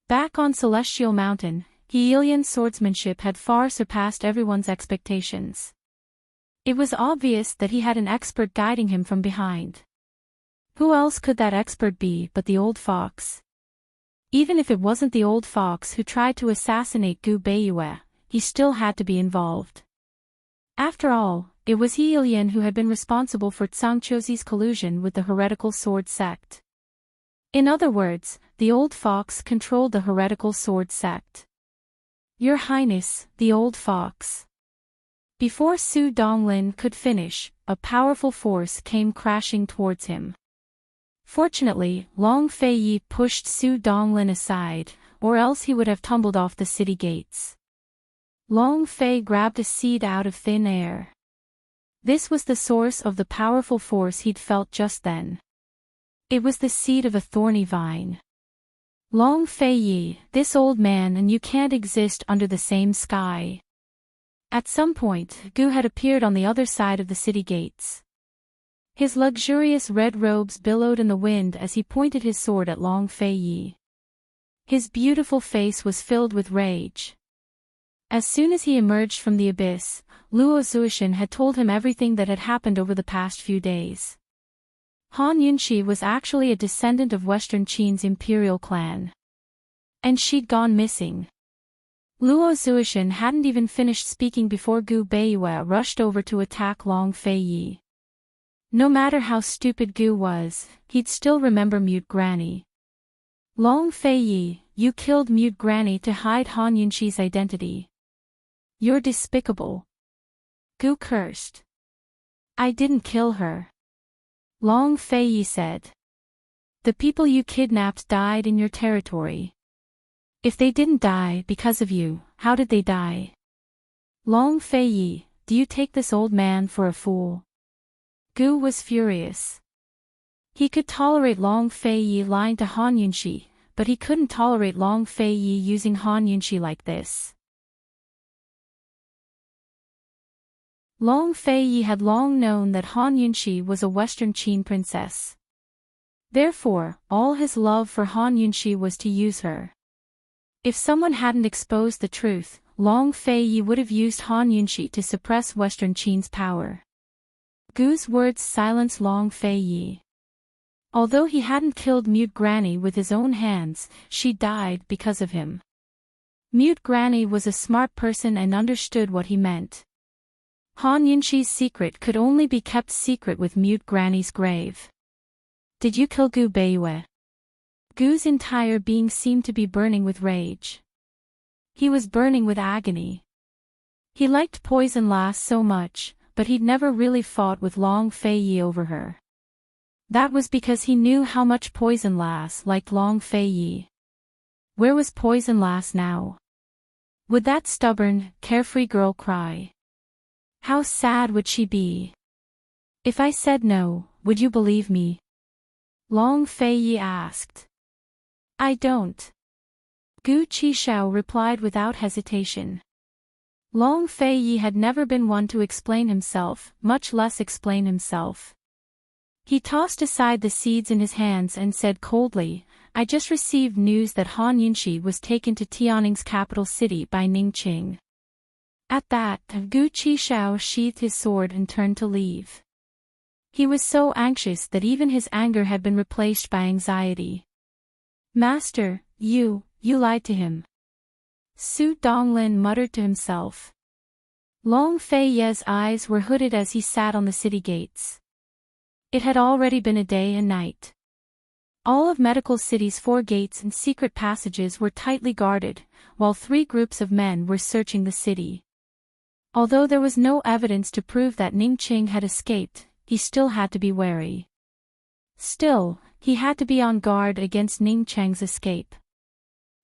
Back on Celestial Mountain, Heilian's swordsmanship had far surpassed everyone's expectations. It was obvious that he had an expert guiding him from behind. Who else could that expert be but the old fox? Even if it wasn't the old fox who tried to assassinate Gu Beiyue, he still had to be involved. After all, it was Heilian who had been responsible for Zhangqiuzi's collusion with the heretical sword sect. In other words, the old fox controlled the heretical sword sect. Your Highness, the old fox. Before Su Donglin could finish, a powerful force came crashing towards him. Fortunately, Long Feiyi pushed Su Donglin aside, or else he would have tumbled off the city gates. Long Fei grabbed a seed out of thin air. This was the source of the powerful force he'd felt just then. It was the seed of a thorny vine. Long Feiyi, this old man and you can't exist under the same sky. At some point, Gu had appeared on the other side of the city gates. His luxurious red robes billowed in the wind as he pointed his sword at Long Feiyi. His beautiful face was filled with rage. As soon as he emerged from the abyss, Luo Zuishan had told him everything that had happened over the past few days. Han Yunxi was actually a descendant of Western Qin's imperial clan. And she'd gone missing. Luo Zuishan hadn't even finished speaking before Gu Beiyue rushed over to attack Long Feiyi. No matter how stupid Gu was, he'd still remember Mute Granny. Long Feiyi, you killed Mute Granny to hide Han Yunxi's identity. You're despicable. Gu cursed. I didn't kill her. Long Feiyi said. The people you kidnapped died in your territory. If they didn't die because of you, how did they die? Long Feiyi, do you take this old man for a fool? Gu was furious. He could tolerate Long Feiyi lying to Han Yunxi, but he couldn't tolerate Long Feiyi using Han Yunxi like this. Long Feiyi had long known that Han Yunxi was a Western Qin princess. Therefore, all his love for Han Yunxi was to use her. If someone hadn't exposed the truth, Long Feiyi would have used Han Yunxi to suppress Western Qin's power. Gu's words silenced Long Feiyi. Although he hadn't killed Mute Granny with his own hands, she died because of him. Mute Granny was a smart person and understood what he meant. Han Yunxi's secret could only be kept secret with Mute Granny's grave. Did you kill Gu Beiyue? Gu's entire being seemed to be burning with rage. He was burning with agony. He liked Poison Lass so much, but he'd never really fought with Long Fei Yi over her. That was because he knew how much Poison Lass liked Long Fei Yi. Where was Poison Lass now? Would that stubborn, carefree girl cry? How sad would she be? If I said no, would you believe me? Long Fei Yi asked. I don't. Gu Qishao replied without hesitation. Long Fei Yi had never been one to explain himself, much less explain himself. He tossed aside the seeds in his hands and said coldly, I just received news that Han Yunxi was taken to Tianning's capital city by Ningqing. At that, Gu Qishao sheathed his sword and turned to leave. He was so anxious that even his anger had been replaced by anxiety. Master, you lied to him. Su Donglin muttered to himself. Long Fei Ye's eyes were hooded as he sat on the city gates. It had already been a day and night. All of Medical City's 4 gates and secret passages were tightly guarded, while 3 groups of men were searching the city. Although there was no evidence to prove that Ningqing had escaped, he still had to be wary. Still, he had to be on guard against Ningqing's escape.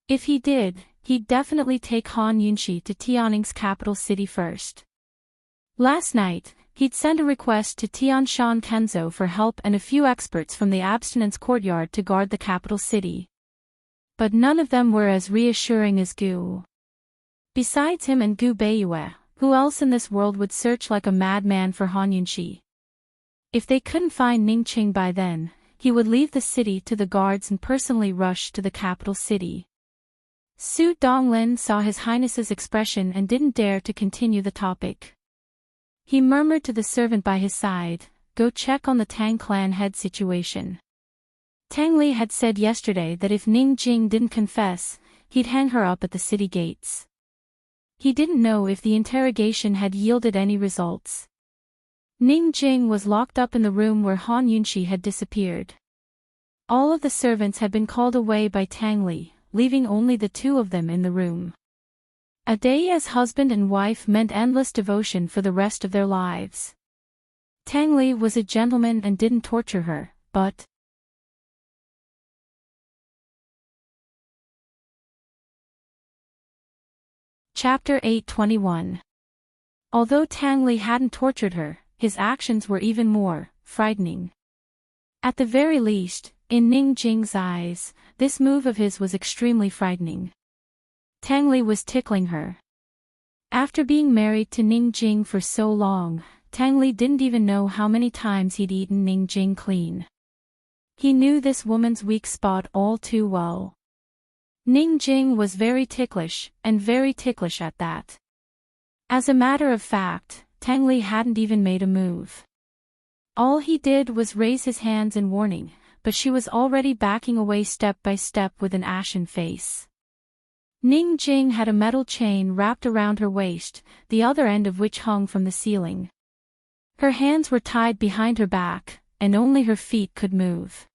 If he did, he'd definitely take Han Yunxi to Tianning's capital city first. Last night, he'd sent a request to Tianshan Kenzo for help and a few experts from the Abstinence Courtyard to guard the capital city. But none of them were as reassuring as Gu. Besides him and Gu Beiyue, who else in this world would search like a madman for Han Yunxi? If they couldn't find Ningqing by then, he would leave the city to the guards and personally rush to the capital city. Su Donglin saw His Highness's expression and didn't dare to continue the topic. He murmured to the servant by his side, go check on the Tang clan head situation. Tang Li had said yesterday that if Ningqing didn't confess, he'd hang her up at the city gates. He didn't know if the interrogation had yielded any results. Ningqing was locked up in the room where Han Yunxi had disappeared. All of the servants had been called away by Tang Li, leaving only the 2 of them in the room. A day as husband and wife meant endless devotion for the rest of their lives. Tang Li was a gentleman and didn't torture her, but... Chapter 821. Although Tang Li hadn't tortured her, his actions were even more frightening. At the very least, in Ningqing's eyes, this move of his was extremely frightening. Tang Li was tickling her. After being married to Ningqing for so long, Tang Li didn't even know how many times he'd eaten Ningqing clean. He knew this woman's weak spot all too well. Ningqing was very ticklish, and very ticklish at that. As a matter of fact, Tang Li hadn't even made a move. All he did was raise his hands in warning, but she was already backing away step by step with an ashen face. Ningqing had a metal chain wrapped around her waist, the other end of which hung from the ceiling. Her hands were tied behind her back, and only her feet could move.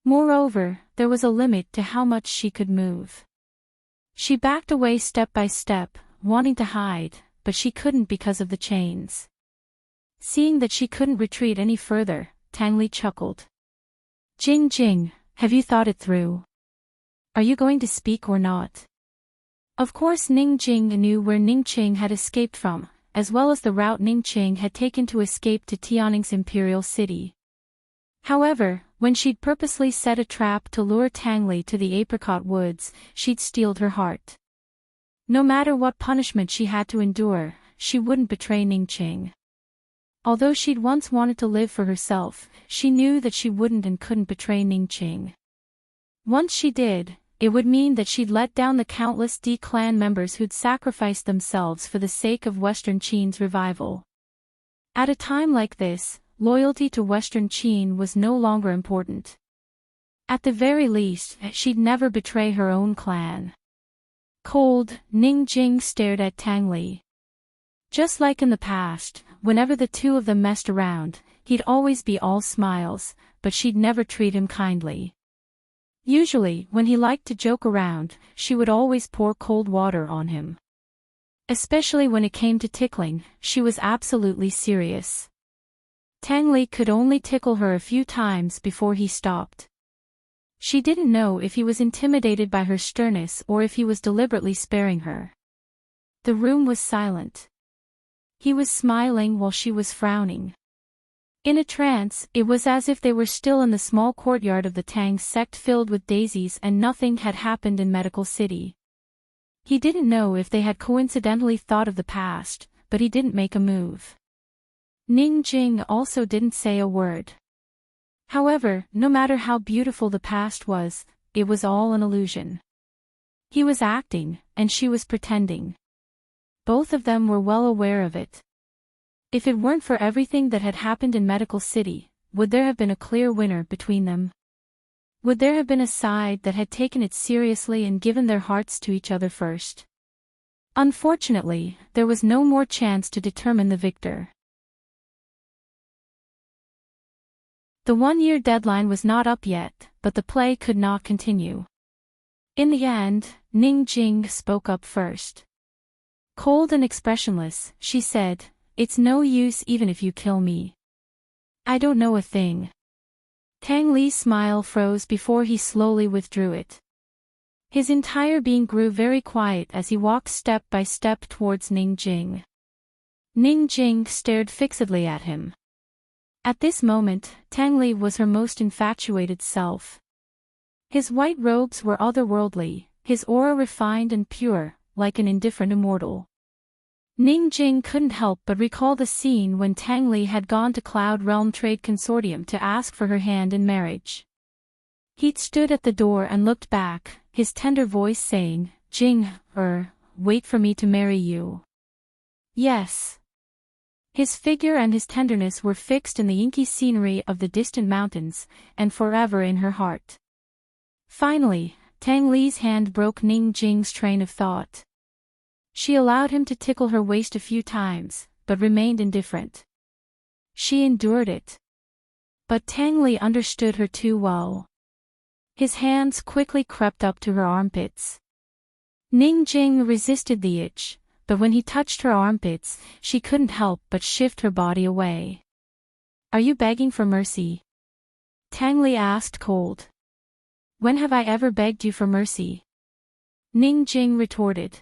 Moreover, there was a limit to how much she could move. She backed away step by step, wanting to hide, but she couldn't because of the chains. Seeing that she couldn't retreat any further, Tang Li chuckled. Jing Jing, have you thought it through? Are you going to speak or not? Of course Ningqing knew where Ningqing had escaped from, as well as the route Ningqing had taken to escape to Tianning's imperial city. However, when she'd purposely set a trap to lure Tang Li to the apricot woods, she'd steeled her heart. No matter what punishment she had to endure, she wouldn't betray Ningqing. Although she'd once wanted to live for herself, she knew that she wouldn't and couldn't betray Ningqing. Once she did, it would mean that she'd let down the countless D clan members who'd sacrificed themselves for the sake of Western Qin's revival. At a time like this, loyalty to Western Qin was no longer important. At the very least, she'd never betray her own clan. Cold, Ning Jing stared at Tang Li. Just like in the past, whenever the two of them messed around, he'd always be all smiles, but she'd never treat him kindly. Usually, when he liked to joke around, she would always pour cold water on him. Especially when it came to tickling, she was absolutely serious. Tang Li could only tickle her a few times before he stopped. She didn't know if he was intimidated by her sternness or if he was deliberately sparing her. The room was silent. He was smiling while she was frowning. In a trance, it was as if they were still in the small courtyard of the Tang sect filled with daisies and nothing had happened in Medical City. He didn't know if they had coincidentally thought of the past, but he didn't make a move. Ning Jing also didn't say a word. However, no matter how beautiful the past was, it was all an illusion. He was acting, and she was pretending. Both of them were well aware of it. If it weren't for everything that had happened in Medical City, would there have been a clear winner between them? Would there have been a side that had taken it seriously and given their hearts to each other first? Unfortunately, there was no more chance to determine the victor. The one-year deadline was not up yet, but the play could not continue. In the end, Ning Jing spoke up first. Cold and expressionless, she said, "It's no use even if you kill me. I don't know a thing." Tang Li's smile froze before he slowly withdrew it. His entire being grew very quiet as he walked step by step towards Ning Jing. Ning Jing stared fixedly at him. At this moment, Tang Li was her most infatuated self. His white robes were otherworldly, his aura refined and pure, like an indifferent immortal. Ning Jing couldn't help but recall the scene when Tang Li had gone to Cloud Realm Trade Consortium to ask for her hand in marriage. He'd stood at the door and looked back, his tender voice saying, "Jing, wait for me to marry you." Yes. His figure and his tenderness were fixed in the inky scenery of the distant mountains, and forever in her heart. Finally, Tang Li's hand broke Ning Jing's train of thought. She allowed him to tickle her waist a few times, but remained indifferent. She endured it. But Tang Li understood her too well. His hands quickly crept up to her armpits. Ning Jing resisted the itch, but when he touched her armpits, she couldn't help but shift her body away. "Are you begging for mercy?" Tang Li asked cold. "When have I ever begged you for mercy?" Ning Jing retorted.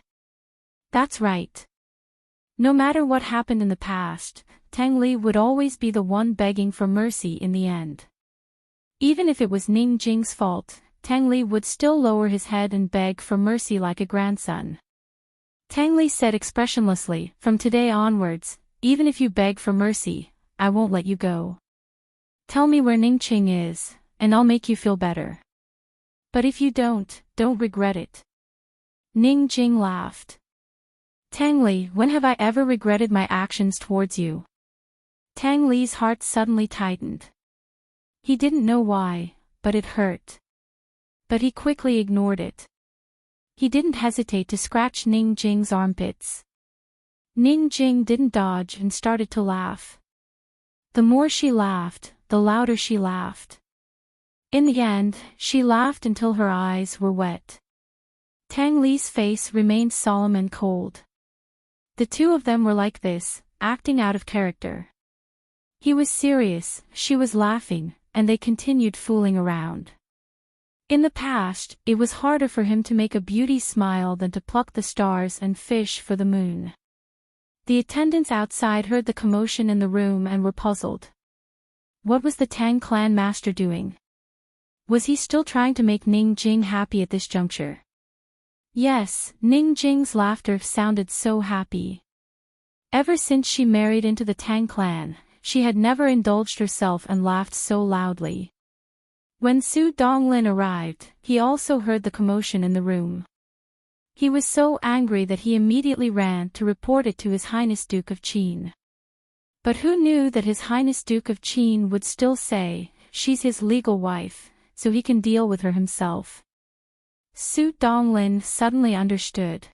"That's right. No matter what happened in the past, Tang Li would always be the one begging for mercy in the end. Even if it was Ning Jing's fault, Tang Li would still lower his head and beg for mercy like a grandson. Tang Li said expressionlessly, "From today onwards, even if you beg for mercy, I won't let you go. Tell me where Ning Qing is, and I'll make you feel better. But if you don't regret it." Ning Jing laughed. "Tang Li, when have I ever regretted my actions towards you?" Tang Li's heart suddenly tightened. He didn't know why, but it hurt. But he quickly ignored it. He didn't hesitate to scratch Ning Jing's armpits. Ning Jing didn't dodge and started to laugh. The more she laughed, the louder she laughed. In the end, she laughed until her eyes were wet. Tang Li's face remained solemn and cold. The two of them were like this, acting out of character. He was serious, she was laughing, and they continued fooling around. In the past, it was harder for him to make a beauty smile than to pluck the stars and fish for the moon. The attendants outside heard the commotion in the room and were puzzled. What was the Tang clan master doing? Was he still trying to make Ning Jing happy at this juncture? Yes, Ning Jing's laughter sounded so happy. Ever since she married into the Tang clan, she had never indulged herself and laughed so loudly. When Su Donglin arrived, he also heard the commotion in the room. He was so angry that he immediately ran to report it to His Highness Duke of Qin. But who knew that His Highness Duke of Qin would still say, she's his legal wife, so he can deal with her himself. Su Donglin suddenly understood.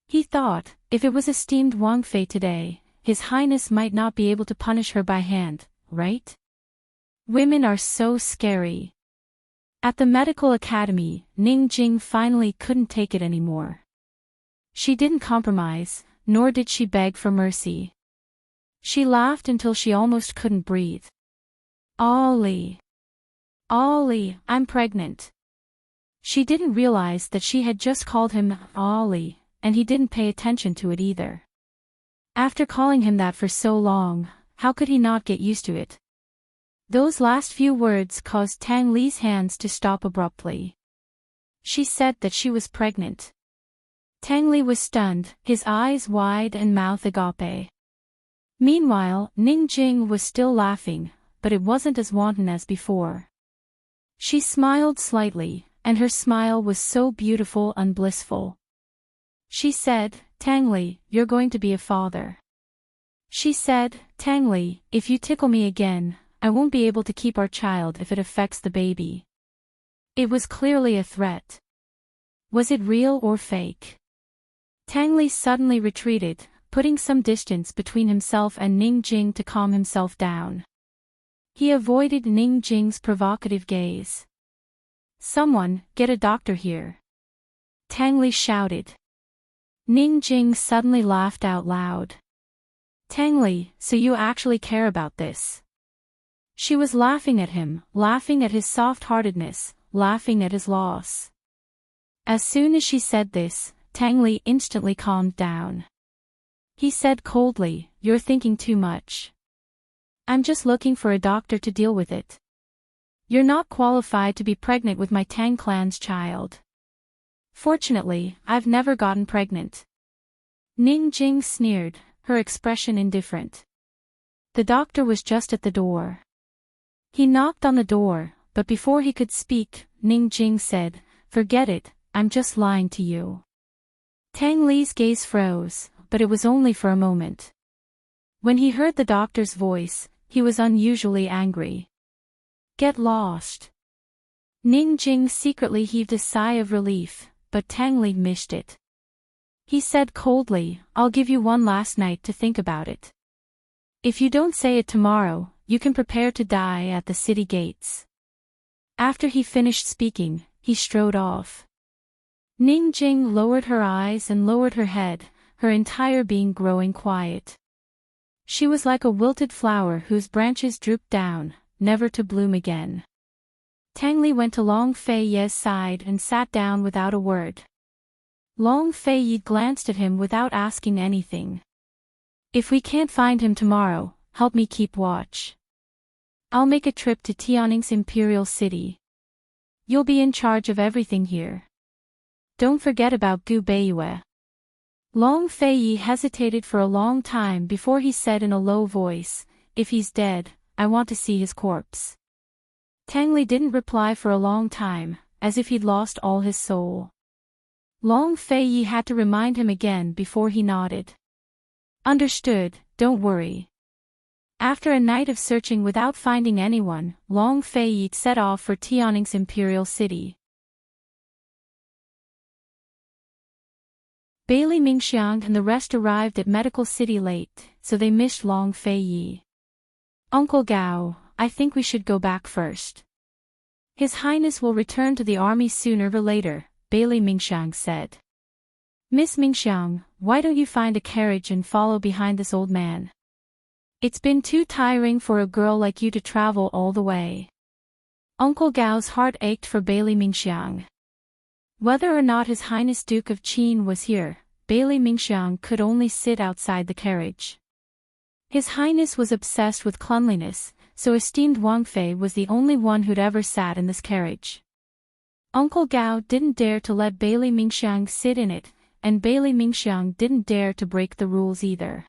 He thought, if it was esteemed Wang Fei today, His Highness might not be able to punish her by hand, right? Women are so scary. At the medical academy, Ning Jing finally couldn't take it anymore. She didn't compromise, nor did she beg for mercy. She laughed until she almost couldn't breathe. Ollie. Ollie, I'm pregnant. She didn't realize that she had just called him Ollie, and he didn't pay attention to it either. After calling him that for so long, how could he not get used to it? Those last few words caused Tang Li's hands to stop abruptly. She said that she was pregnant. Tang Li was stunned, his eyes wide and mouth agape. Meanwhile, Ning Jing was still laughing, but it wasn't as wanton as before. She smiled slightly, and her smile was so beautiful and blissful. She said, Tang Li, you're going to be a father. She said, Tang Li, if you tickle me again, I won't be able to keep our child if it affects the baby. It was clearly a threat. Was it real or fake? Tang Li suddenly retreated, putting some distance between himself and Ning Jing to calm himself down. He avoided Ning Jing's provocative gaze. Someone, get a doctor here. Tang Li shouted. Ning Jing suddenly laughed out loud. Tang Li, so you actually care about this? She was laughing at him, laughing at his soft-heartedness, laughing at his loss. As soon as she said this, Tang Li instantly calmed down. He said coldly, you're thinking too much. I'm just looking for a doctor to deal with it. You're not qualified to be pregnant with my Tang clan's child. Fortunately, I've never gotten pregnant. Ning Jing sneered, her expression indifferent. The doctor was just at the door. He knocked on the door, but before he could speak, Ning Jing said, forget it, I'm just lying to you. Tang Li's gaze froze, but it was only for a moment. When he heard the doctor's voice, he was unusually angry. Get lost. Ning Jing secretly heaved a sigh of relief, but Tang Li missed it. He said coldly, I'll give you one last night to think about it. If you don't say it tomorrow, you can prepare to die at the city gates. After he finished speaking, he strode off. Ning Jing lowered her eyes and lowered her head, her entire being growing quiet. She was like a wilted flower whose branches drooped down, never to bloom again. Tang Li went to Long Fei Ye's side and sat down without a word. Long Fei Ye glanced at him without asking anything. If we can't find him tomorrow, help me keep watch. I'll make a trip to Tianning's imperial city. You'll be in charge of everything here. Don't forget about Gu Beiyue. Long Fei Yi hesitated for a long time before he said in a low voice, if he's dead, I want to see his corpse. Tang Li didn't reply for a long time, as if he'd lost all his soul. Long Fei Yi had to remind him again before he nodded. Understood, don't worry. After a night of searching without finding anyone, Long Fei Yi set off for Tianning's imperial city. Bailey Mingxiang and the rest arrived at Medical City late, so they missed Long Fei Yi. Uncle Gao, I think we should go back first. His Highness will return to the army sooner or later, Bailey Mingxiang said. Miss Mingxiang, why don't you find a carriage and follow behind this old man? It's been too tiring for a girl like you to travel all the way. Uncle Gao's heart ached for Bailey Mingxiang. Whether or not His Highness Duke of Qin was here, Bailey Mingxiang could only sit outside the carriage. His Highness was obsessed with cleanliness, so esteemed Wang Fei was the only one who'd ever sat in this carriage. Uncle Gao didn't dare to let Bailey Mingxiang sit in it, and Bailey Mingxiang didn't dare to break the rules either.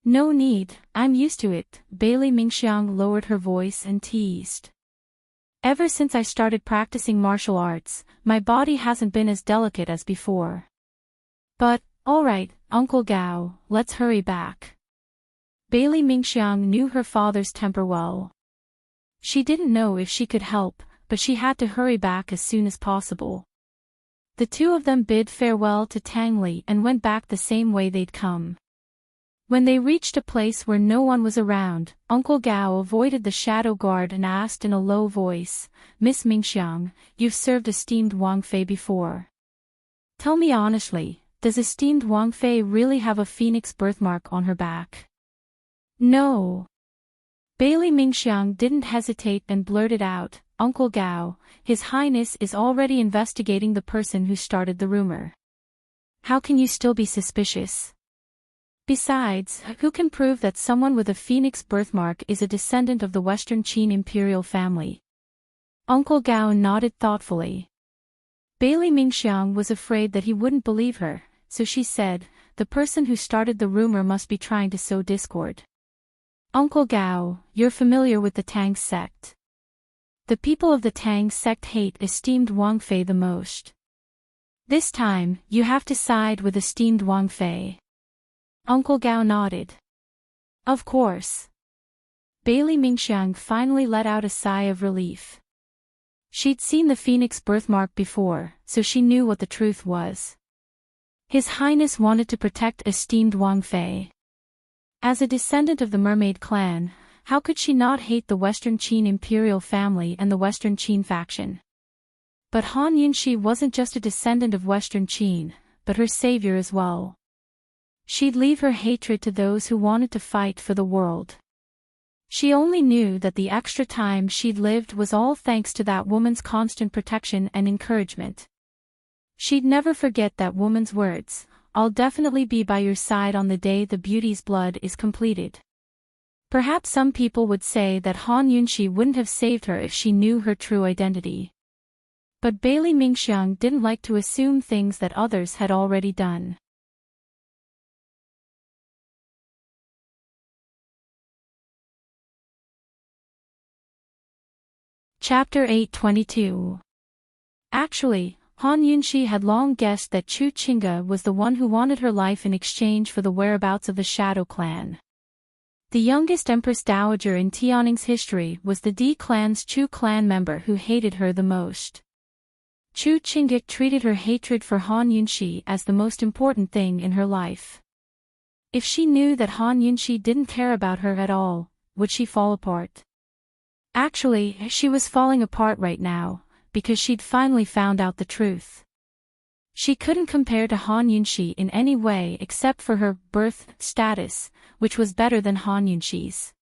No need, I'm used to it, Bailey Mingxiang lowered her voice and teased. Ever since I started practicing martial arts, my body hasn't been as delicate as before. But, alright, Uncle Gao, let's hurry back. Bailey Mingxiang knew her father's temper well. She didn't know if she could help, but she had to hurry back as soon as possible. The two of them bid farewell to Tang Li and went back the same way they'd come. When they reached a place where no one was around, Uncle Gao avoided the shadow guard and asked in a low voice, "Miss Mingxiang, you've served esteemed Wang Fei before. Tell me honestly, does esteemed Wang Fei really have a phoenix birthmark on her back?" "No." Bailey Mingxiang didn't hesitate and blurted out, "Uncle Gao, His Highness is already investigating the person who started the rumor. How can you still be suspicious? Besides, who can prove that someone with a phoenix birthmark is a descendant of the Western Qin imperial family?" Uncle Gao nodded thoughtfully. Bailey Mingxiang was afraid that he wouldn't believe her, so she said, "The person who started the rumor must be trying to sow discord. Uncle Gao, you're familiar with the Tang sect. The people of the Tang sect hate esteemed Wang Fei the most. This time, you have to side with esteemed Wang Fei." Uncle Gao nodded. "Of course." Bailey Mingxiang finally let out a sigh of relief. She'd seen the phoenix birthmark before, so she knew what the truth was. His Highness wanted to protect esteemed Wang Fei. As a descendant of the mermaid clan, how could she not hate the Western Qin imperial family and the Western Qin faction? But Han Yunxi wasn't just a descendant of Western Qin, but her savior as well. She'd leave her hatred to those who wanted to fight for the world. She only knew that the extra time she'd lived was all thanks to that woman's constant protection and encouragement. She'd never forget that woman's words, "I'll definitely be by your side on the day the beauty's blood is completed." Perhaps some people would say that Han Yunxi wouldn't have saved her if she knew her true identity. But Bailey Mingxiang didn't like to assume things that others had already done. Chapter 822. Actually, Han Yunxi had long guessed that Chu Qingge was the one who wanted her life in exchange for the whereabouts of the Shadow Clan. The youngest Empress Dowager in Tianning's history was the D clan's Chu clan member who hated her the most. Chu Qingge treated her hatred for Han Yunxi as the most important thing in her life. If she knew that Han Yunxi didn't care about her at all, would she fall apart? Actually, she was falling apart right now, because she'd finally found out the truth. She couldn't compare to Han Yunxi in any way except for her birth status, which was better than Han Yunxi's.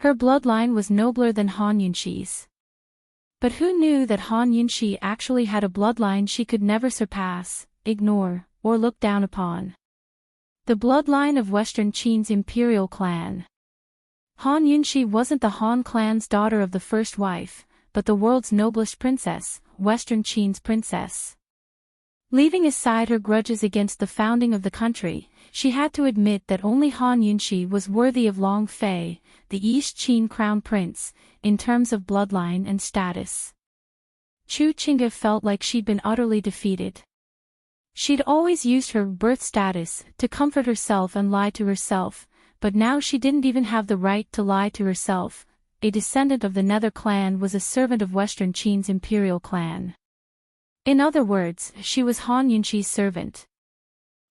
Her bloodline was nobler than Han Yunxi's. But who knew that Han Yunxi actually had a bloodline she could never surpass, ignore, or look down upon? The bloodline of Western Qin's imperial clan. Han Yunxi wasn't the Han clan's daughter of the first wife, but the world's noblest princess, Western Qin's princess. Leaving aside her grudges against the founding of the country, she had to admit that only Han Yunxi was worthy of Long Fei, the East Qin crown prince, in terms of bloodline and status. Chu Qingge felt like she'd been utterly defeated. She'd always used her birth status to comfort herself and lie to herself, but now she didn't even have the right to lie to herself. A descendant of the Nether clan was a servant of Western Qin's imperial clan. In other words, she was Han Yunxi's servant.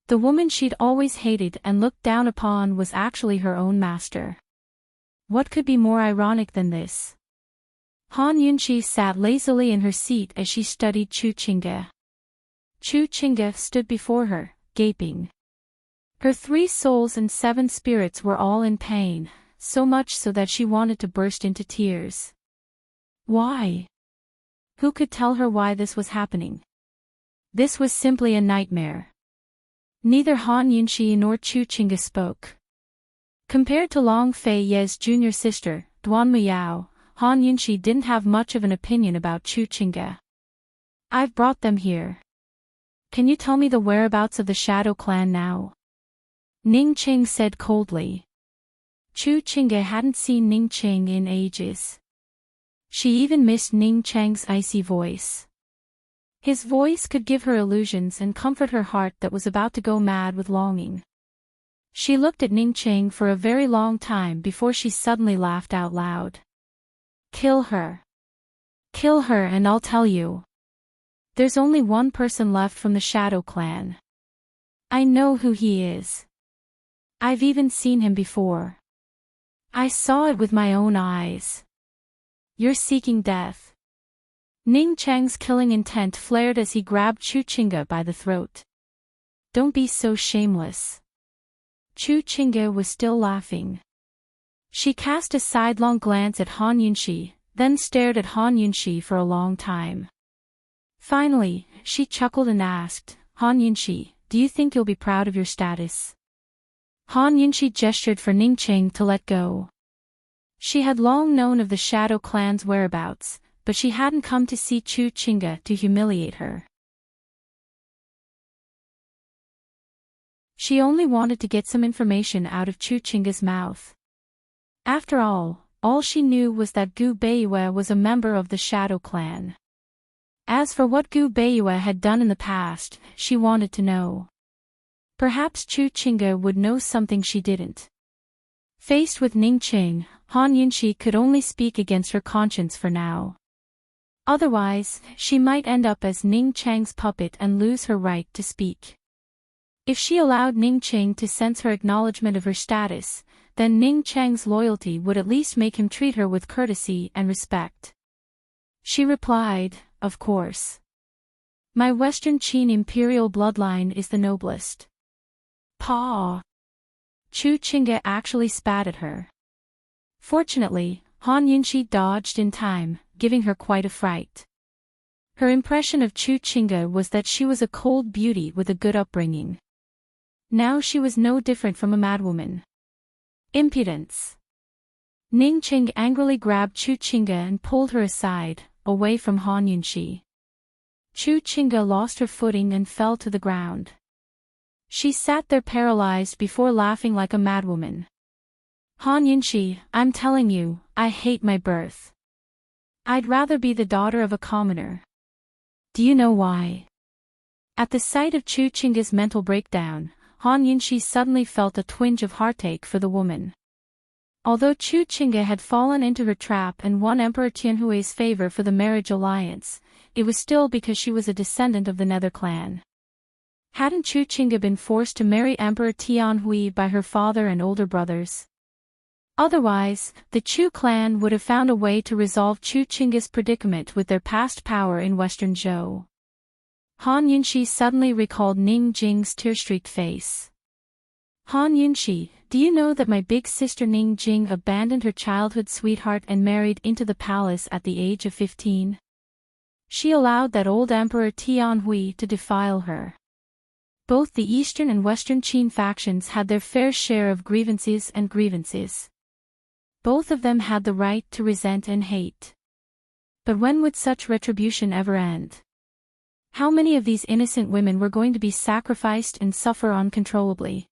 The woman she'd always hated and looked down upon was actually her own master. What could be more ironic than this? Han Yunxi sat lazily in her seat as she studied Chu Qingge. Chu Qingge stood before her, gaping. Her 3 souls and 7 spirits were all in pain, so much so that she wanted to burst into tears. Why? Who could tell her why this was happening? This was simply a nightmare. Neither Han Yunxi nor Chu Qingge spoke. Compared to Long Fei Ye's junior sister, Duan Muyao, Han Yunxi didn't have much of an opinion about Chu Qingge. "I've brought them here. Can you tell me the whereabouts of the Shadow Clan now?" Ning Qing said coldly. Chu Qingge hadn't seen Ning Qing in ages. She even missed Ning Cheng's icy voice. His voice could give her illusions and comfort her heart that was about to go mad with longing. She looked at Ning Ching for a very long time before she suddenly laughed out loud. Kill her. Kill her and I'll tell you. There's only one person left from the Shadow Clan. I know who he is. I've even seen him before. I saw it with my own eyes. You're seeking death. Ning Cheng's killing intent flared as he grabbed Chu Chinga by the throat. Don't be so shameless. Chu Chinga was still laughing. She cast a sidelong glance at Han Yunxi, then stared at Han Yunxi for a long time. Finally, she chuckled and asked, Han Yunxi, do you think you'll be proud of your status? Han Yunxi gestured for Ning Ching to let go. She had long known of the Shadow Clan's whereabouts, but she hadn't come to see Chu Chinga to humiliate her. She only wanted to get some information out of Chu Chinga's mouth. After all she knew was that Gu Beiyue was a member of the Shadow Clan. As for what Gu Beiyue had done in the past, she wanted to know. Perhaps Chu Chinga would know something she didn't. Faced with Ning Ching, Han Yunxi could only speak against her conscience for now. Otherwise, she might end up as Ning Chang's puppet and lose her right to speak. If she allowed Ning Ching to sense her acknowledgement of her status, then Ning Chang's loyalty would at least make him treat her with courtesy and respect. She replied, of course. My Western Qin imperial bloodline is the noblest. Pa! Chu Chinga actually spat at her. Fortunately, Han Yunxi dodged in time, giving her quite a fright. Her impression of Chu Chinga was that she was a cold beauty with a good upbringing. Now she was no different from a madwoman. Impudence! Ning Ching angrily grabbed Chu Chinga and pulled her aside, away from Han Yunxi. Chu Chinga lost her footing and fell to the ground. She sat there paralyzed before laughing like a madwoman. Han Yunxi, I'm telling you, I hate my birth. I'd rather be the daughter of a commoner. Do you know why? At the sight of Chu Chinga's mental breakdown, Han Yunxi suddenly felt a twinge of heartache for the woman. Although Chu Chinga had fallen into her trap and won Emperor Tianhui's favor for the marriage alliance, it was still because she was a descendant of the Nether clan. Hadn't Chu Chinga been forced to marry Emperor Tianhui by her father and older brothers? Otherwise, the Chu clan would have found a way to resolve Chu Chinga's predicament with their past power in Western Zhou. Han Yunxi suddenly recalled Ning Jing's tear-streaked face. Han Yunxi, do you know that my big sister Ning Jing abandoned her childhood sweetheart and married into the palace at the age of 15? She allowed that old Emperor Tianhui to defile her. Both the Eastern and Western Qin factions had their fair share of grievances. Both of them had the right to resent and hate. But when would such retribution ever end? How many of these innocent women were going to be sacrificed and suffer uncontrollably?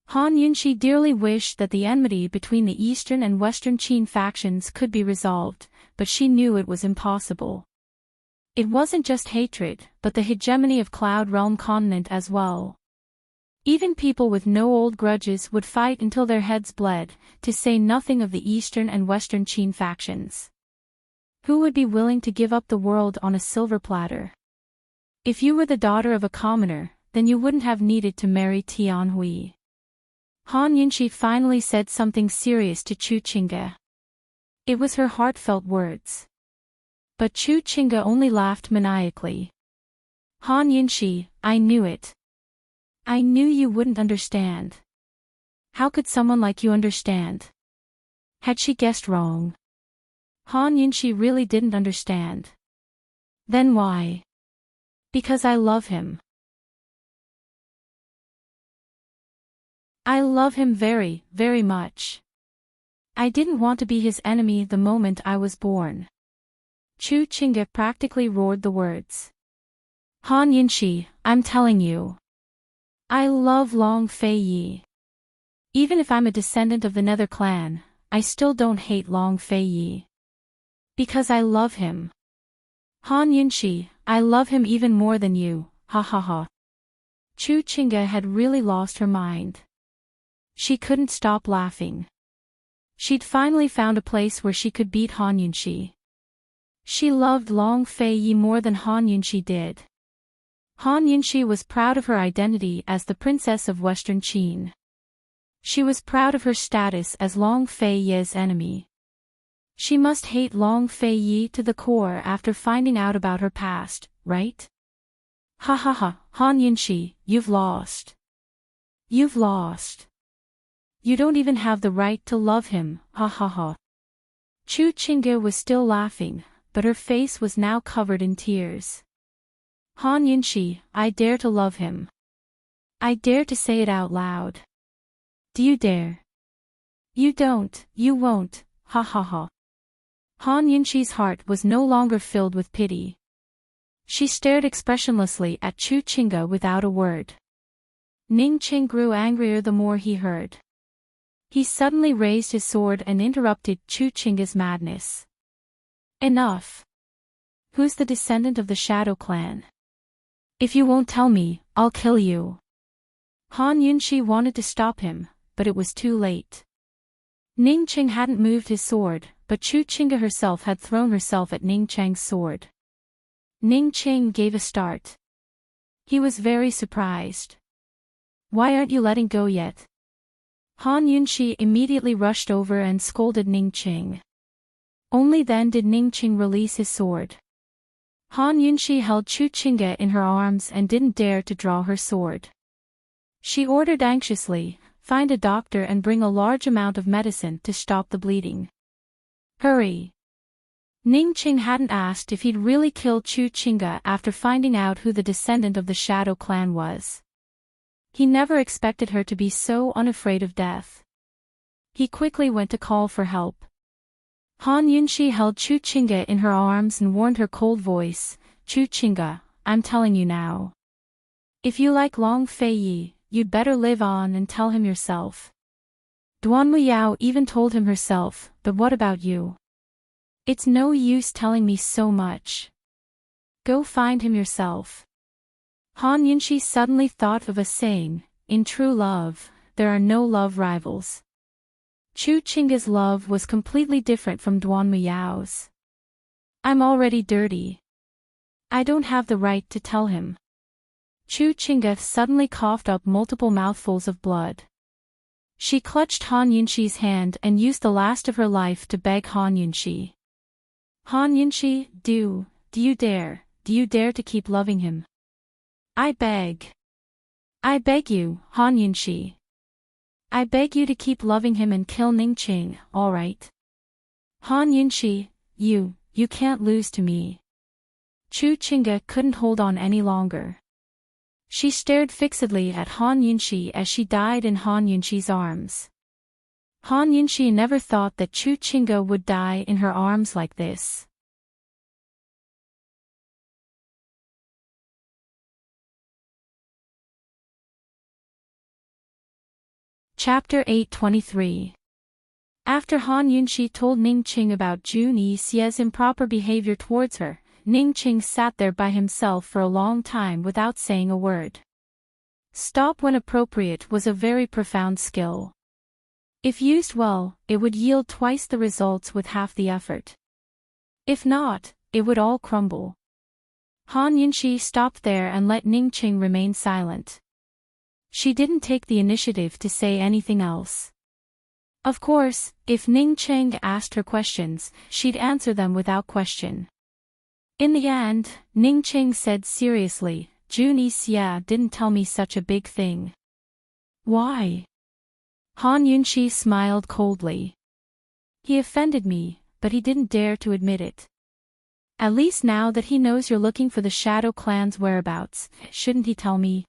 Han Yunxi dearly wished that the enmity between the Eastern and Western Qin factions could be resolved, but she knew it was impossible. It wasn't just hatred, but the hegemony of Cloud Realm continent as well. Even people with no old grudges would fight until their heads bled, to say nothing of the Eastern and Western Qin factions. Who would be willing to give up the world on a silver platter? If you were the daughter of a commoner, then you wouldn't have needed to marry Tianhui. Han Yunxi finally said something serious to Chu Chinga. It was her heartfelt words. But Chu Chinga only laughed maniacally. Han Yunxi, I knew it. I knew you wouldn't understand. How could someone like you understand? Had she guessed wrong? Han Yunxi really didn't understand. Then why? Because I love him. I love him very, very much. I didn't want to be his enemy the moment I was born. Chu Chinga practically roared the words. Han Yunxi, I'm telling you. I love Long Fei Yi. Even if I'm a descendant of the Nether clan, I still don't hate Long Fei Yi. Because I love him. Han Yunshi, I love him even more than you, ha ha ha. Chu Chinga had really lost her mind. She couldn't stop laughing. She'd finally found a place where she could beat Han Yunshi. She loved Long Fei Yi more than Han Yunshi did. Han Yunshi was proud of her identity as the princess of Western Qin. She was proud of her status as Long Fei Yi's enemy. She must hate Long Fei Yi to the core after finding out about her past, right? Ha ha ha, Han Yunshi, you've lost. You've lost. You don't even have the right to love him, ha ha ha. Chu Chinga was still laughing, but her face was now covered in tears. Han Yunshi, I dare to love him. I dare to say it out loud. Do you dare? You don't, you won't, ha ha ha. Han Yunshi's heart was no longer filled with pity. She stared expressionlessly at Chu Chinga without a word. Ning Qing grew angrier the more he heard. He suddenly raised his sword and interrupted Chu Chinga's madness. Enough. Who's the descendant of the Shadow Clan? If you won't tell me, I'll kill you. Han Yunshi wanted to stop him, but it was too late. Ning Qing hadn't moved his sword, but Chu Chinga herself had thrown herself at Ning Cheng's sword. Ning Qing gave a start. He was very surprised. Why aren't you letting go yet? Han Yunshi immediately rushed over and scolded Ning Qing. Only then did Ning Qing release his sword. Han Yunshi held Chu Chinga in her arms and didn't dare to draw her sword. She ordered anxiously, find a doctor and bring a large amount of medicine to stop the bleeding. Hurry! Ning Qing hadn't asked if he'd really killed Chu Chinga after finding out who the descendant of the Shadow Clan was. He never expected her to be so unafraid of death. He quickly went to call for help. Han Yunshi held Chu Chinga in her arms and warned her cold voice, Chu Chinga, I'm telling you now. If you like Long Fei Yi, you'd better live on and tell him yourself. Duan Muyao even told him herself, but what about you? It's no use telling me so much. Go find him yourself. Han Yunshi suddenly thought of a saying, in true love, there are no love rivals. Chu Chinga's love was completely different from Duan Muyao's. I'm already dirty. I don't have the right to tell him. Chu Chinga suddenly coughed up multiple mouthfuls of blood. She clutched Han Yunshi's hand and used the last of her life to beg Han Yunshi. Han Yunshi, do you dare to keep loving him? I beg you, Han Yunshi. I beg you to keep loving him and kill Ning Qing, alright? Han Yunshi, you can't lose to me. Chu Chinga couldn't hold on any longer. She stared fixedly at Han Yunshi as she died in Han Yunshi's arms. Han Yunshi never thought that Chu Chinga would die in her arms like this. Chapter 823. After Han Yunshi told Ning Qing about Jun Yixie's improper behavior towards her, Ning Qing sat there by himself for a long time without saying a word. Stop when appropriate was a very profound skill. If used well, it would yield twice the results with half the effort. If not, it would all crumble. Han Yunshi stopped there and let Ning Qing remain silent. She didn't take the initiative to say anything else. Of course, if Ning Qing asked her questions, she'd answer them without question. In the end, Ning Qing said seriously, Jun Yixie didn't tell me such a big thing. Why? Han Yunshi smiled coldly. He offended me, but he didn't dare to admit it. At least now that he knows you're looking for the Shadow Clan's whereabouts, shouldn't he tell me?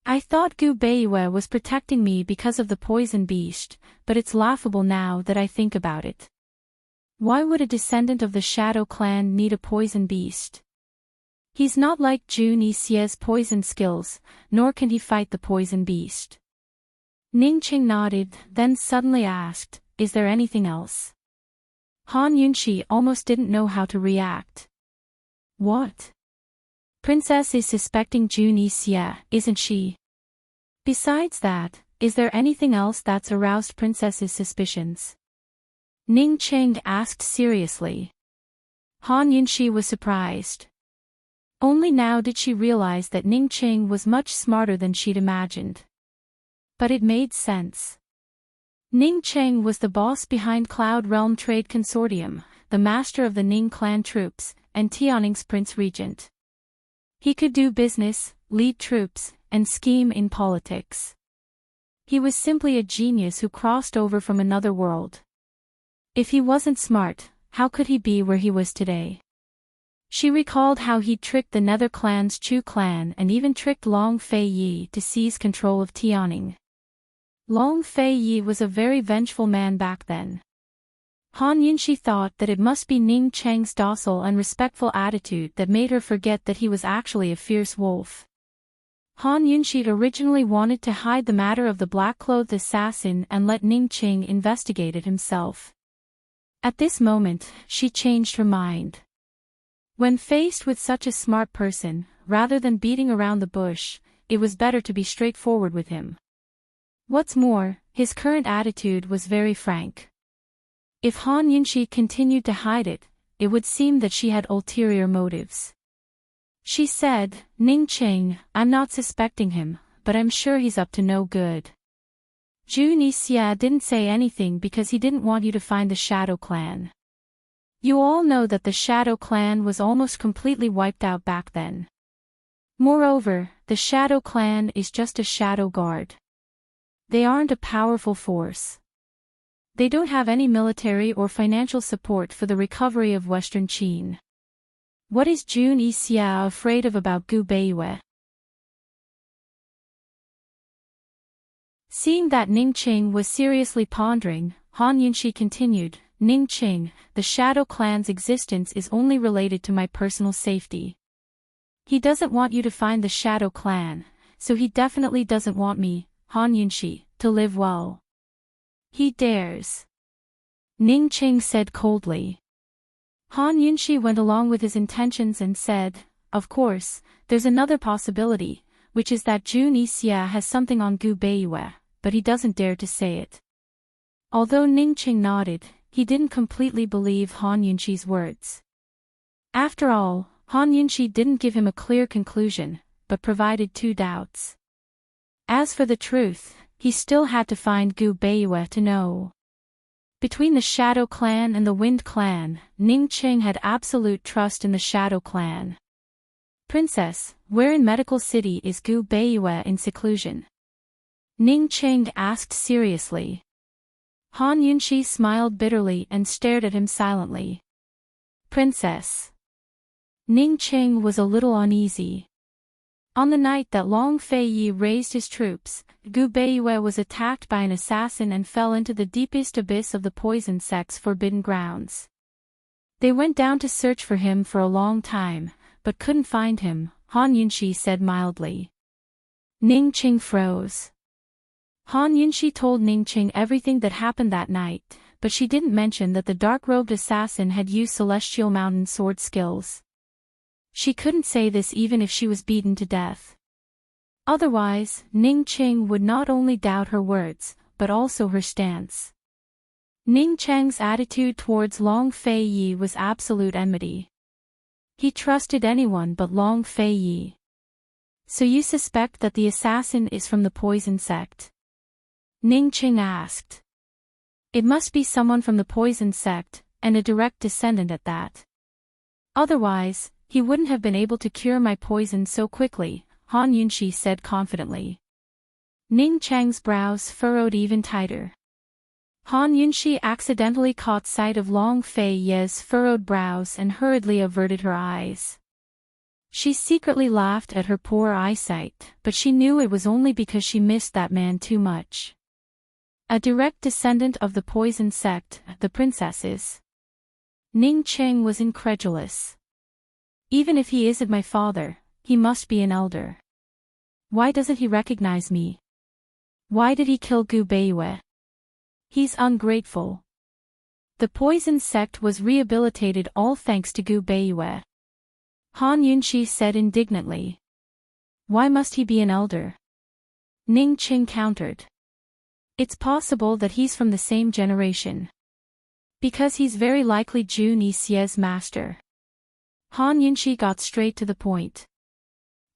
I thought Gu Beiwei was protecting me because of the poison beast, but it's laughable now that I think about it. Why would a descendant of the Shadow Clan need a poison beast? He's not like Jun Yixie's poison skills, nor can he fight the poison beast. Ning Qing nodded, then suddenly asked, is there anything else? Han Yunshi almost didn't know how to react. What? Princess is suspecting June Xia, isn't she? Besides that, is there anything else that's aroused Princess's suspicions? Ning Cheng asked seriously. Han Yunxi was surprised. Only now did she realize that Ning Cheng was much smarter than she'd imagined. But it made sense. Ning Cheng was the boss behind Cloud Realm Trade Consortium, the master of the Ning clan troops, and Tianning's Prince Regent. He could do business, lead troops, and scheme in politics. He was simply a genius who crossed over from another world. If he wasn't smart, how could he be where he was today? She recalled how he'd tricked the Nether clan's Chu clan and even tricked Long Fei Yi to seize control of Tianning. Long Fei Yi was a very vengeful man back then. Han Yunxi thought that it must be Ning Cheng's docile and respectful attitude that made her forget that he was actually a fierce wolf. Han Yunxi originally wanted to hide the matter of the black-clothed assassin and let Ning Cheng investigate it himself. At this moment, she changed her mind. When faced with such a smart person, rather than beating around the bush, it was better to be straightforward with him. What's more, his current attitude was very frank. If Han Yunxi continued to hide it, it would seem that she had ulterior motives. She said, Ning Cheng, I'm not suspecting him, but I'm sure he's up to no good. June Xia didn't say anything because he didn't want you to find the Shadow Clan. You all know that the Shadow Clan was almost completely wiped out back then. Moreover, the Shadow Clan is just a shadow guard. They aren't a powerful force. They don't have any military or financial support for the recovery of Western Qin. What is June Xia afraid of about Gu Beiyue? Seeing that Ning Cheng was seriously pondering, Han Yunxi continued, Ning Cheng, the Shadow Clan's existence is only related to my personal safety. He doesn't want you to find the Shadow Clan, so he definitely doesn't want me, Han Yunxi, to live well. He dares. Ning Cheng said coldly. Han Yunxi went along with his intentions and said, of course, there's another possibility, which is that June Xia has something on Gu Beiyue, but he doesn't dare to say it. Although Ning Cheng nodded, he didn't completely believe Han Yunxi's words. After all, Han Yunxi didn't give him a clear conclusion, but provided two doubts. As for the truth, he still had to find Gu Beiyue to know. Between the Shadow Clan and the Wind Clan, Ning Cheng had absolute trust in the Shadow Clan. Princess, where in Medical City is Gu Beiyue in seclusion? Ning Cheng asked seriously. Han Yunxi smiled bitterly and stared at him silently. Princess. Ning Cheng was a little uneasy. On the night that Long Fei Yi raised his troops, Gu Beiyue was attacked by an assassin and fell into the deepest abyss of the poison sect's forbidden grounds. They went down to search for him for a long time, but couldn't find him, Han Yunxi said mildly. Ning Cheng froze. Han Yunxi told Ning Cheng everything that happened that night, but she didn't mention that the dark-robed assassin had used Celestial Mountain sword skills. She couldn't say this even if she was beaten to death. Otherwise, Ning Cheng would not only doubt her words, but also her stance. Ning Cheng's attitude towards Long Fei Yi was absolute enmity. He trusted anyone but Long Fei Yi. So you suspect that the assassin is from the poison sect? Ning Cheng asked. It must be someone from the poison sect, and a direct descendant at that. Otherwise, he wouldn't have been able to cure my poison so quickly, Han Yunxi said confidently. Ning Cheng's brows furrowed even tighter. Han Yunxi accidentally caught sight of Long Fei Ye's furrowed brows and hurriedly averted her eyes. She secretly laughed at her poor eyesight, but she knew it was only because she missed that man too much. A direct descendant of the poison sect, the princesses. Ning Cheng was incredulous. Even if he isn't my father, he must be an elder. Why doesn't he recognize me? Why did he kill Gu Beiyue? He's ungrateful. The poison sect was rehabilitated all thanks to Gu Beiyue. Han Yunshi said indignantly. Why must he be an elder? Ning Qing countered. It's possible that he's from the same generation. Because he's very likely Zhu Nixie's master. Han Yunshi got straight to the point.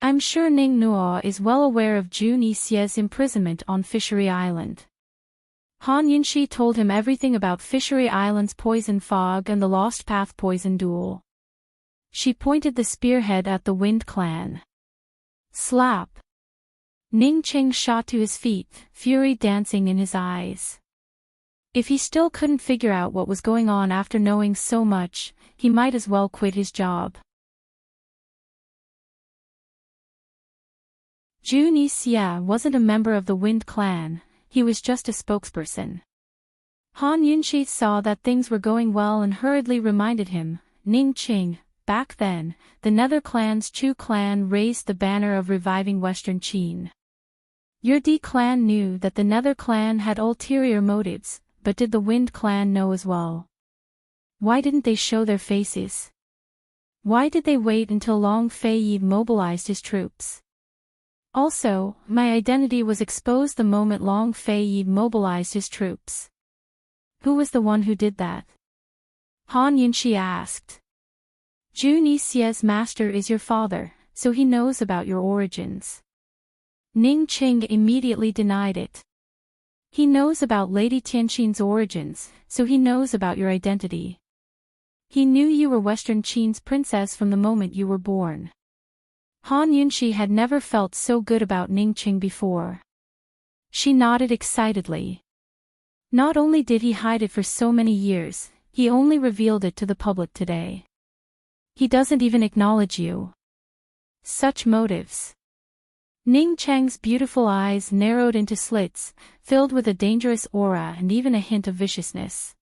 I'm sure Ning Nuo is well aware of Zhu Nixie's imprisonment on Fishery Island. Han Yunshi told him everything about Fishery Island's poison fog and the Lost Path poison duel. She pointed the spearhead at the Wind Clan. Slap! Ning Qing shot to his feet, fury dancing in his eyes. If he still couldn't figure out what was going on after knowing so much, he might as well quit his job. Zhu Nixie wasn't a member of the Wind Clan, he was just a spokesperson. Han Yunshi saw that things were going well and hurriedly reminded him, Ning Qing, back then, the Nether Clan's Chu clan raised the banner of reviving Western Qin. Your D clan knew that the Nether clan had ulterior motives, but did the Wind clan know as well? Why didn't they show their faces? Why did they wait until Long Fei mobilized his troops? Also, my identity was exposed the moment Long Fei mobilized his troops. Who was the one who did that? Han Yunshi asked. Zhu Nixie's master is your father, so he knows about your origins. Ning Qing immediately denied it. He knows about Lady Tianqin's origins, so he knows about your identity. He knew you were Western Qin's princess from the moment you were born. Han Yunshi had never felt so good about Ning Qing before. She nodded excitedly. Not only did he hide it for so many years, he only revealed it to the public today. He doesn't even acknowledge you. Such motives. Ning Cheng's beautiful eyes narrowed into slits, filled with a dangerous aura and even a hint of viciousness.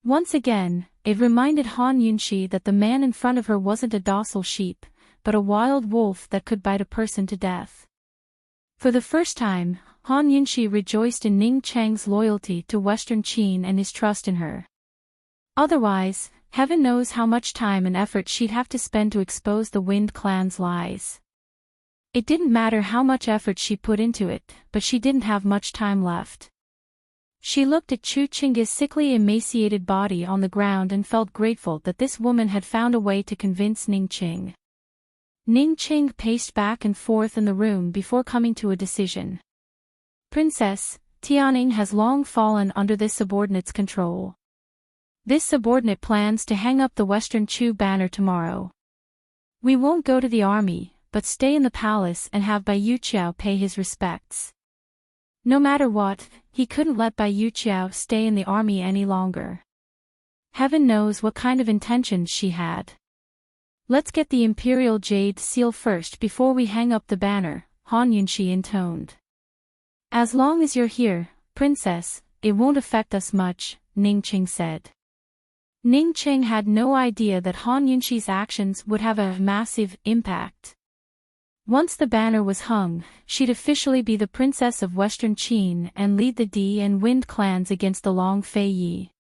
Once again, it reminded Han Yunshi that the man in front of her wasn't a docile sheep, but a wild wolf that could bite a person to death. For the first time, Han Yunshi rejoiced in Ning Cheng's loyalty to Western Qin and his trust in her. Otherwise, heaven knows how much time and effort she'd have to spend to expose the Wind Clan's lies. It didn't matter how much effort she put into it, but she didn't have much time left. She looked at Chu Qing's sickly emaciated body on the ground and felt grateful that this woman had found a way to convince Ning Qing. Ning Qing paced back and forth in the room before coming to a decision. Princess, Tianning has long fallen under this subordinate's control. This subordinate plans to hang up the Western Chu banner tomorrow. We won't go to the army, but stay in the palace and have Bai Yuqiao pay his respects. No matter what, he couldn't let Bai Yuqiao stay in the army any longer. Heaven knows what kind of intentions she had. Let's get the Imperial Jade Seal first before we hang up the banner, Han Yunshi intoned. As long as you're here, Princess, it won't affect us much, Ning Qing said. Ning Qing had no idea that Han Yunshi's actions would have a massive impact. Once the banner was hung, she'd officially be the princess of Western Qin and lead the D and Wind clans against the Long Fei.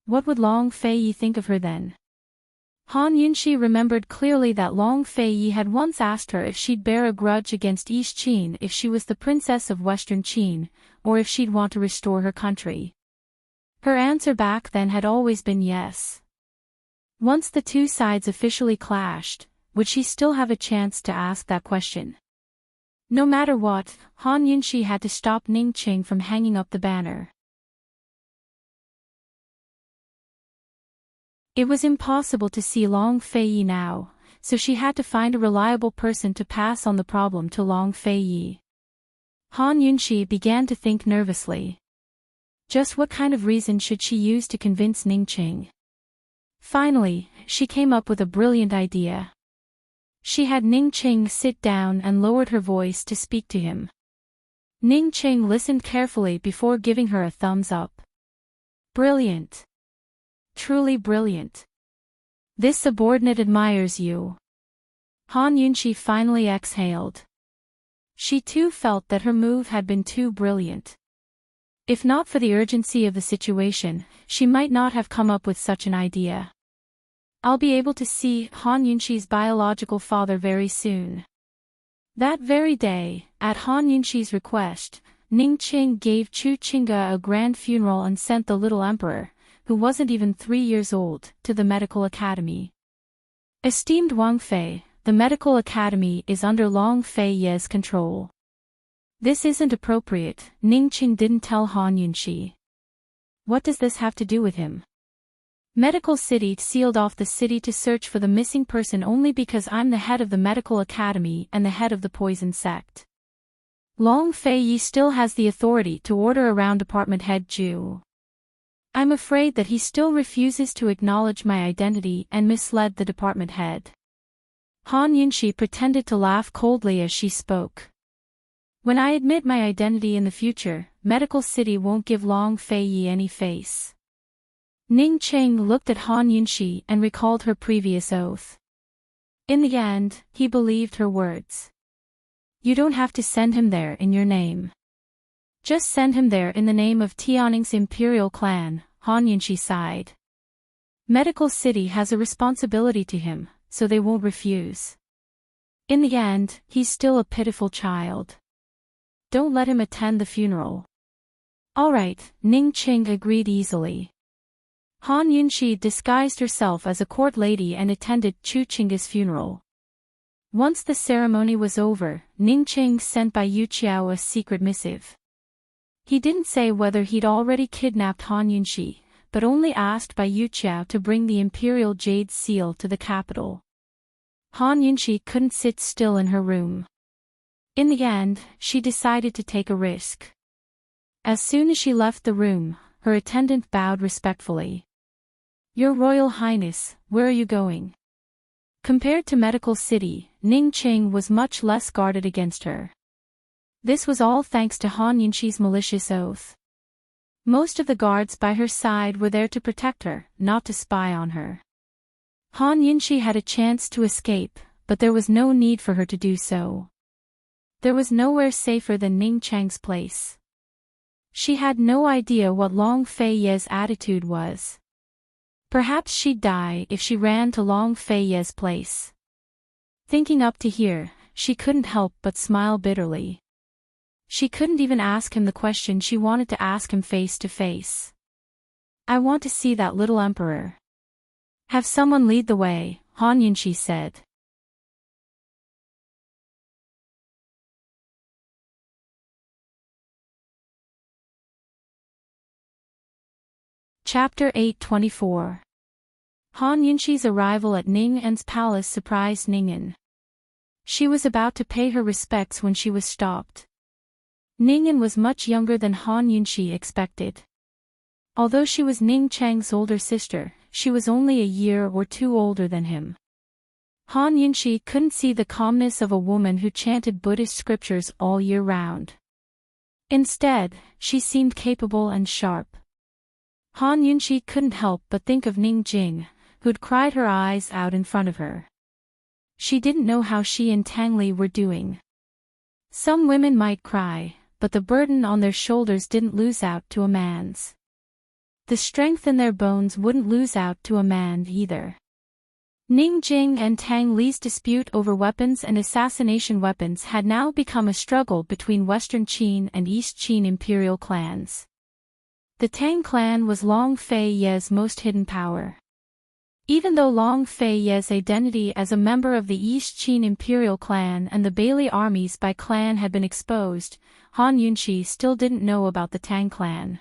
What would Long Fei think of her then? Han Yunshi remembered clearly that Long Fei had once asked her if she'd bear a grudge against East Qin if she was the princess of Western Qin, or if she'd want to restore her country. Her answer back then had always been yes. Once the two sides officially clashed, would she still have a chance to ask that question? No matter what, Han Yunshi had to stop Ning Qing from hanging up the banner. It was impossible to see Long Fei now, so she had to find a reliable person to pass on the problem to Long Fei. Han Yunshi began to think nervously. Just what kind of reason should she use to convince Ning Qing? Finally, she came up with a brilliant idea. She had Ning Qing sit down and lowered her voice to speak to him. Ning Qing listened carefully before giving her a thumbs up. Brilliant. Truly brilliant. This subordinate admires you. Han Yunshi finally exhaled. She too felt that her move had been too brilliant. If not for the urgency of the situation, she might not have come up with such an idea. I'll be able to see Han Yunxi's biological father very soon. That very day, at Han Yunxi's request, Ning Qing gave Chu Qingge a grand funeral and sent the little emperor, who wasn't even 3 years old, to the medical academy. Esteemed Wang Fei, the medical academy is under Long Fei Ye's control. This isn't appropriate, Ning Qing didn't tell Han Yunxi. What does this have to do with him? Medical City sealed off the city to search for the missing person only because I'm the head of the medical academy and the head of the poison sect. Long Fei Yi still has the authority to order around department head Ju. I'm afraid that he still refuses to acknowledge my identity and misled the department head. Han Yunxi pretended to laugh coldly as she spoke. When I admit my identity in the future, Medical City won't give Long Fei Yi any face. Ning Qing looked at Han Yunxi and recalled her previous oath. In the end, he believed her words. You don't have to send him there in your name. Just send him there in the name of Tianning's imperial clan, Han Yunxi sighed. Medical City has a responsibility to him, so they won't refuse. In the end, he's still a pitiful child. Don't let him attend the funeral. All right, Ning Qing agreed easily. Han Yunxi disguised herself as a court lady and attended Chu Qingge's funeral. Once the ceremony was over, Ning Qing sent Bai Yuqiao a secret missive. He didn't say whether he'd already kidnapped Han Yunxi, but only asked Bai Yuqiao to bring the imperial jade seal to the capital. Han Yunxi couldn't sit still in her room. In the end, she decided to take a risk. As soon as she left the room, her attendant bowed respectfully. Your Royal Highness, where are you going? Compared to Medical City, Ning Qing was much less guarded against her. This was all thanks to Han Yunxi's malicious oath. Most of the guards by her side were there to protect her, not to spy on her. Han Yunxi had a chance to escape, but there was no need for her to do so. There was nowhere safer than Ning Cheng's place. She had no idea what Long Fei Ye's attitude was. Perhaps she'd die if she ran to Long Fei Ye's place. Thinking up to here, she couldn't help but smile bitterly. She couldn't even ask him the question she wanted to ask him face to face. I want to see that little emperor. Have someone lead the way, Han Yunxi said. Chapter 824. Han Yunxi's arrival at Ning En's palace surprised Ning En. She was about to pay her respects when she was stopped. Ning En was much younger than Han Yunxi expected. Although she was Ning Cheng's older sister, she was only a year or two older than him. Han Yunxi couldn't see the calmness of a woman who chanted Buddhist scriptures all year round. Instead, she seemed capable and sharp. Han Yunxi couldn't help but think of Ning Jing, who'd cried her eyes out in front of her. She didn't know how she and Tang Li were doing. Some women might cry, but the burden on their shoulders didn't lose out to a man's. The strength in their bones wouldn't lose out to a man either. Ning Jing and Tang Li's dispute over weapons and assassination weapons had now become a struggle between Western Qin and East Qin imperial clans. The Tang clan was Long Fei Ye's most hidden power. Even though Long Fei Ye's identity as a member of the East Qin imperial clan and the Bailey armies by clan had been exposed, Han Yunxi still didn't know about the Tang clan.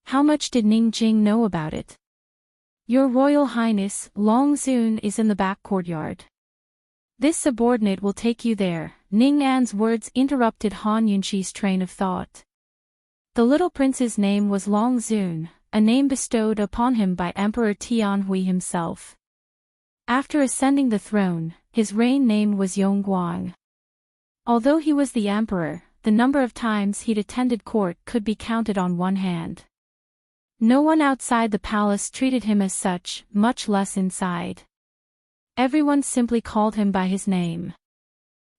How much did Ning Jing know about it? Your Royal Highness, Long Zun is in the back courtyard. This subordinate will take you there. Ning An's words interrupted Han Yunxi's train of thought. The little prince's name was Long Zun, a name bestowed upon him by Emperor Tianhui himself. After ascending the throne, his reign name was Yongguang. Although he was the emperor, the number of times he'd attended court could be counted on one hand. No one outside the palace treated him as such, much less inside. Everyone simply called him by his name.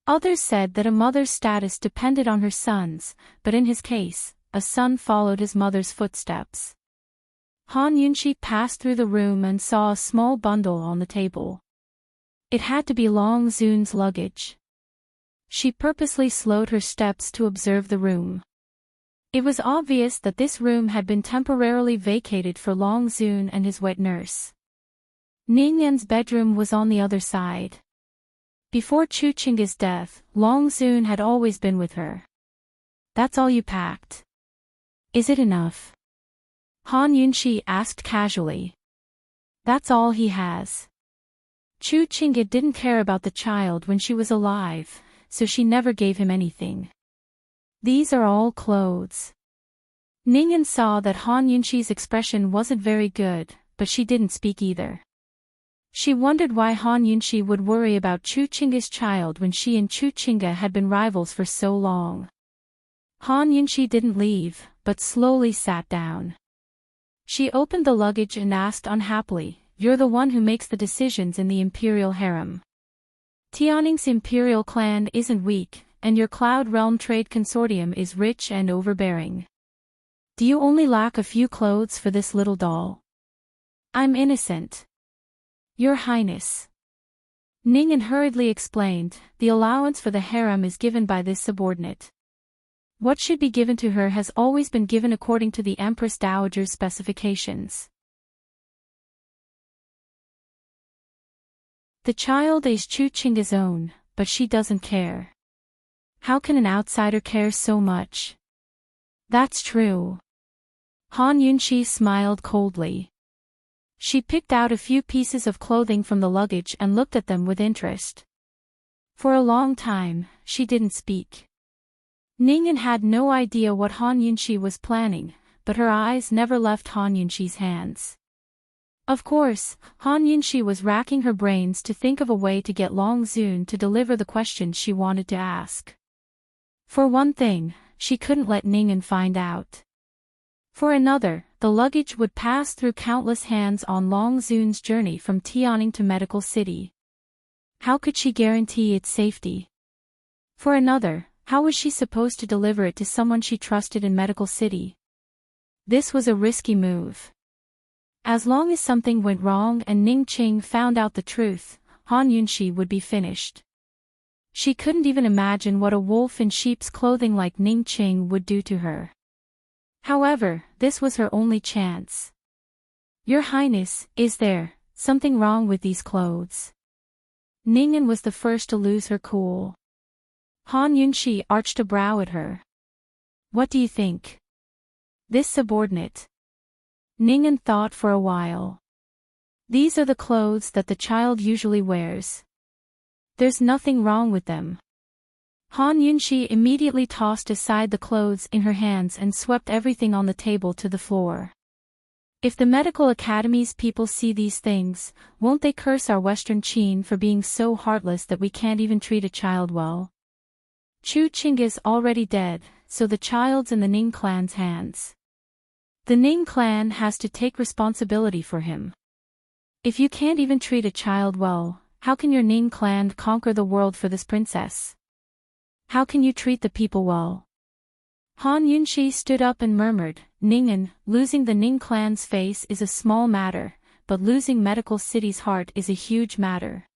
Others said that a mother's status depended on her son's, but in his case, a son followed his mother's footsteps. Han Yunshi passed through the room and saw a small bundle on the table. It had to be Long Zun's luggage. She purposely slowed her steps to observe the room. It was obvious that this room had been temporarily vacated for Long Zun and his wet nurse. Ningyan's bedroom was on the other side. Before Chu Chinga's death, Long Zun had always been with her. That's all you packed? Is it enough? Han Yunshi asked casually. That's all he has. Chu Chinga didn't care about the child when she was alive, so she never gave him anything. These are all clothes. Ningyan saw that Han Yunshi's expression wasn't very good, but she didn't speak either. She wondered why Han Yunshi would worry about Chu Chinga's child when she and Chu Chinga had been rivals for so long. Han Yunshi didn't leave, but slowly sat down. She opened the luggage and asked unhappily, "You're the one who makes the decisions in the Imperial Harem. Tianning's Imperial clan isn't weak, and your Cloud Realm Trade Consortium is rich and overbearing. Do you only lack a few clothes for this little doll?" "I'm innocent. Your Highness." Ningyan hurriedly explained, "The allowance for the harem is given by this subordinate. What should be given to her has always been given according to the Empress Dowager's specifications. The child is Chu Chinga's own, but she doesn't care. How can an outsider care so much?" "That's true." Han Yunshi smiled coldly. She picked out a few pieces of clothing from the luggage and looked at them with interest. For a long time, she didn't speak. Ningyan had no idea what Han Yunshi was planning, but her eyes never left Han Yunshi's hands. Of course, Han Yunshi was racking her brains to think of a way to get Long Zun to deliver the questions she wanted to ask. For one thing, she couldn't let Ningyan find out. For another, the luggage would pass through countless hands on Long Zun's journey from Tianning to Medical City. How could she guarantee its safety? For another, how was she supposed to deliver it to someone she trusted in Medical City? This was a risky move. As long as something went wrong and Ning Qing found out the truth, Han Yunshi would be finished. She couldn't even imagine what a wolf in sheep's clothing like Ning Qing would do to her. However, this was her only chance. "Your Highness, is there something wrong with these clothes?" Ningyan was the first to lose her cool. Han Yunshi arched a brow at her. "What do you think?" "This subordinate." Ningyan thought for a while. "These are the clothes that the child usually wears. There's nothing wrong with them." Han Yunshi immediately tossed aside the clothes in her hands and swept everything on the table to the floor. "If the medical academy's people see these things, won't they curse our Western Qin for being so heartless that we can't even treat a child well? Chu Chinga's already dead, so the child's in the Ning clan's hands. The Ning clan has to take responsibility for him. If you can't even treat a child well, how can your Ning clan conquer the world for this princess? How can you treat the people well?" Han Yunshi stood up and murmured, "Ningyan, losing the Ning clan's face is a small matter, but losing Medical City's heart is a huge matter.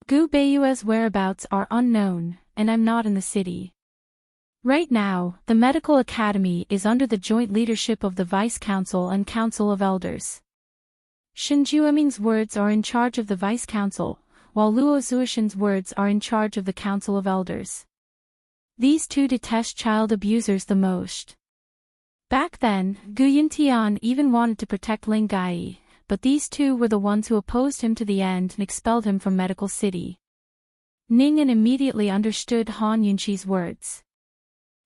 Gu Beiyue's whereabouts are unknown, and I'm not in the city. Right now, the Medical Academy is under the joint leadership of the Vice Council and Council of Elders. Shen Jueming's words are in charge of the Vice Council, while Luo Zuishan's words are in charge of the Council of Elders. These two detest child abusers the most. Back then, Gu Yintian even wanted to protect Ling Gai, but these two were the ones who opposed him to the end and expelled him from Medical City." Ningyan immediately understood Han Yunshi's words.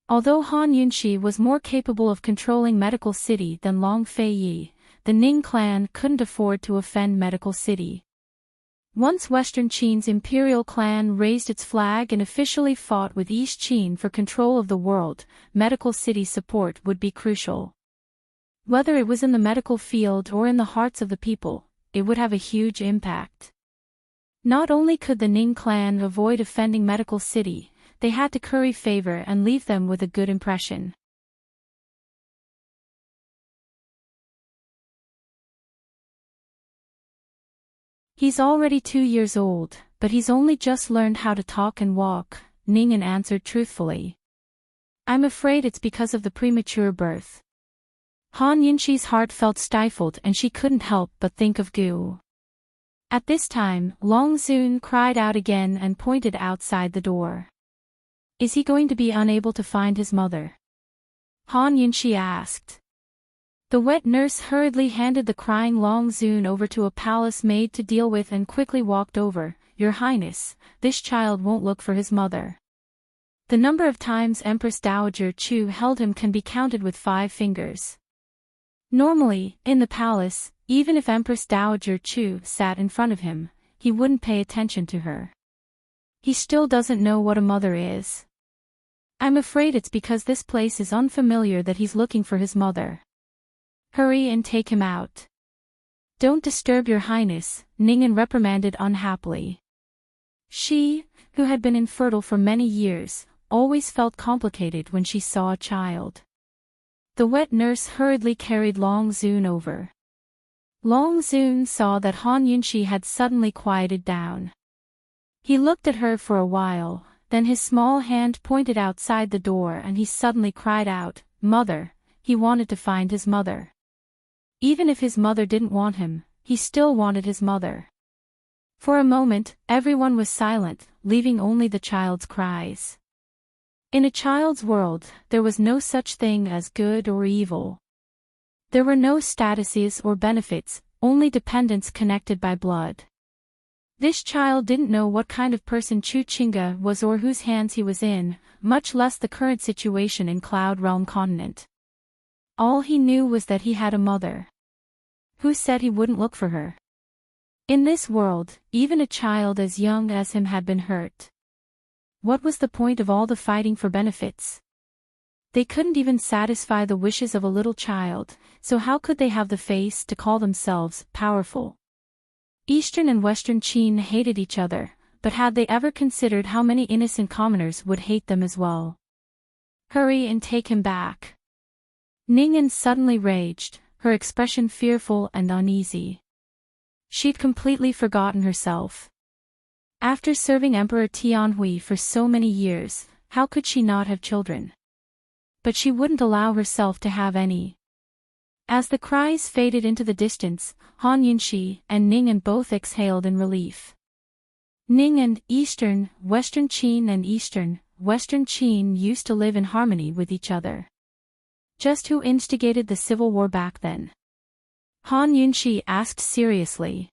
Although Han Yunshi was more capable of controlling Medical City than Long Feiyi, the Ning clan couldn't afford to offend Medical City. Once Western Qin's imperial clan raised its flag and officially fought with East Qin for control of the world, Medical City's support would be crucial. Whether it was in the medical field or in the hearts of the people, it would have a huge impact. Not only could the Ning clan avoid offending Medical City, they had to curry favor and leave them with a good impression. He's already 2 years old, but he's only just learned how to talk and walk, Ning'an answered truthfully. I'm afraid it's because of the premature birth. Han Yunxi's heart felt stifled and she couldn't help but think of Gu. At this time, Long Zun cried out again and pointed outside the door. Is he going to be unable to find his mother? Han Yunxi asked. The wet nurse hurriedly handed the crying Long Zun over to a palace maid to deal with and quickly walked over. Your Highness, this child won't look for his mother. The number of times Empress Dowager Chu held him can be counted with 5 fingers. Normally, in the palace, even if Empress Dowager Chu sat in front of him, he wouldn't pay attention to her. He still doesn't know what a mother is. I'm afraid it's because this place is unfamiliar that he's looking for his mother. Hurry and take him out. Don't disturb your Highness, Ning'an reprimanded unhappily. She, who had been infertile for many years, always felt complicated when she saw a child. The wet nurse hurriedly carried Long Zun over. Long Zun saw that Han Yunxi had suddenly quieted down. He looked at her for a while, then his small hand pointed outside the door and he suddenly cried out, Mother! He wanted to find his mother. Even if his mother didn't want him, he still wanted his mother. For a moment, everyone was silent, leaving only the child's cries. In a child's world, there was no such thing as good or evil. There were no statuses or benefits, only dependents connected by blood. This child didn't know what kind of person Chu Qingge was or whose hands he was in, much less the current situation in Cloud Realm Continent. All he knew was that he had a mother. Who said he wouldn't look for her? In this world, even a child as young as him had been hurt. What was the point of all the fighting for benefits? They couldn't even satisfy the wishes of a little child, so how could they have the face to call themselves powerful? Eastern and Western Qin hated each other, but had they ever considered how many innocent commoners would hate them as well? Hurry and take him back. Ning'an suddenly raged, her expression fearful and uneasy. She'd completely forgotten herself. After serving Emperor Tianhui for so many years, how could she not have children? But she wouldn't allow herself to have any. As the cries faded into the distance, Han Yunxi and Ning'an both exhaled in relief. Ning'an, Eastern, Western Qin and Eastern, Western Qin used to live in harmony with each other. Just who instigated the civil war back then? Han Yunxi asked seriously.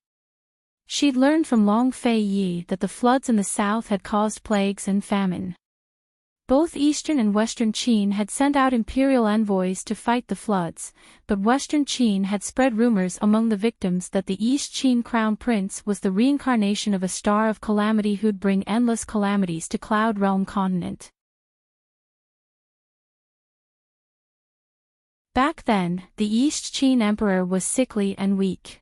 She'd learned from Long Fei Yi that the floods in the south had caused plagues and famine. Both Eastern and Western Qin had sent out imperial envoys to fight the floods, but Western Qin had spread rumors among the victims that the East Qin crown prince was the reincarnation of a star of calamity who'd bring endless calamities to Cloud Realm Continent. Back then, the East Qin emperor was sickly and weak.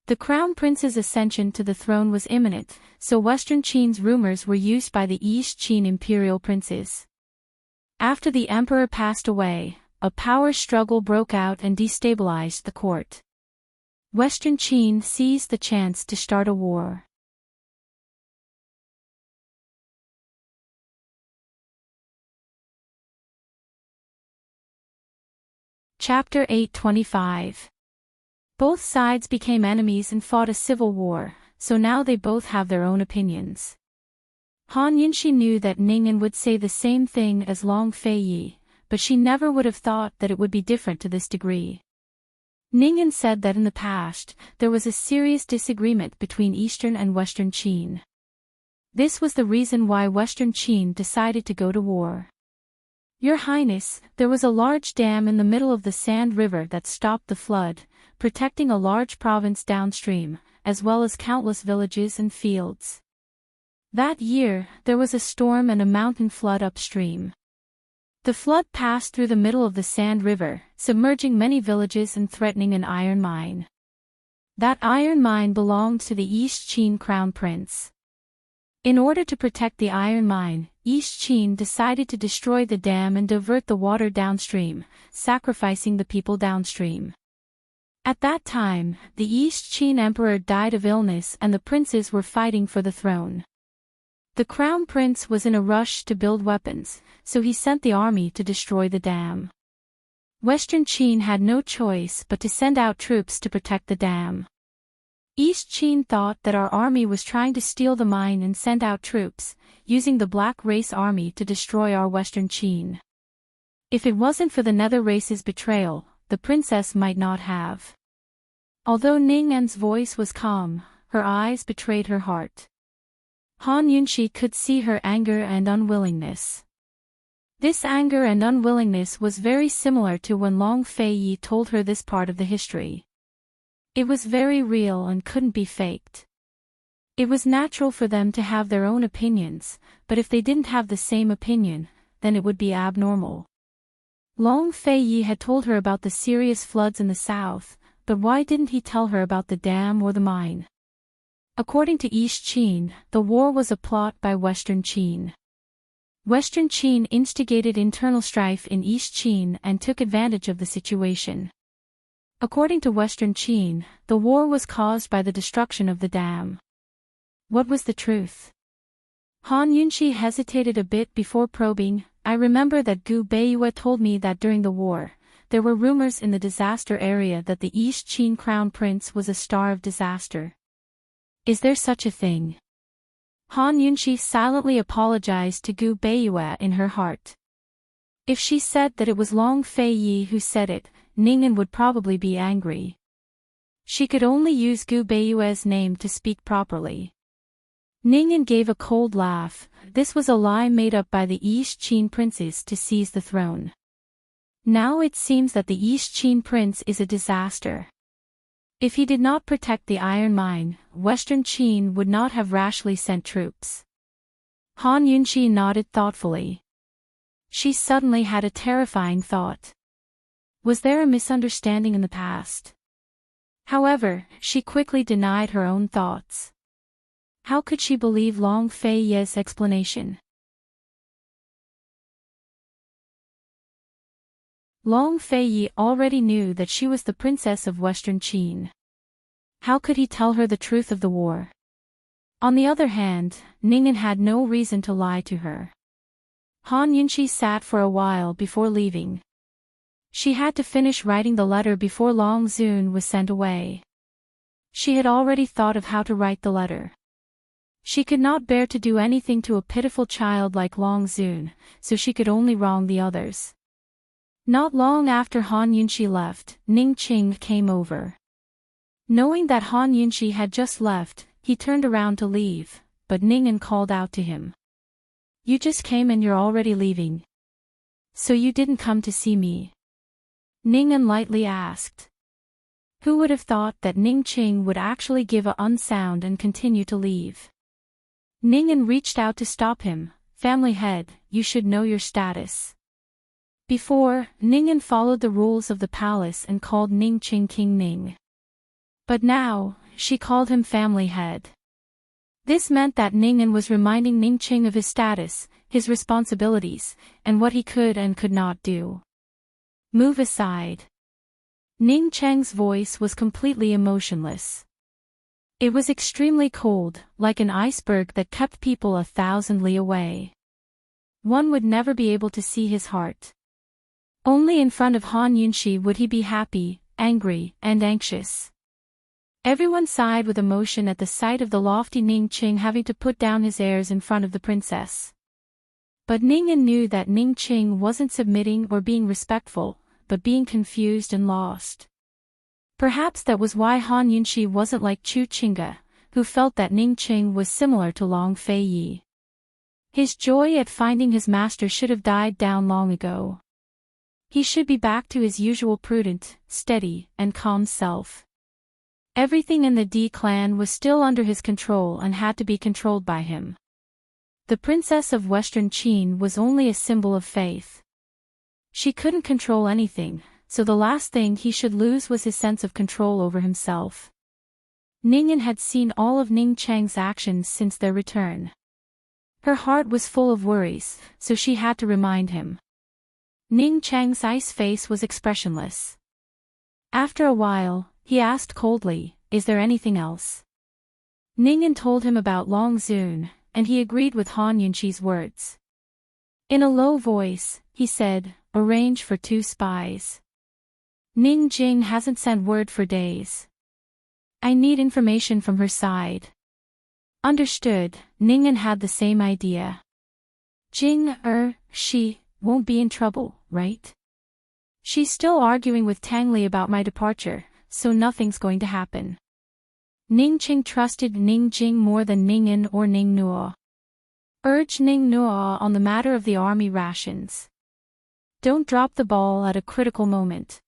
The crown prince's ascension to the throne was imminent, so Western Qin's rumors were used by the East Qin imperial princes. After the emperor passed away, a power struggle broke out and destabilized the court. Western Qin seized the chance to start a war. Chapter 825. Both sides became enemies and fought a civil war, so now they both have their own opinions. Han Yunxi knew that Ning'an would say the same thing as Long Fei Yi, but she never would have thought that it would be different to this degree. Ning'an said that in the past, there was a serious disagreement between Eastern and Western Qin. This was the reason why Western Qin decided to go to war. Your Highness, there was a large dam in the middle of the Sand River that stopped the flood, protecting a large province downstream, as well as countless villages and fields. That year, there was a storm and a mountain flood upstream. The flood passed through the middle of the Sand River, submerging many villages and threatening an iron mine. That iron mine belonged to the East Qin crown prince. In order to protect the iron mine, East Qin decided to destroy the dam and divert the water downstream, sacrificing the people downstream. At that time, the East Qin emperor died of illness and the princes were fighting for the throne. The crown prince was in a rush to build weapons, so he sent the army to destroy the dam. Western Qin had no choice but to send out troops to protect the dam. East Qin thought that our army was trying to steal the mine and sent out troops, using the black race army to destroy our Western Qin. If it wasn't for the nether race's betrayal, the princess might not have. Although Ning An's voice was calm, her eyes betrayed her heart. Han Yunshi could see her anger and unwillingness. This anger and unwillingness was very similar to when Long Fei Yi told her this part of the history. It was very real and couldn't be faked. It was natural for them to have their own opinions, but if they didn't have the same opinion, then it would be abnormal. Long Fei Yi had told her about the serious floods in the south, but why didn't he tell her about the dam or the mine? According to East Qin, the war was a plot by Western Qin. Western Qin instigated internal strife in East Qin and took advantage of the situation. According to Western Qin, the war was caused by the destruction of the dam. What was the truth? Han Yunshi hesitated a bit before probing. I remember that Gu Beiyue told me that during the war, there were rumors in the disaster area that the East Qin crown prince was a star of disaster. Is there such a thing? Han Yunshi silently apologized to Gu Beiyue in her heart. If she said that it was Long Fei Yi who said it, Ningen would probably be angry. She could only use Gu Beiyue's name to speak properly. Ningen gave a cold laugh. This was a lie made up by the East Qin princes to seize the throne. Now it seems that the East Qin prince is a disaster. If he did not protect the iron mine, Western Qin would not have rashly sent troops. Han Yunshi nodded thoughtfully. She suddenly had a terrifying thought. Was there a misunderstanding in the past? However, she quickly denied her own thoughts. How could she believe Long Fei Yi's explanation? Long Fei Yi already knew that she was the princess of Western Qin. How could he tell her the truth of the war? On the other hand, Ningen had no reason to lie to her. Han Yunshi sat for a while before leaving. She had to finish writing the letter before Long Zun was sent away. She had already thought of how to write the letter. She could not bear to do anything to a pitiful child like Long Zun, so she could only wrong the others. Not long after Han Yunshi left, Ning Qing came over. Knowing that Han Yunshi had just left, he turned around to leave, but Ningen called out to him. You just came and you're already leaving. So you didn't come to see me? Ningen lightly asked. Who would have thought that Ning Qing would actually give a unsound and continue to leave? Ningen reached out to stop him. Family head, you should know your status. Before, Ningen followed the rules of the palace and called Ning Qing King Ning. But now, she called him family head. This meant that Ningen was reminding Ning Qing of his status, his responsibilities, and what he could and could not do. Move aside. Ning Cheng's voice was completely emotionless. It was extremely cold, like an iceberg that kept people 1,000 li away. One would never be able to see his heart. Only in front of Han Yunshi would he be happy, angry, and anxious. Everyone sighed with emotion at the sight of the lofty Ning Qing having to put down his airs in front of the princess. But Ningen knew that Ning Qing wasn't submitting or being respectful, but being confused and lost. Perhaps that was why Han Yunshi wasn't like Chu Qingge, who felt that Ning Qing was similar to Long Fei Yi. His joy at finding his master should have died down long ago. He should be back to his usual prudent, steady, and calm self. Everything in the D clan was still under his control and had to be controlled by him. The princess of Western Qin was only a symbol of faith. She couldn't control anything, so the last thing he should lose was his sense of control over himself. Ningen had seen all of Ning Cheng's actions since their return. Her heart was full of worries, so she had to remind him. Ning Cheng's ice face was expressionless. After a while, he asked coldly, is there anything else? Ningen told him about Long Zun, and he agreed with Han Yunqi's words. In a low voice, he said, arrange for 2 spies. Ning Jing hasn't sent word for days. I need information from her side. Understood, Ningen had the same idea. Jing, she won't be in trouble, right? She's still arguing with Tang Li about my departure, so nothing's going to happen. Ning Qing trusted Ning Jing more than Ningen or Ning Nuo. Urged Ning Nuo on the matter of the army rations. Don't drop the ball at a critical moment.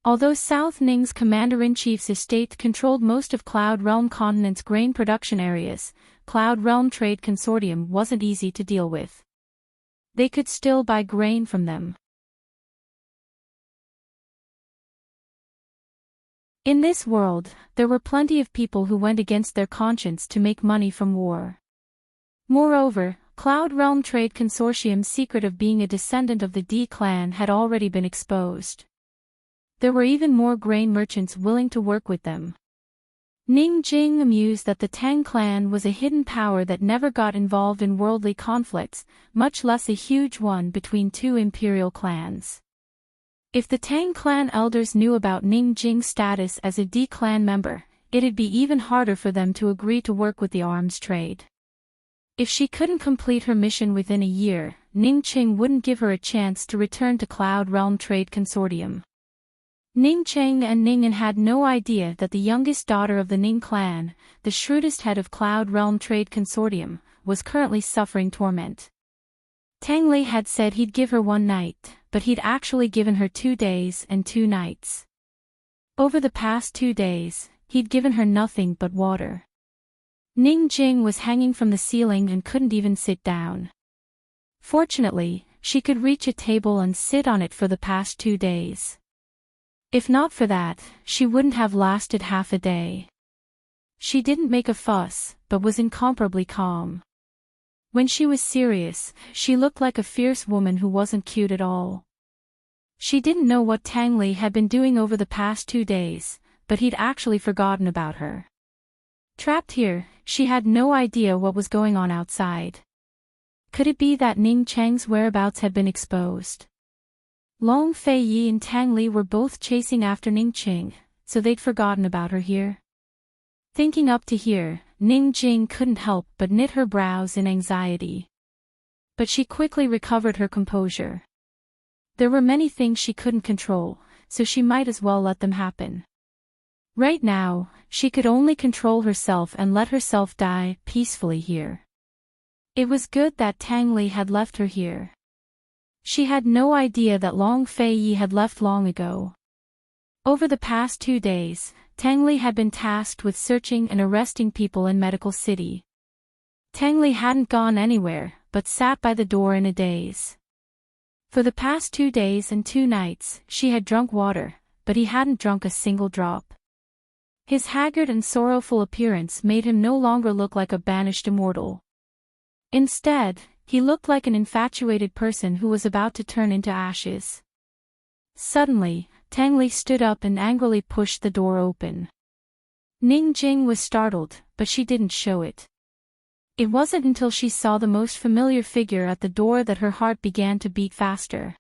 Although South Ning's commander-in-chief's estate controlled most of Cloud Realm Continent's grain production areas, Cloud Realm Trade Consortium wasn't easy to deal with. They could still buy grain from them. In this world, there were plenty of people who went against their conscience to make money from war. Moreover, Cloud Realm Trade Consortium's secret of being a descendant of the D clan had already been exposed. There were even more grain merchants willing to work with them. Ning Jing amused that the Tang clan was a hidden power that never got involved in worldly conflicts, much less a huge one between 2 imperial clans. If the Tang clan elders knew about Ning Jing's status as a D clan member, it'd be even harder for them to agree to work with the arms trade. If she couldn't complete her mission within a year, Ning Qing wouldn't give her a chance to return to Cloud Realm Trade Consortium. Ning Cheng and Ningen had no idea that the youngest daughter of the Ning clan, the shrewdest head of Cloud Realm Trade Consortium, was currently suffering torment. Tang Li had said he'd give her 1 night, but he'd actually given her 2 days and 2 nights. Over the past 2 days, he'd given her nothing but water. Ning Jing was hanging from the ceiling and couldn't even sit down. Fortunately, she could reach a table and sit on it for the past 2 days. If not for that, she wouldn't have lasted half a day. She didn't make a fuss, but was incomparably calm. When she was serious, she looked like a fierce woman who wasn't cute at all. She didn't know what Tang Li had been doing over the past 2 days, but he'd actually forgotten about her. Trapped here, she had no idea what was going on outside. Could it be that Ning Cheng's whereabouts had been exposed? Long Fei Yi and Tang Li were both chasing after Ning Qing, so they'd forgotten about her here. Thinking up to here, Ning Jing couldn't help but knit her brows in anxiety. But she quickly recovered her composure. There were many things she couldn't control, so she might as well let them happen. Right now, she could only control herself and let herself die peacefully here. It was good that Tang Li had left her here. She had no idea that Long Fei Yi had left long ago. Over the past 2 days, Tang Li had been tasked with searching and arresting people in Medical City. Tang Li hadn't gone anywhere, but sat by the door in a daze. For the past 2 days and 2 nights, she had drunk water, but he hadn't drunk a single drop. His haggard and sorrowful appearance made him no longer look like a banished immortal. Instead, he looked like an infatuated person who was about to turn into ashes. Suddenly, Tang Li stood up and angrily pushed the door open. Ning Jing was startled, but she didn't show it. It wasn't until she saw the most familiar figure at the door that her heart began to beat faster.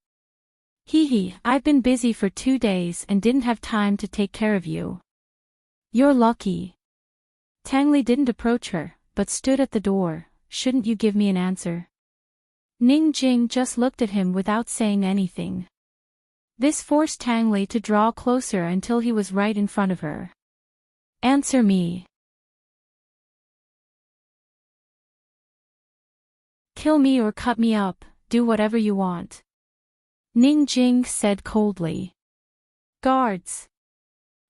Hee, I've been busy for 2 days and didn't have time to take care of you. You're lucky. Tang Li didn't approach her, but stood at the door. Shouldn't you give me an answer? Ning Jing just looked at him without saying anything. This forced Tang Li to draw closer until he was right in front of her. Answer me. Kill me or cut me up, do whatever you want. Ning Jing said coldly. Guards.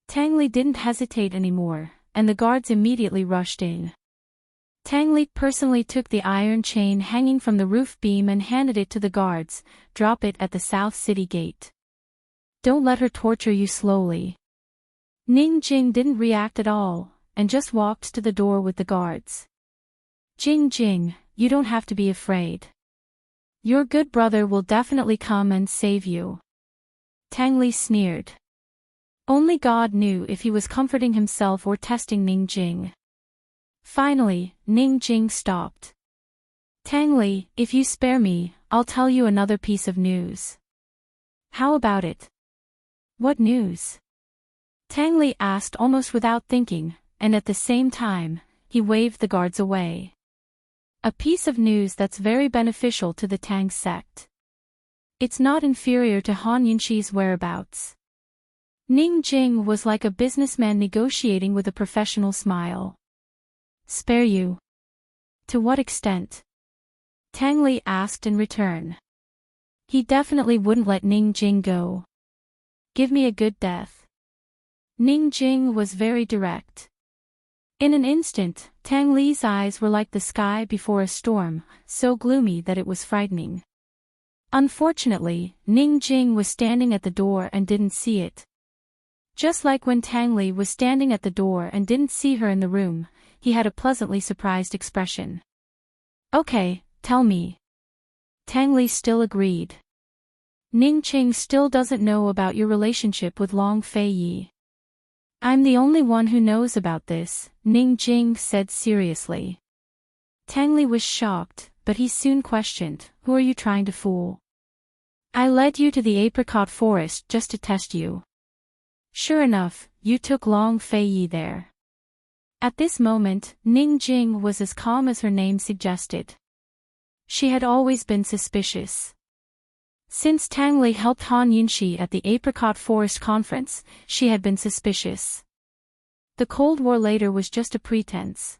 Tang Li didn't hesitate anymore, and the guards immediately rushed in. Tang Li personally took the iron chain hanging from the roof beam and handed it to the guards. Drop it at the South City gate. Don't let her torture you slowly. Ning Jing didn't react at all, and just walked to the door with the guards. Jing, you don't have to be afraid. Your good brother will definitely come and save you. Tang Li sneered. Only God knew if he was comforting himself or testing Ning Jing. Finally, Ning Jing stopped. Tang Li, if you spare me, I'll tell you another piece of news. How about it? What news? Tang Li asked almost without thinking, and at the same time, he waved the guards away. A piece of news that's very beneficial to the Tang sect. It's not inferior to Han Yunxi's whereabouts. Ning Jing was like a businessman negotiating with a professional smile. Spare you? To what extent? Tang Li asked in return. He definitely wouldn't let Ning Jing go. Give me a good death. Ning Jing was very direct. In an instant, Tang Li's eyes were like the sky before a storm, so gloomy that it was frightening. Unfortunately, Ning Jing was standing at the door and didn't see it. Just like when Tang Li was standing at the door and didn't see her in the room, he had a pleasantly surprised expression. Okay, tell me. Tang Li still agreed. Ning Qing still doesn't know about your relationship with Long Fei Yi. I'm the only one who knows about this, Ning Jing said seriously. Tang Li was shocked, but he soon questioned, who are you trying to fool? I led you to the apricot forest just to test you. Sure enough, you took Long Fei Yi there. At this moment, Ning Jing was as calm as her name suggested. She had always been suspicious. Since Tang Li helped Han Yunxi at the Apricot Forest Conference, she had been suspicious. The Cold War later was just a pretense.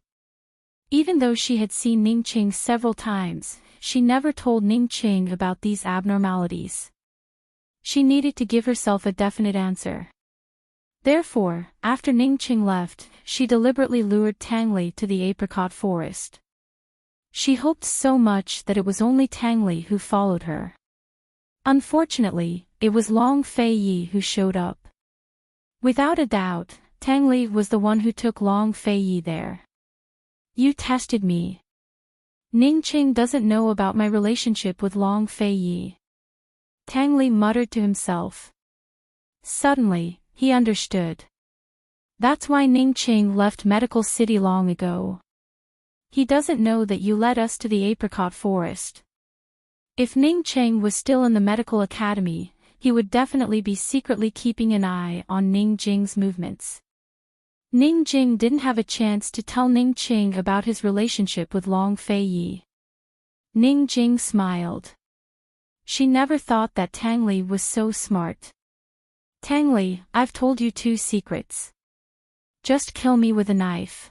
Even though she had seen Ning Qing several times, she never told Ning Qing about these abnormalities. She needed to give herself a definite answer. Therefore, after Ning Qing left, she deliberately lured Tang Li to the apricot forest. She hoped so much that it was only Tang Li who followed her. Unfortunately, it was Long Fei Yi who showed up. Without a doubt, Tang Li was the one who took Long Fei Yi there. You tested me. Ning Qing doesn't know about my relationship with Long Fei Yi. Tang Li muttered to himself. Suddenly, he understood. That's why Ning Qing left Medical City long ago. He doesn't know that you led us to the apricot forest. If Ning Qing was still in the medical academy, he would definitely be secretly keeping an eye on Ning Jing's movements. Ning Jing didn't have a chance to tell Ning Qing about his relationship with Long Fei Yi. Ning Jing smiled. She never thought that Tang Li was so smart. Tang Li, I've told you 2 secrets. Just kill me with a knife.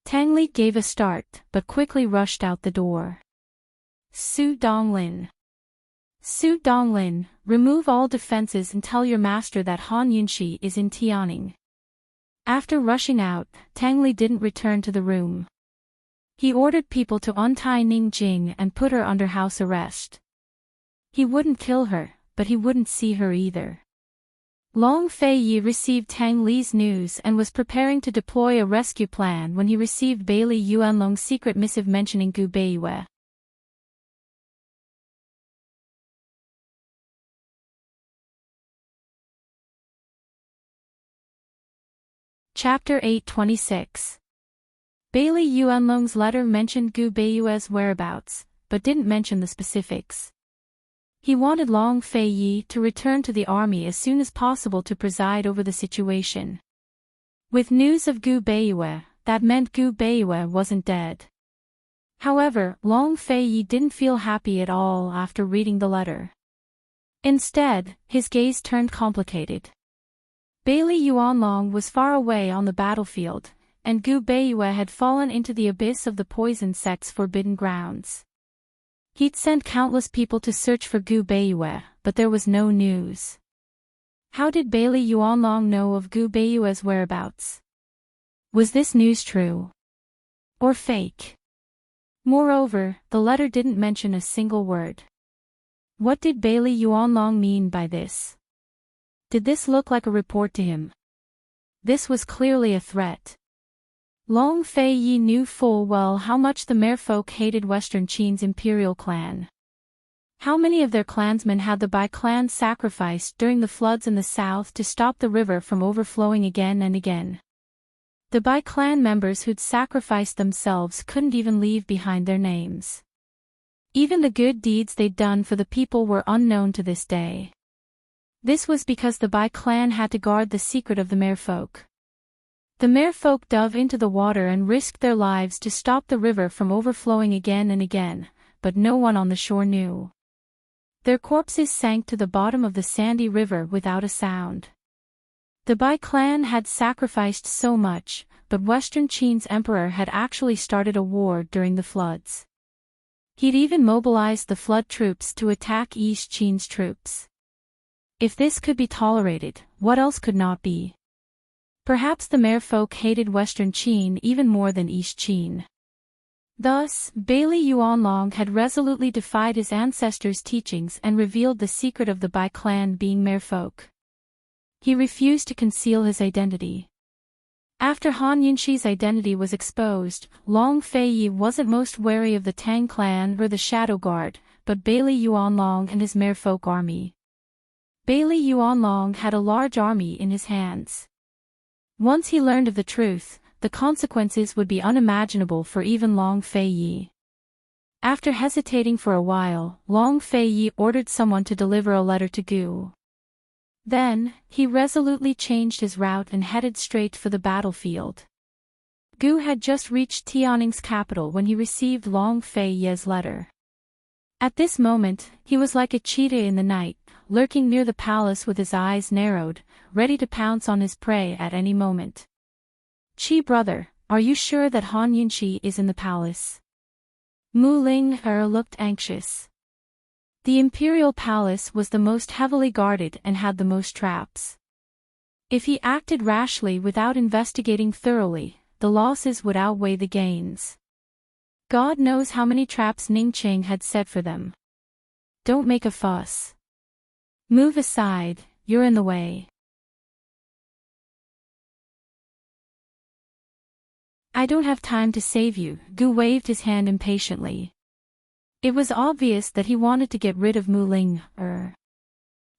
Tang Li gave a start, but quickly rushed out the door. Su Donglin. Su Donglin, remove all defenses and tell your master that Han Yunxi is in Tianning. After rushing out, Tang Li didn't return to the room. He ordered people to untie Ning Jing and put her under house arrest. He wouldn't kill her, but he wouldn't see her either. Long Fei Yi received Tang Li's news and was preparing to deploy a rescue plan when he received Bailey Yuanlong's secret missive mentioning Gu Beiyue. Chapter 826. Bailey Yuanlong's letter mentioned Gu Beiyue's whereabouts, but didn't mention the specifics. He wanted Long Fei Yi to return to the army as soon as possible to preside over the situation. With news of Gu Beiyue, that meant Gu Beiyue wasn't dead. However, Long Fei Yi didn't feel happy at all after reading the letter. Instead, his gaze turned complicated. Bailey Yuanlong was far away on the battlefield, and Gu Beiyue had fallen into the abyss of the poison sect's forbidden grounds. He'd sent countless people to search for Gu Beiyue, but there was no news. How did Bailey Yuanlong know of Gu Beiyue's whereabouts? Was this news true? Or fake? Moreover, the letter didn't mention a single word. What did Bailey Yuanlong mean by this? Did this look like a report to him? This was clearly a threat. Long Fei Yi knew full well how much the merfolk hated Western Qin's imperial clan. How many of their clansmen had the Bai clan sacrificed during the floods in the south to stop the river from overflowing again and again? The Bai clan members who'd sacrificed themselves couldn't even leave behind their names. Even the good deeds they'd done for the people were unknown to this day. This was because the Bai clan had to guard the secret of the merfolk. The merfolk dove into the water and risked their lives to stop the river from overflowing again and again, but no one on the shore knew. Their corpses sank to the bottom of the sandy river without a sound. The Bai clan had sacrificed so much, but Western Qin's emperor had actually started a war during the floods. He'd even mobilized the flood troops to attack East Qin's troops. If this could be tolerated, what else could not be? Perhaps the merfolk hated Western Qin even more than East Qin. Thus, Bailey Yuanlong had resolutely defied his ancestors' teachings and revealed the secret of the Bai clan being merfolk. He refused to conceal his identity. After Han Yunxi's identity was exposed, Long Feiyi wasn't most wary of the Tang clan or the Shadow Guard, but Bailey Yuanlong and his merfolk army. Bailey Yuanlong had a large army in his hands. Once he learned of the truth, the consequences would be unimaginable for even Long Feiyi. After hesitating for a while, Long Feiyi ordered someone to deliver a letter to Gu. Then, he resolutely changed his route and headed straight for the battlefield. Gu had just reached Tianning's capital when he received Long Feiyi's letter. At this moment, he was like a cheetah in the night, lurking near the palace with his eyes narrowed, ready to pounce on his prey at any moment. "Qi brother, are you sure that Han Yunxi is in the palace?" Mu Ling looked anxious. The imperial palace was the most heavily guarded and had the most traps. If he acted rashly without investigating thoroughly, the losses would outweigh the gains. God knows how many traps Ning Qing had set for them. "Don't make a fuss. Move aside, you're in the way." "I don't have time to save you," Gu waved his hand impatiently. It was obvious that he wanted to get rid of Mu Ling.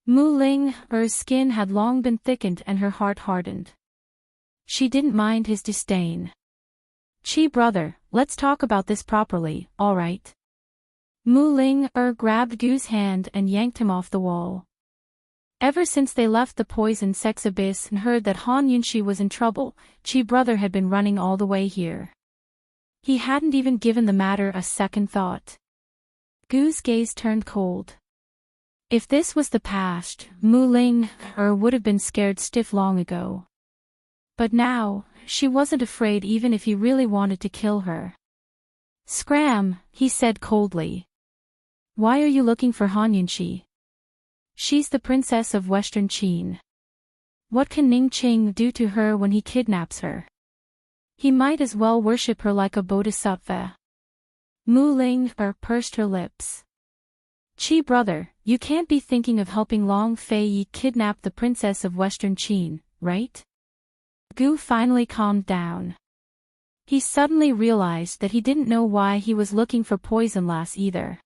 Mu Ling's skin had long been thickened and her heart hardened. She didn't mind his disdain. "Qi brother, let's talk about this properly, all right?" Mu Ling grabbed Gu's hand and yanked him off the wall. Ever since they left the poison sex abyss and heard that Han Yunxi was in trouble, Qi brother had been running all the way here. He hadn't even given the matter a second thought. Gu's gaze turned cold. If this was the past, Mu Ling would have been scared stiff long ago. But now, she wasn't afraid even if he really wanted to kill her. "Scram," he said coldly. "Why are you looking for Han Yunxi? She's the princess of Western Qin. What can Ning Qing do to her when he kidnaps her? He might as well worship her like a bodhisattva." Mu Ling pursed her lips. "Qi brother, you can't be thinking of helping Long Feiyi kidnap the princess of Western Qin, right?" Gu finally calmed down. He suddenly realized that he didn't know why he was looking for Poison Lass either.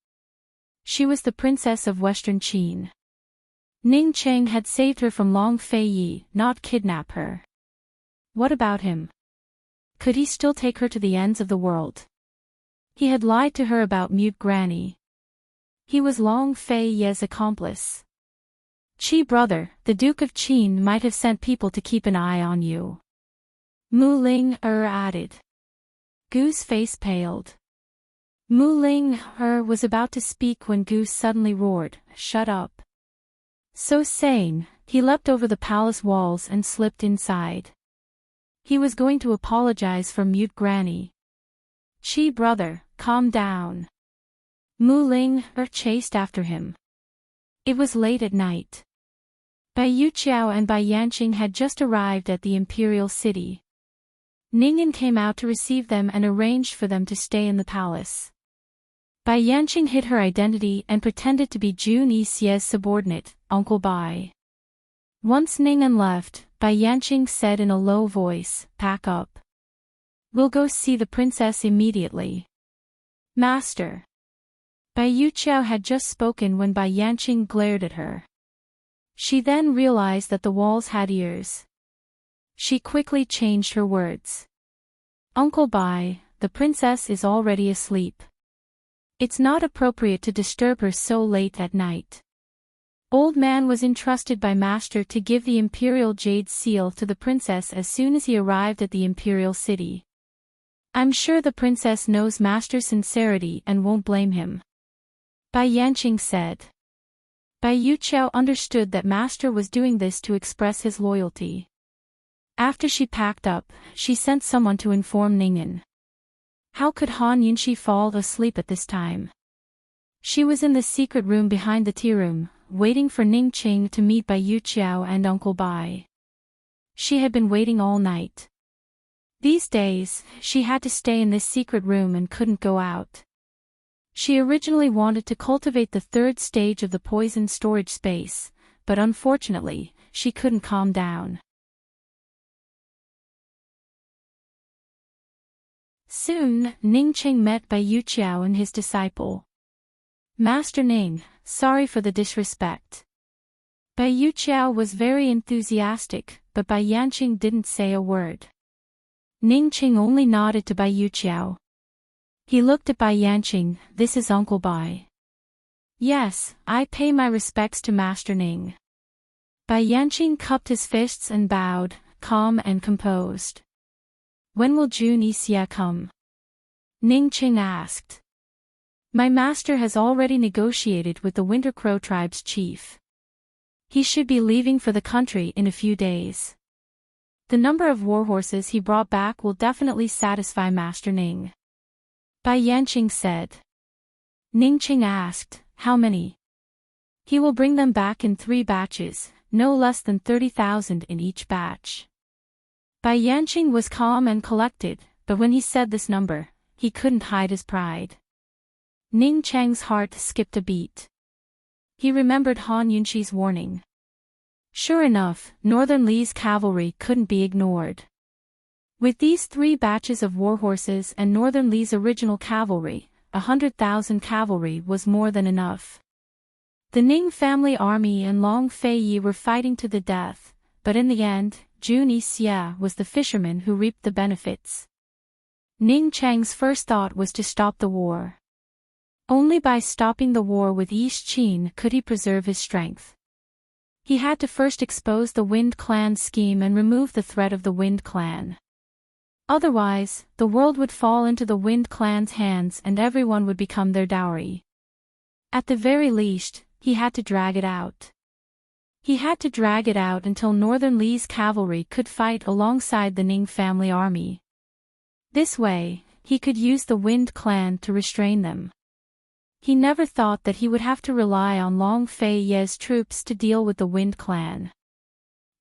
She was the princess of Western Qin. Ning Qing had saved her from Long Feiyi, not kidnap her. What about him? Could he still take her to the ends of the world? He had lied to her about Mute Granny. He was Long Feiyi's accomplice. "Qi brother, the Duke of Qin might have sent people to keep an eye on you," Mu Ling added. Gu's face paled. Mu Ling was about to speak when Gu suddenly roared, "Shut up." So saying, he leapt over the palace walls and slipped inside. He was going to apologize for Mute Granny. "Qi brother, calm down." Mu Ling chased after him. It was late at night. Bai Yuqiao and Bai Yanqing had just arrived at the imperial city. Ningyan came out to receive them and arranged for them to stay in the palace. Bai Yanqing hid her identity and pretended to be Jun Yixie's subordinate, Uncle Bai. Once Ningyan left, Bai Yanqing said in a low voice, "Pack up. We'll go see the princess immediately." "Master." Bai Yuqiao had just spoken when Bai Yanqing glared at her. She then realized that the walls had ears. She quickly changed her words. Uncle Bai, the princess is already asleep. It's not appropriate to disturb her so late at night. Old man was entrusted by master to give the imperial jade seal to the princess as soon as he arrived at the imperial city. I'm sure the princess knows master's sincerity and won't blame him. Bai Yanqing said. Bai Yuqiao understood that master was doing this to express his loyalty. After she packed up, she sent someone to inform Ningyan. How could Han Yunxi fall asleep at this time? She was in the secret room behind the tea room, waiting for Ning Qing to meet Bai Yuqiao and Uncle Bai. She had been waiting all night. These days, she had to stay in this secret room and couldn't go out. She originally wanted to cultivate the third stage of the poison storage space, but unfortunately, she couldn't calm down. Soon, Ning Qing met Bai Yuqiao and his disciple. Master Ning, sorry for the disrespect. Bai Yuqiao was very enthusiastic, but Bai Yanqing didn't say a word. Ning Qing only nodded to Bai Yuqiao. He looked at Bai Yanqing, this is Uncle Bai. Yes, I pay my respects to Master Ning. Bai Yanqing cupped his fists and bowed, calm and composed. When will Jun Yixia come? Ning Qing asked. My master has already negotiated with the Winter Crow tribe's chief. He should be leaving for the country in a few days. The number of warhorses he brought back will definitely satisfy Master Ning. Bai Yanqing said. Ning Qing asked, how many? He will bring them back in 3 batches, no less than 30,000 in each batch. Bai Yanqing was calm and collected, but when he said this number, he couldn't hide his pride. Ning Cheng's heart skipped a beat. He remembered Han Yunxi's warning. Sure enough, Northern Li's cavalry couldn't be ignored. With these 3 batches of warhorses and Northern Li's original cavalry, 100,000 cavalry was more than enough. The Ning family army and Long Fei Yi were fighting to the death, but in the end, Jun Yixia was the fisherman who reaped the benefits. Ning Cheng's first thought was to stop the war. Only by stopping the war with East Qin could he preserve his strength. He had to first expose the Wind Clan's scheme and remove the threat of the Wind Clan. Otherwise, the world would fall into the Wind Clan's hands and everyone would become their dowry. At the very least, he had to drag it out. He had to drag it out until Northern Li's cavalry could fight alongside the Ning family army. This way, he could use the Wind Clan to restrain them. He never thought that he would have to rely on Long Fei Ye's troops to deal with the Wind Clan.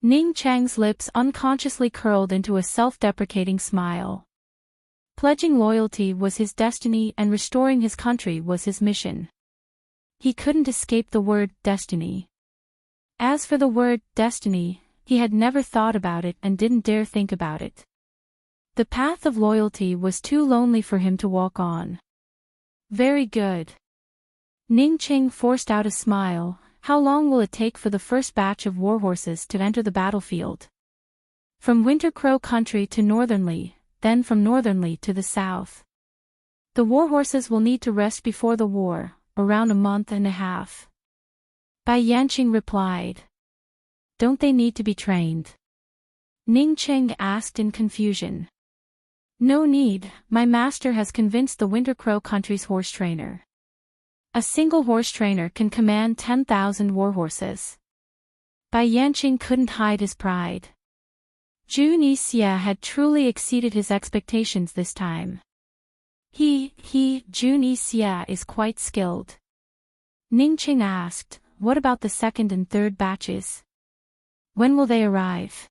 Ning Cheng's lips unconsciously curled into a self-deprecating smile. Pledging loyalty was his destiny and restoring his country was his mission. He couldn't escape the word destiny. As for the word destiny, he had never thought about it and didn't dare think about it. The path of loyalty was too lonely for him to walk on. Very good. Ning Qing forced out a smile. How long will it take for the first batch of warhorses to enter the battlefield? From Winter Crow country to Northern Li, then from Northern Li to the south. The warhorses will need to rest before the war, around a month and a half. Bai Yanqing replied. Don't they need to be trained? Ning Qing asked in confusion. No need, my master has convinced the Winter Crow country's horse trainer. A single horse trainer can command 10,000 warhorses. Bai Yanqing couldn't hide his pride. Jun Yixia had truly exceeded his expectations this time. Jun Yixia is quite skilled. Ning Qing asked, what about the second and third batches? When will they arrive?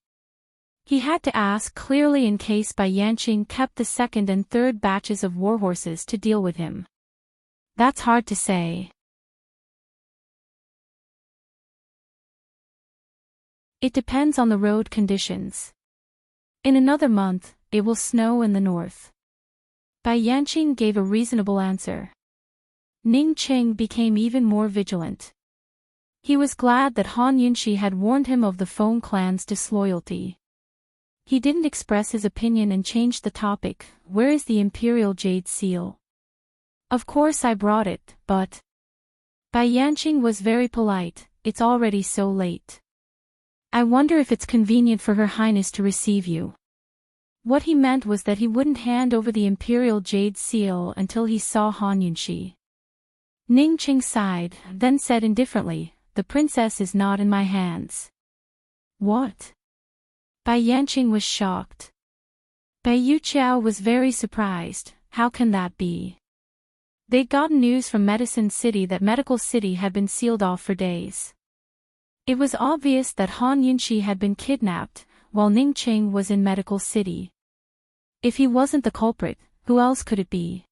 He had to ask clearly in case Bai Yanqing kept the second and third batches of warhorses to deal with him. That's hard to say. It depends on the road conditions. In another month, it will snow in the north. Bai Yanqing gave a reasonable answer. Ning Qing became even more vigilant. He was glad that Han Yunxi had warned him of the Feng clan's disloyalty. He didn't express his opinion and changed the topic. Where is the Imperial Jade Seal? Of course I brought it, but... Bai Yanqing was very polite. It's already so late. I wonder if it's convenient for Her Highness to receive you. What he meant was that he wouldn't hand over the Imperial Jade Seal until he saw Han Yunxi. Ning Qing sighed, then said indifferently, the princess is not in my hands. What? Bai Yanqing was shocked. Bai Yuqiao was very surprised. How can that be? They'd gotten news from Medicine City that Medical City had been sealed off for days. It was obvious that Han Yunxi had been kidnapped, while Ning Qing was in Medical City. If he wasn't the culprit, who else could it be?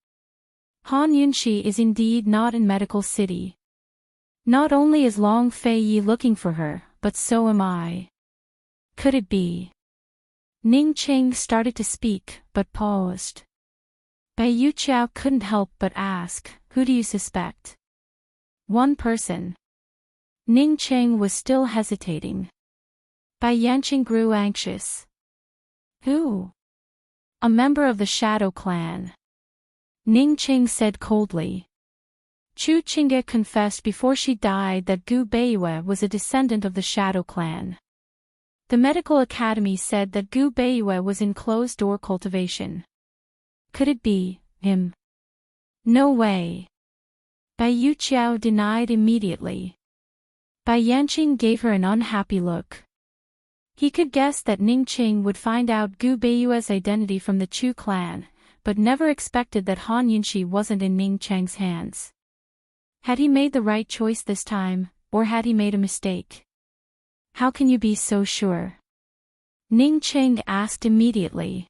Han Yunxi is indeed not in Medical City. Not only is Long Fei Yi looking for her, but so am I. Could it be? Ning Qing started to speak, but paused. Bai Yuqiao couldn't help but ask, who do you suspect? One person. Ning Qing was still hesitating. Bai Yanqing grew anxious. Who? A member of the Shadow Clan. Ning Qing said coldly. Chu Qingge confessed before she died that Gu Beiyue was a descendant of the Shadow Clan. The medical academy said that Gu Beiyue was in closed-door cultivation. Could it be him? No way. Bai Yuqiao denied immediately. Bai Yanqing gave her an unhappy look. He could guess that Ning Qing would find out Gu Beiyue's identity from the Chu clan, but never expected that Han Yunxi wasn't in Ning Cheng's hands. Had he made the right choice this time, or had he made a mistake? How can you be so sure? Ning Qing asked immediately.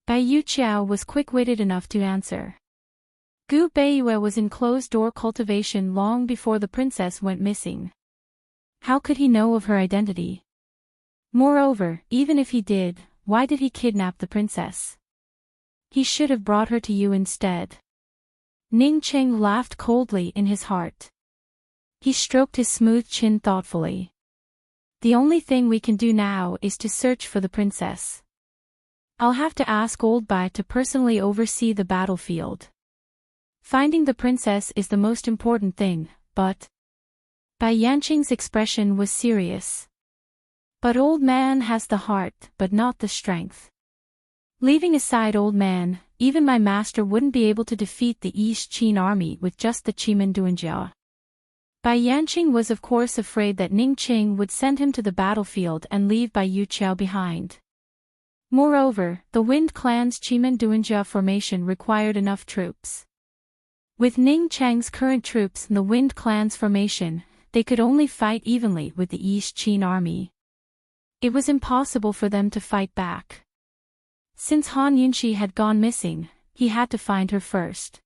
Bai Yuqiao was quick-witted enough to answer. Gu Beiyue was in closed-door cultivation long before the princess went missing. How could he know of her identity? Moreover, even if he did, why did he kidnap the princess? He should have brought her to you instead. Ning Qing laughed coldly in his heart. He stroked his smooth chin thoughtfully. The only thing we can do now is to search for the princess. I'll have to ask Old Bai to personally oversee the battlefield. Finding the princess is the most important thing, but... Bai Yanqing's expression was serious. But Old Man has the heart, but not the strength. Leaving aside Old Man, even my master wouldn't be able to defeat the East Qin army with just the Chimen Duanjia. Bai Yanqing was of course afraid that Ning Qing would send him to the battlefield and leave Bai Yuqiao behind. Moreover, the Wind Clan's Chimen Duanjia formation required enough troops. With Ning Cheng's current troops in the Wind Clan's formation, they could only fight evenly with the East Qin army. It was impossible for them to fight back. Since Han Yunxi had gone missing, he had to find her first.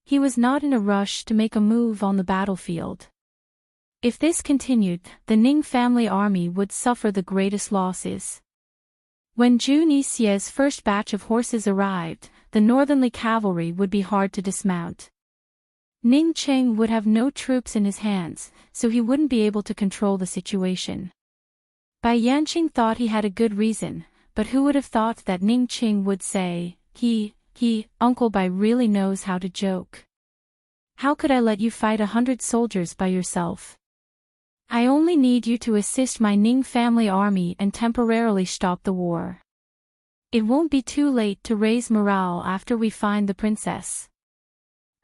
He was not in a rush to make a move on the battlefield. If this continued, the Ning family army would suffer the greatest losses. When Jun Yixie's first batch of horses arrived, the northernly cavalry would be hard to dismount. Ning Qing would have no troops in his hands, so he wouldn't be able to control the situation. Bai Yanqing thought he had a good reason, but who would have thought that Ning Qing would say, Uncle Bai really knows how to joke. How could I let you fight 100 soldiers by yourself? I only need you to assist my Ning family army and temporarily stop the war. It won't be too late to raise morale after we find the princess.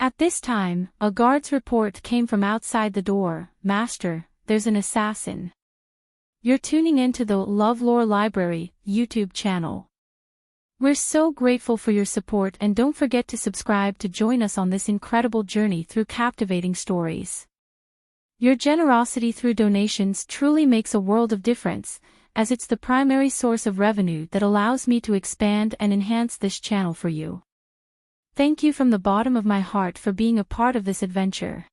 At this time, a guard's report came from outside the door. Master, there's an assassin. You're tuning into the LoveLore Library YouTube channel. We're so grateful for your support, and don't forget to subscribe to join us on this incredible journey through captivating stories. Your generosity through donations truly makes a world of difference, as it's the primary source of revenue that allows me to expand and enhance this channel for you. Thank you from the bottom of my heart for being a part of this adventure.